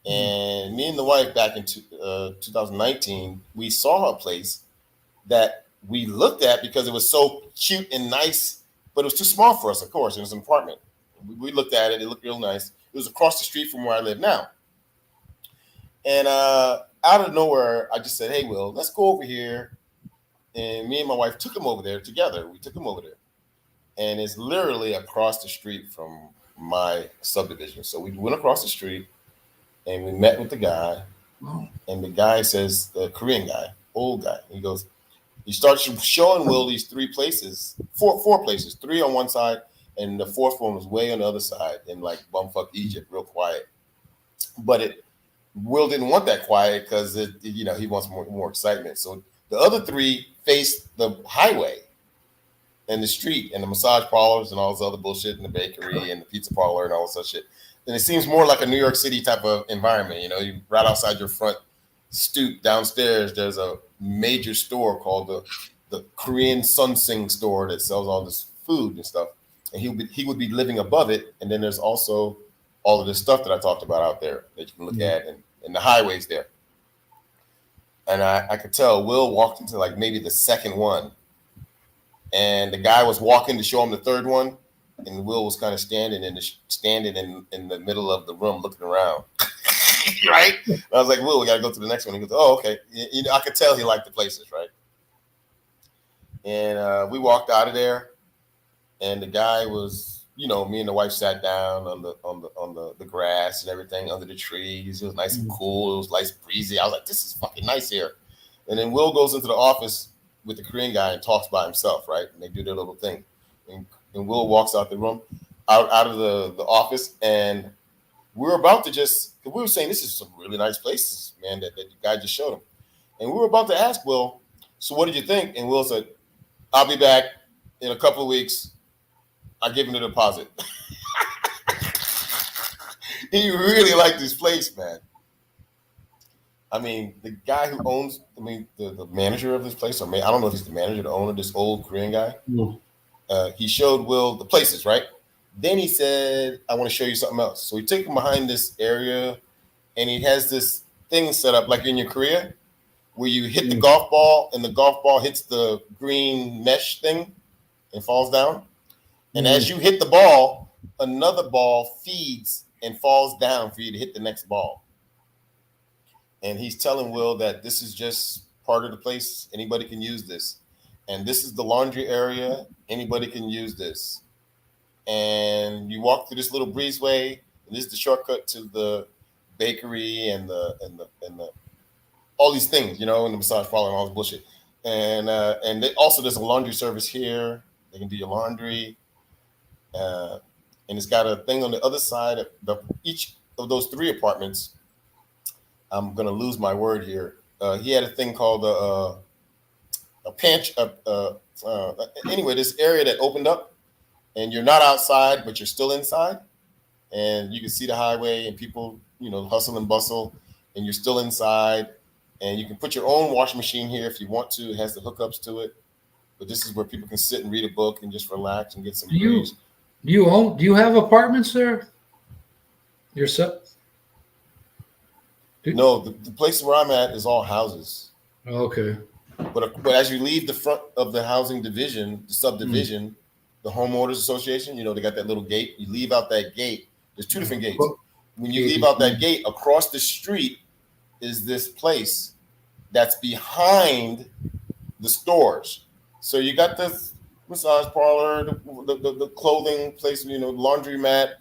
And me and the wife back in 2019, we saw a place that we looked at because it was so cute and nice, but it was too small for us, of course. It was an apartment. We looked at it. It looked real nice. It was across the street from where I live now. And out of nowhere, I just said, hey, Will, let's go over here. And me and my wife took him over there together. We took him over there. And it's literally across the street from my subdivision. So we went across the street and we met with the guy. And the guy says, the Korean guy, old guy, he starts showing Will these four places, three on one side, and the fourth one was way on the other side in like bumfuck Egypt, real quiet. But Will didn't want that quiet because he wants more excitement. So the other three faced the highway and the street and the massage parlors and all this other bullshit and the bakery and the pizza parlor and all this other shit. And it seems more like a New York City type of environment. You know, you right outside your front stoop downstairs, there's a major store called the Korean Sunsing store that sells all this food and stuff. And he would be living above it. And then there's also all of this stuff that I talked about out there that you can look at and the highways there. And I could tell Will walked into like maybe the second one. And the guy was walking to show him the third one. And Will was kind of standing in the middle of the room looking around. Right? And I was like, Will, we got to go to the next one. He goes, oh, okay. You know, I could tell he liked the places, right? And we walked out of there. And the guy was, you know, me and the wife sat down on the grass and everything under the trees. It was nice and cool. It was nice breezy. I was like, this is fucking nice here. And then Will goes into the office with the Korean guy and talks by himself, right? And they do their little thing. And Will walks out the room, out of the office, and we're about to we were saying this is some really nice places, man, that the guy just showed him. And we were about to ask Will, so what did you think? And Will said, I'll be back in a couple of weeks. I give him the deposit. He really liked this place, man. I mean, the guy who owns, the manager of this place, or I don't know if he's the manager, the owner, this old Korean guy. He showed Will the places, right? Then he said, I want to show you something else. So he took him behind this area, and he has this thing set up like in your Korea, where you hit the golf ball, and the golf ball hits the green mesh thing and falls down. And as you hit the ball, another ball feeds and falls down for you to hit the next ball. And he's telling Will that this is just part of the place. Anybody can use this. And this is the laundry area. Anybody can use this. And you walk through this little breezeway. And this is the shortcut to the bakery and the all these things, and the massage parlor and all this bullshit. And there's a laundry service here. They can do your laundry. And it's got a thing on the other side of each of those 3 apartments. I'm gonna lose my word here. He had a thing called a pantry. Anyway, this area that opened up, and you're not outside, but you're still inside, and you can see the highway and people, hustle and bustle, and you're still inside, and you can put your own washing machine here if you want to. It has the hookups to it, but this is where people can sit and read a book and just relax and get some breeze. Do you have apartments there yourself? No, the place where I'm at is all houses. Okay. But as you leave the front of the housing division, the subdivision, the homeowners association, they got that little gate. You leave out that gate. There's 2 different gates. When you leave out that gate, across the street is this place that's behind the stores. So you got this massage parlor, the clothing place, laundromat,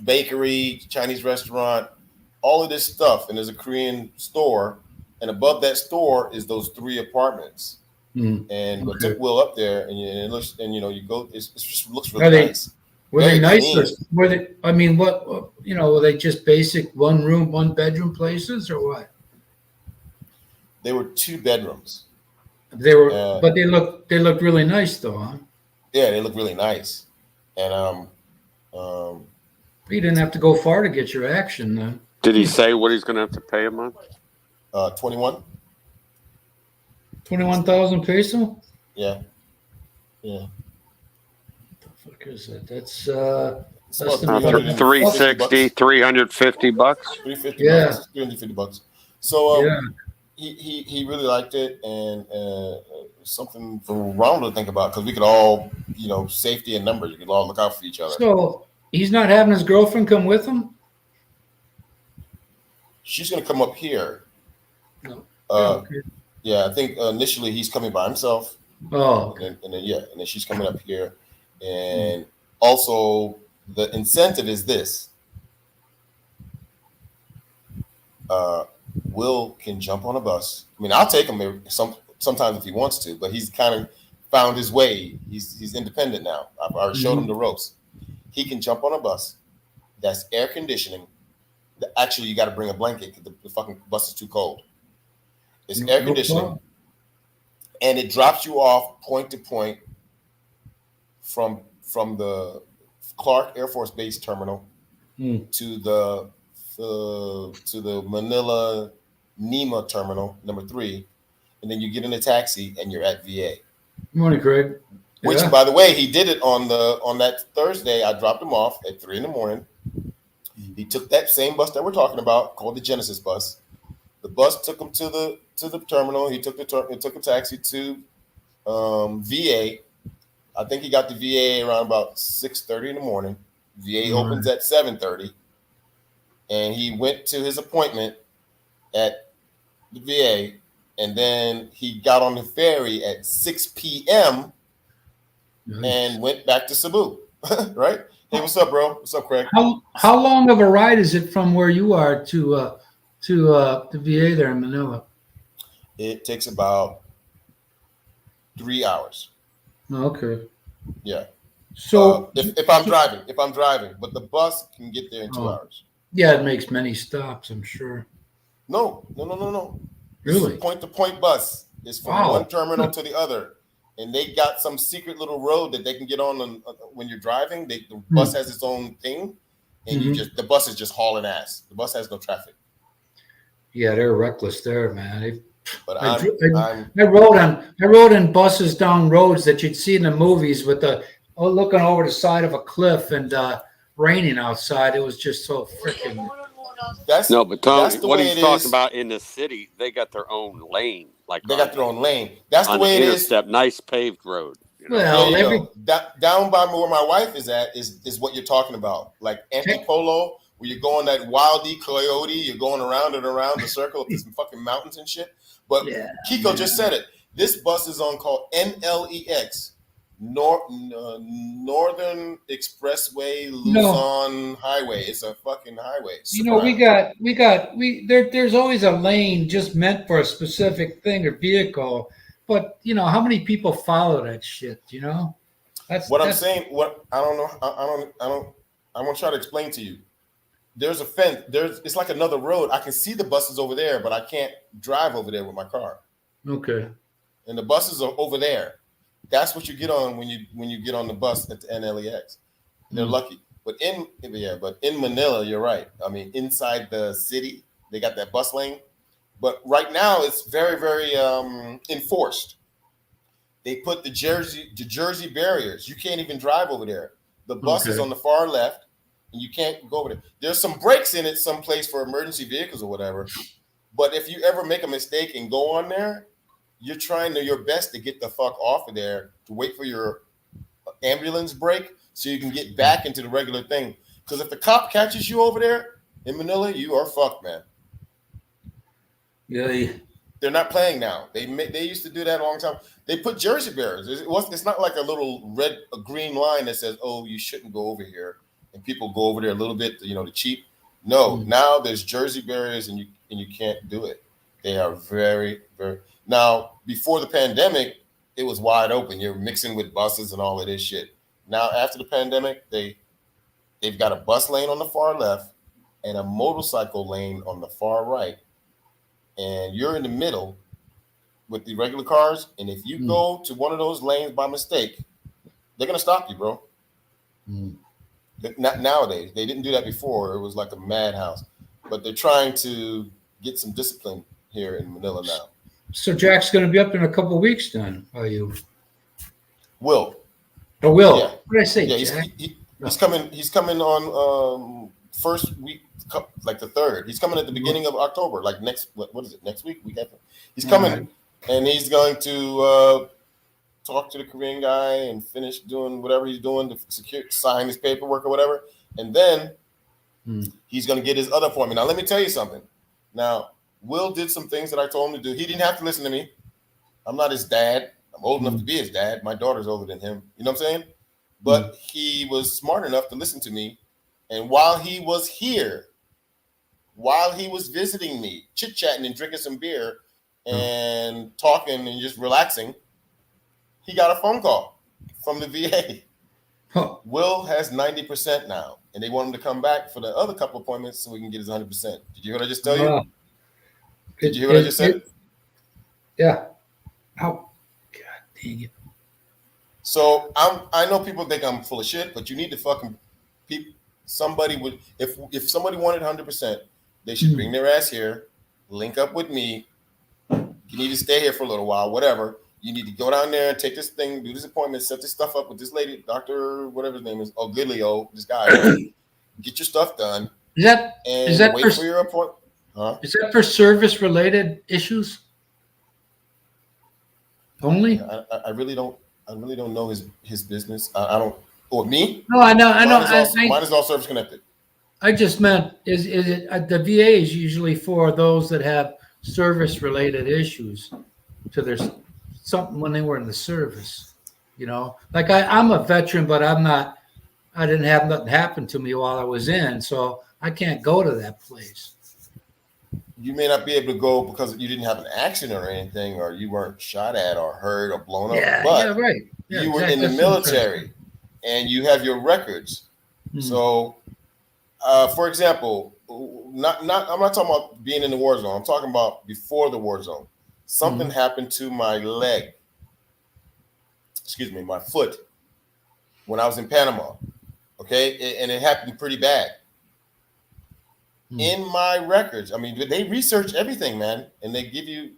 bakery, Chinese restaurant, all of this stuff. And there's a Korean store. And above that store is those 3 apartments. And we took Will up there, and it looks, and you go. It just looks really nice. Were they nice? Were they? I mean, what? Were they just basic 1 room, 1 bedroom places, or what? They were 2 bedrooms. They were, but they looked really nice, though, huh? Yeah, they look really nice, and you didn't have to go far to get your action, then. Did he say what he's going to have to pay a month? 21. 21,000 peso? Yeah. What the fuck is that? That's It's about 360, 350 bucks. 350 Yeah. bucks, 350 bucks. So yeah. he really liked it, and something for Ronald to think about, because we could all, safety in numbers. We could all look out for each other. So he's not having his girlfriend come with him? She's going to come up here. No. Okay. Yeah, I think initially he's coming by himself. Oh, okay. And then she's coming up here. And also the incentive is this. Will can jump on a bus. I mean, I'll take him sometimes if he wants to, but he's kind of found his way. He's independent now. I've already showed him the ropes. He can jump on a bus that's air conditioning. Actually, you got to bring a blanket because the fucking bus is too cold. It's air conditioning, and it drops you off point to point from the Clark Air Force Base terminal to the Manila NEMA terminal number 3, and then you get in a taxi and you're at VA. Good morning, Craig. Which, by the way, he did it on that Thursday. I dropped him off at 3 a.m. He took that same bus that we're talking about, called the Genesis bus. The bus took him to the terminal. He took a taxi to VA. I think he got to VA around about 6:30 in the morning. VA opens at 7:30, and he went to his appointment at the VA, and then he got on the ferry at 6 p.m. and went back to Cebu. Right? Hey, what's up, bro? What's up, Craig? How long of a ride is it from where you are to the VA there in Manila? It takes about 3 hours. Okay. Yeah. So if I'm driving, but the bus can get there in 2 hours. Yeah, it makes many stops, I'm sure. No. Really? Point to point bus. It's from one terminal to the other. And they got some secret little road that they can get on when you're driving. The bus has its own thing, and the bus is just hauling ass. The bus has no traffic. Yeah, they're reckless there, man. But I rode in buses down roads that you'd see in the movies with looking over the side of a cliff and raining outside. It was just so freaking. But Tony, what he's talking about in the city, they got their own lane. Like they got their own lane. That's the way it is. Nice paved road. Well, down by where my wife is at is what you're talking about. Like Antipolo, where you're going that wildy coyote, you're going around and around the circle of some fucking mountains and shit. But Kiko just said it. This bus is on called NLEX, Northern Expressway Luzon Highway. It's a fucking highway. You know, there's always a lane just meant for a specific thing or vehicle. But you know, how many people follow that shit? You know, I'm saying. What I don't know. I want to try to explain to you. There's a fence. It's like another road. I can see the buses over there, but I can't drive over there with my car. Okay. And the buses are over there. That's what you get on when you get on the bus at the NLEX. They're lucky. But in Manila, you're right. I mean, inside the city, they got that bus lane. But right now, it's very, very enforced. They put the Jersey barriers. You can't even drive over there. The bus is on the far left, and you can't go over there. There's some brakes in it someplace for emergency vehicles or whatever. But if you ever make a mistake and go on there, you're trying your best to get the fuck off of there to wait for your ambulance break so you can get back into the regular thing. Because if the cop catches you over there in Manila, you are fucked, man. Yeah. They're not playing now. They used to do that a long time. They put Jersey barriers. It's not like a green line that says, "Oh, you shouldn't go over here," and people go over there a little bit, to cheat. No, now there's Jersey barriers, and you can't do it. They are very, very. Now, before the pandemic, it was wide open. You're mixing with buses and all of this shit. Now, after the pandemic, they've got a bus lane on the far left and a motorcycle lane on the far right. And you're in the middle with the regular cars. And if you go to one of those lanes by mistake, they're going to stop you, bro. Not nowadays. They didn't do that before. It was like a madhouse. But they're trying to get some discipline here in Manila now. So Jack's going to be up in a couple of weeks then, are you? Will. Oh, Will. Yeah. What did I say, Yeah, Jack? he's coming on first week, like the 3rd. He's coming at the beginning of October, like next week? Week after. He's coming, and he's going to talk to the Korean guy and finish doing whatever he's doing to sign his paperwork or whatever. And then he's going to get his other appointment. Now, let me tell you something. Now, Will did some things that I told him to do. He didn't have to listen to me. I'm not his dad. I'm old enough to be his dad. My daughter's older than him. You know what I'm saying? But he was smart enough to listen to me. And while he was here, while he was visiting me, chit-chatting and drinking some beer and talking and just relaxing, he got a phone call from the VA. Huh. Will has 90% now, and they want him to come back for the other couple appointments so we can get his 100%. Did you hear what I just tell you? Did you hear what I just said? Yeah. Oh, God dang it. So I know people think I'm full of shit, but you need to fucking somebody would if somebody wanted 100%, they should bring their ass here, link up with me. You need to stay here for a little while, whatever. You need to go down there and take this thing, do this appointment, set this stuff up with this lady, Dr. whatever his name is, Oglio, this guy. Get your stuff done. Is that wait for your appointment? Huh? Is that for service-related issues only? I really don't know his business. I don't. Or me? No, I know. Mine is all service connected. I just meant is it the VA is usually for those that have service-related issues to their something when they were in the service. Like I'm a veteran, but I'm not. I didn't have nothing happen to me while I was in, so I can't go to that place. You may not be able to go because you didn't have an accident or anything, or you weren't shot at or hurt or blown up. But right. Yeah, you were in the military and you have your records. So, for example, I'm not talking about being in the war zone. I'm talking about before the war zone. Something happened to my leg. My foot when I was in Panama. Okay. And it happened pretty bad. In my records, I mean, they research everything, man, and they give you,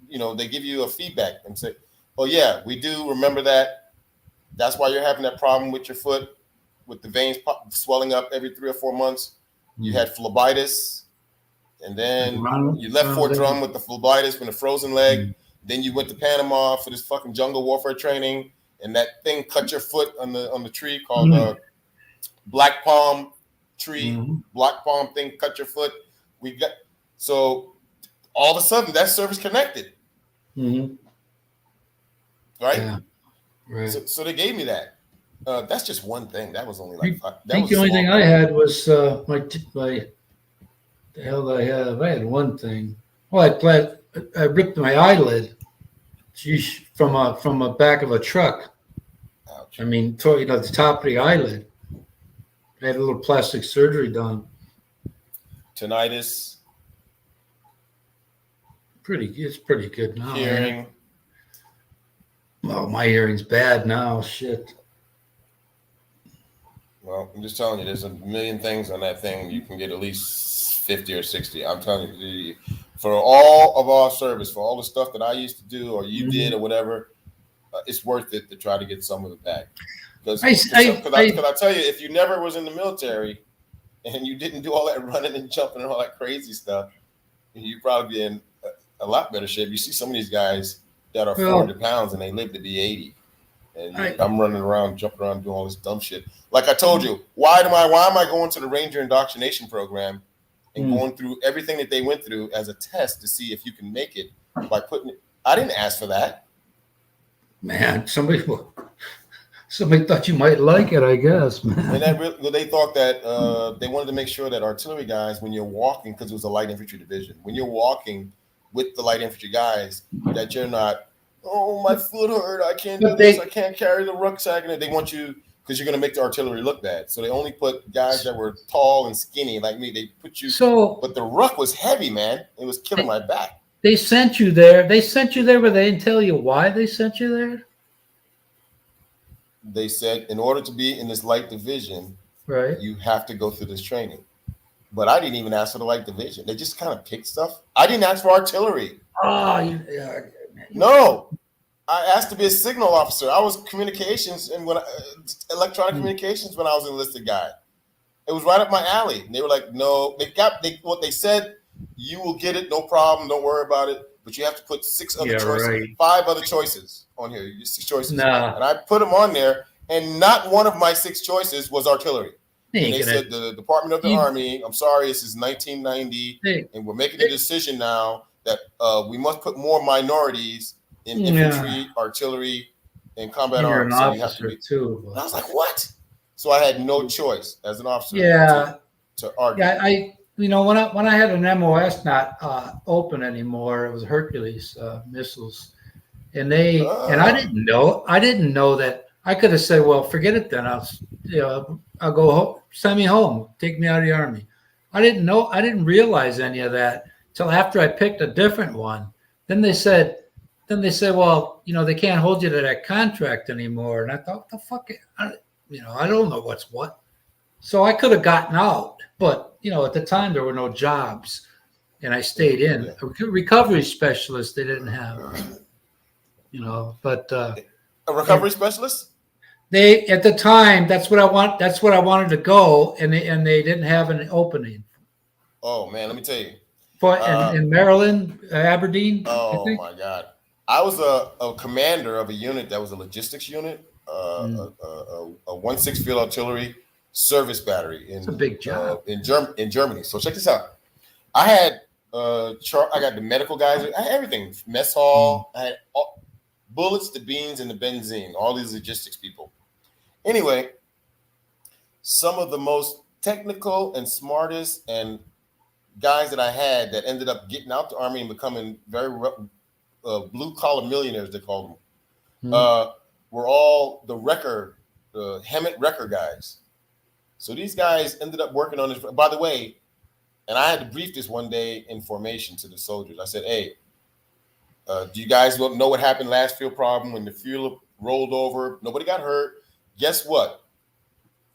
they give you a feedback and say, "Oh yeah, we do remember that. That's why you're having that problem with your foot, with the veins swelling up every 3 or 4 months. You had phlebitis, and then you left Fort Drum with the phlebitis from the frozen leg. Then you went to Panama for this fucking jungle warfare training, and that thing cut your foot on the tree called black palm." Black palm thing, cut your foot. So all of a sudden that's service connected, right? Right. So they gave me that. That's just one thing. That was only I like think the only thing I had was my the hell did I have? I had one thing. Well, I ripped my eyelid. Geez, from a back of a truck. Ouch. I mean, the top of the eyelid. I had a little plastic surgery done. Tinnitus, It's pretty good now. hearing. Well, my hearing's bad now. Shit. Well, I'm just telling you, there's a million things on that thing. You can get at least 50 or 60. I'm telling you, for all of our service, for all the stuff that I used to do or you did or whatever, it's worth it to try to get some of it back. Because I tell you, if you never was in the military and you didn't do all that running and jumping and all that crazy stuff, you'd probably be in a lot better shape. You see some of these guys that are 400 pounds and they live to be 80. And I'm running around, jumping around, doing all this dumb shit. Like I told you, why am I going to the Ranger indoctrination program and going through everything that they went through as a test to see if you can make it by putting it? I didn't ask for that. Man, somebody thought you might like it, I guess, man. And they thought that they wanted to make sure that artillery guys, when you're walking, because it was a light infantry division, when you're walking with the light infantry guys, that you're not, oh, my foot hurt, I can't do this, I can't carry the rucksack. And they want you, because you're going to make the artillery look bad. So they only put guys that were tall and skinny like me. They put you, but the ruck was heavy, man. It was killing my back. They sent you there. They sent you there, but they didn't tell you why they sent you there? They said, in order to be in this light division, right, you have to go through this training. But I didn't even ask for the light division. They just kind of picked stuff. I didn't ask for artillery. Oh, no. I asked to be a signal officer. I was communications and electronic communications when I was an enlisted guy. It was right up my alley. And they were like, no, what they said, you will get it, no problem, don't worry about it. But you have to put 5 other choices on here. 6 choices. Nah. And I put them on there, and not one of my 6 choices was artillery. And they said, the Department of the Army, I'm sorry, this is 1990, and we're making a decision now that we must put more minorities in infantry, artillery, and combat arms. You're an officer too. And I was like, what? So I had no choice as an officer to argue. Yeah, when I had an MOS not open anymore, it was Hercules missiles, and I didn't know that. I could have said, well, forget it then. I'll go home. Send me home. Take me out of the Army. I didn't realize any of that till after I picked a different one. Then they said, well, they can't hold you to that contract anymore. And I thought, what the fuck? I don't know what's what. So I could have gotten out, but at the time there were no jobs, and I stayed in. A recovery specialist they didn't have. But a recovery specialist. They at the time that's what I wanted to go, and they didn't have an opening. Oh man, let me tell you. In Maryland, Aberdeen. Oh my God, I was a commander of a unit that was a logistics unit, a 1/6 field artillery service battery. It's a big job in Germany. So check this out. I had I got the medical guys. I had everything. Mess hall. I had bullets, the beans, and the benzene. All these logistics people. Anyway, some of the most technical and smartest and guys that I had that ended up getting out the Army and becoming very blue-collar millionaires, they called them, were all the Hemet wrecker guys. So these guys ended up working on this. By the way, and I had to brief this one day in formation to the soldiers. I said, hey, do you guys know what happened last field problem when the fuel rolled over? Nobody got hurt. Guess what?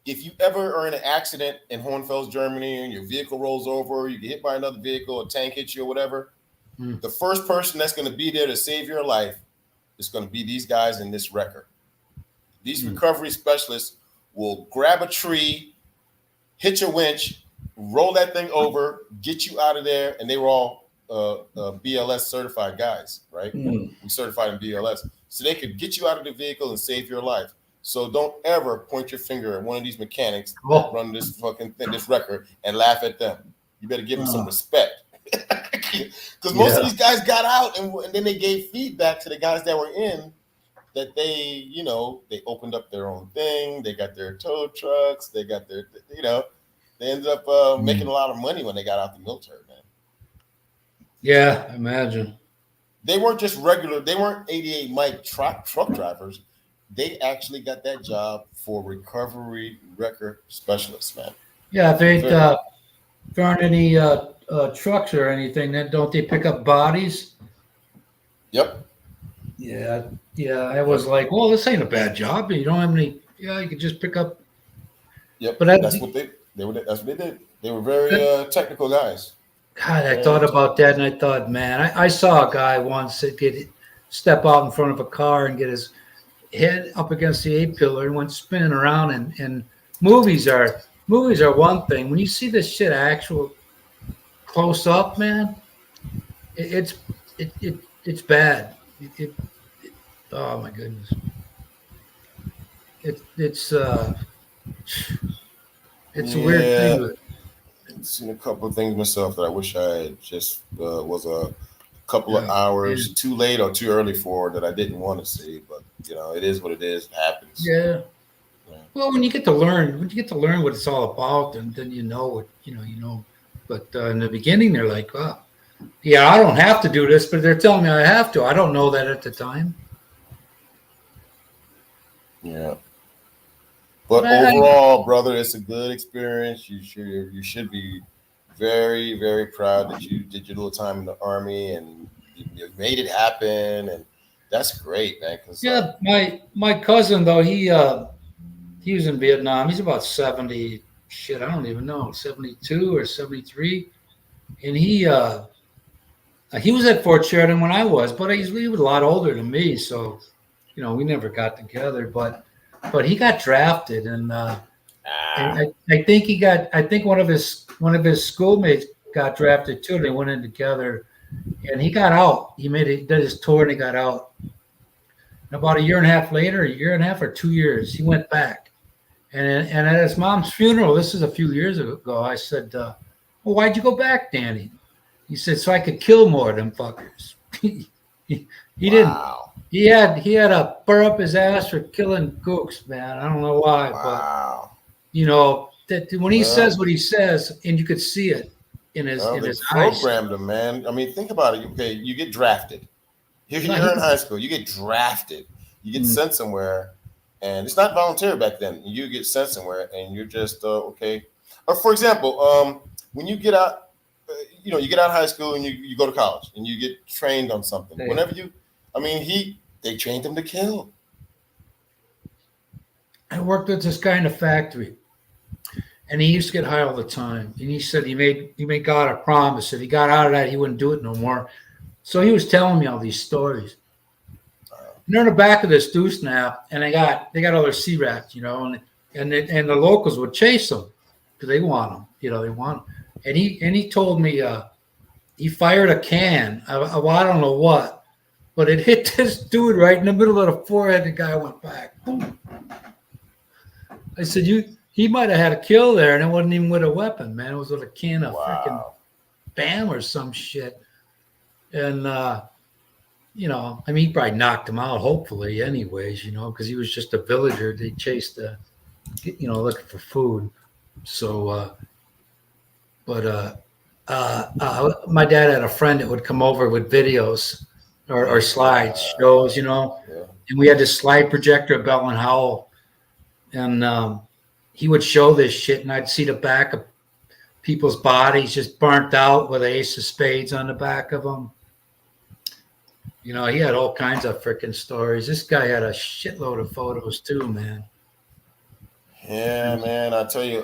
If you ever are in an accident in Hohenfels, Germany, and your vehicle rolls over, you get hit by another vehicle, a tank hits you or whatever, the first person that's going to be there to save your life is going to be these guys in this wrecker. These recovery specialists will grab a tree, hit your winch, roll that thing over, get you out of there, and they were all BLS certified guys, right? We certified in BLS. So they could get you out of the vehicle and save your life. So don't ever point your finger at one of these mechanics that run this fucking thing, this record, and laugh at them. You better give them some respect. Because most of these guys got out and then they gave feedback to the guys that were in that they, they opened up their own thing. They got their tow trucks. They got their, they ended up making a lot of money when they got out the military, man. Yeah, imagine. They weren't just regular. They weren't 88 Mike truck drivers. They actually got that job for recovery record specialists, man. Yeah, if they there aren't any trucks or anything, then don't they pick up bodies? Yep. Yeah. I was like, well, this ain't a bad job. You don't have any. Yeah, you could just pick up. Yep. But that's what they were. That's what they did. They were very technical guys. God, I thought about that, and I thought, man, I saw a guy once that step out in front of a car and get his head up against the A-pillar and went spinning around. And movies are one thing. When you see this shit actual close up, man, it's bad. Oh my goodness. It's a weird thing. I've seen a couple of things myself that I wish I had just was a couple of hours too late or too early for that I didn't want to see. But it is what it is. It happens. Yeah. Well, when you get to learn what it's all about, and then you know what you know. But in the beginning, they're like, "Oh, yeah, I don't have to do this," but they're telling me I have to. I don't know that at the time. Yeah. But overall, brother, it's a good experience. You should be very, very proud that you did your little time in the Army and you made it happen, and that's great, man. Yeah, my cousin though, he was in Vietnam. He's about 70. Shit, I don't even know, 72 or 73, and he was at Fort Sheridan when I was, but he was a lot older than me, so we never got together, but he got drafted, and I think one of his schoolmates got drafted too. They went in together, and he got out. He did his tour, and he got out. And about a year and a half or 2 years, he went back, and at his mom's funeral, this is a few years ago, I said, "Well, why'd you go back, Danny?" He said, "So I could kill more of them fuckers." he didn't. He had to burr up his ass for killing gooks, man. I don't know why, but that when he says what he says, and you could see it in his eyes. Programmed him, man. I mean, think about it. Okay, you get drafted. You're in high school. You get drafted. You get sent somewhere, and it's not voluntary back then. You get sent somewhere, and you're just okay. Or for example, when you get out, you get out of high school and you go to college and you get trained on something. Yeah. Whenever they trained him to kill. I worked with this guy in a factory, and he used to get high all the time. And he said he made God a promise. If he got out of that, he wouldn't do it no more. So he was telling me all these stories. And they're in the back of this deuce snap, and they got all their sea rats, and the locals would chase them because they want them, they want them. And he told me he fired a can. I don't know what. But it hit this dude right in the middle of the forehead. The guy went back. Boom. I said, he might have had a kill there, and it wasn't even with a weapon, man. It was with a can of freaking Bam or some shit. And, he probably knocked him out, hopefully, anyways, because he was just a villager. They chased, looking for food. So, my dad had a friend that would come over with videos. Or slide shows, and we had this slide projector at Bell and Howell, and he would show this shit, and I'd see the back of people's bodies just burnt out with an ace of spades on the back of them. He had all kinds of freaking stories. This guy had a shitload of photos too, man. Yeah, man, I tell you,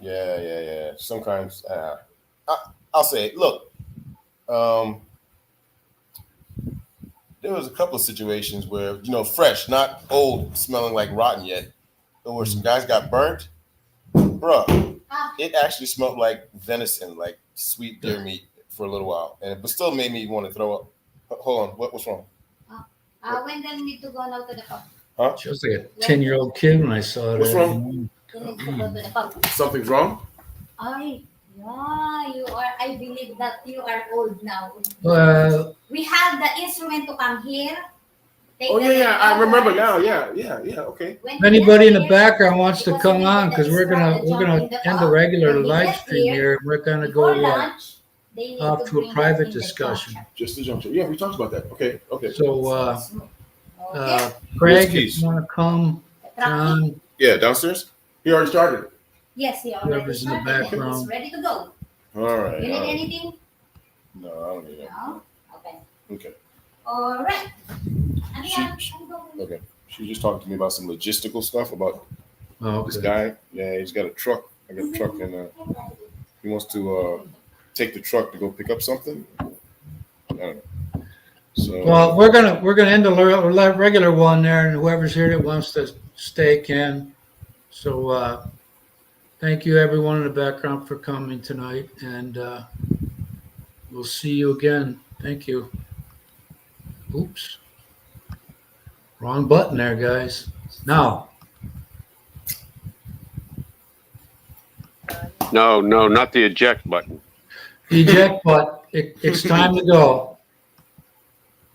yeah. Sometimes, I'll say it. Look. There was a couple of situations where, fresh, not old, smelling like rotten yet, where some guys got burnt. Bruh, it actually smelled like venison, like sweet deer meat for a little while. But still made me want to throw up. Hold on, what's wrong? When they need to go now to the pub. Huh? She was like a 10-year-old kid when I saw it. What's wrong? Something's wrong? Yeah, you are. I believe that you are old now. Well, we have the instrument to come here. take Oh the yeah, I remember hours. now. Yeah. Okay. When If we anybody in get the here, background wants to because come we on, need because to we're gonna start end the jump regular when we live get stream here. We're gonna before go lunch, they need off to to a bring private that in the discussion. jump Just the junction. Yeah, we talked about that. Okay. So, shop. Okay. Craig, if keys? you want to come, The truck key? John, Yeah, downstairs. He already started it. Yes, he already Whoever's in the started and background. he's ready to go. All right. You need all right. anything? No, I don't need it. No? Okay. Okay. All right. Okay. She was just talking to me about some logistical stuff about this okay. guy. Yeah, he's got a truck. I got a truck, and he wants to take the truck to go pick up something. I don't know. So Well, we're gonna end the regular one there, and whoever's here that wants to stay can. So, thank you everyone in the background for coming tonight, and we'll see you again. Thank you. Oops. Wrong button there, guys. Now. No, not the eject button. Eject button. It's time to go.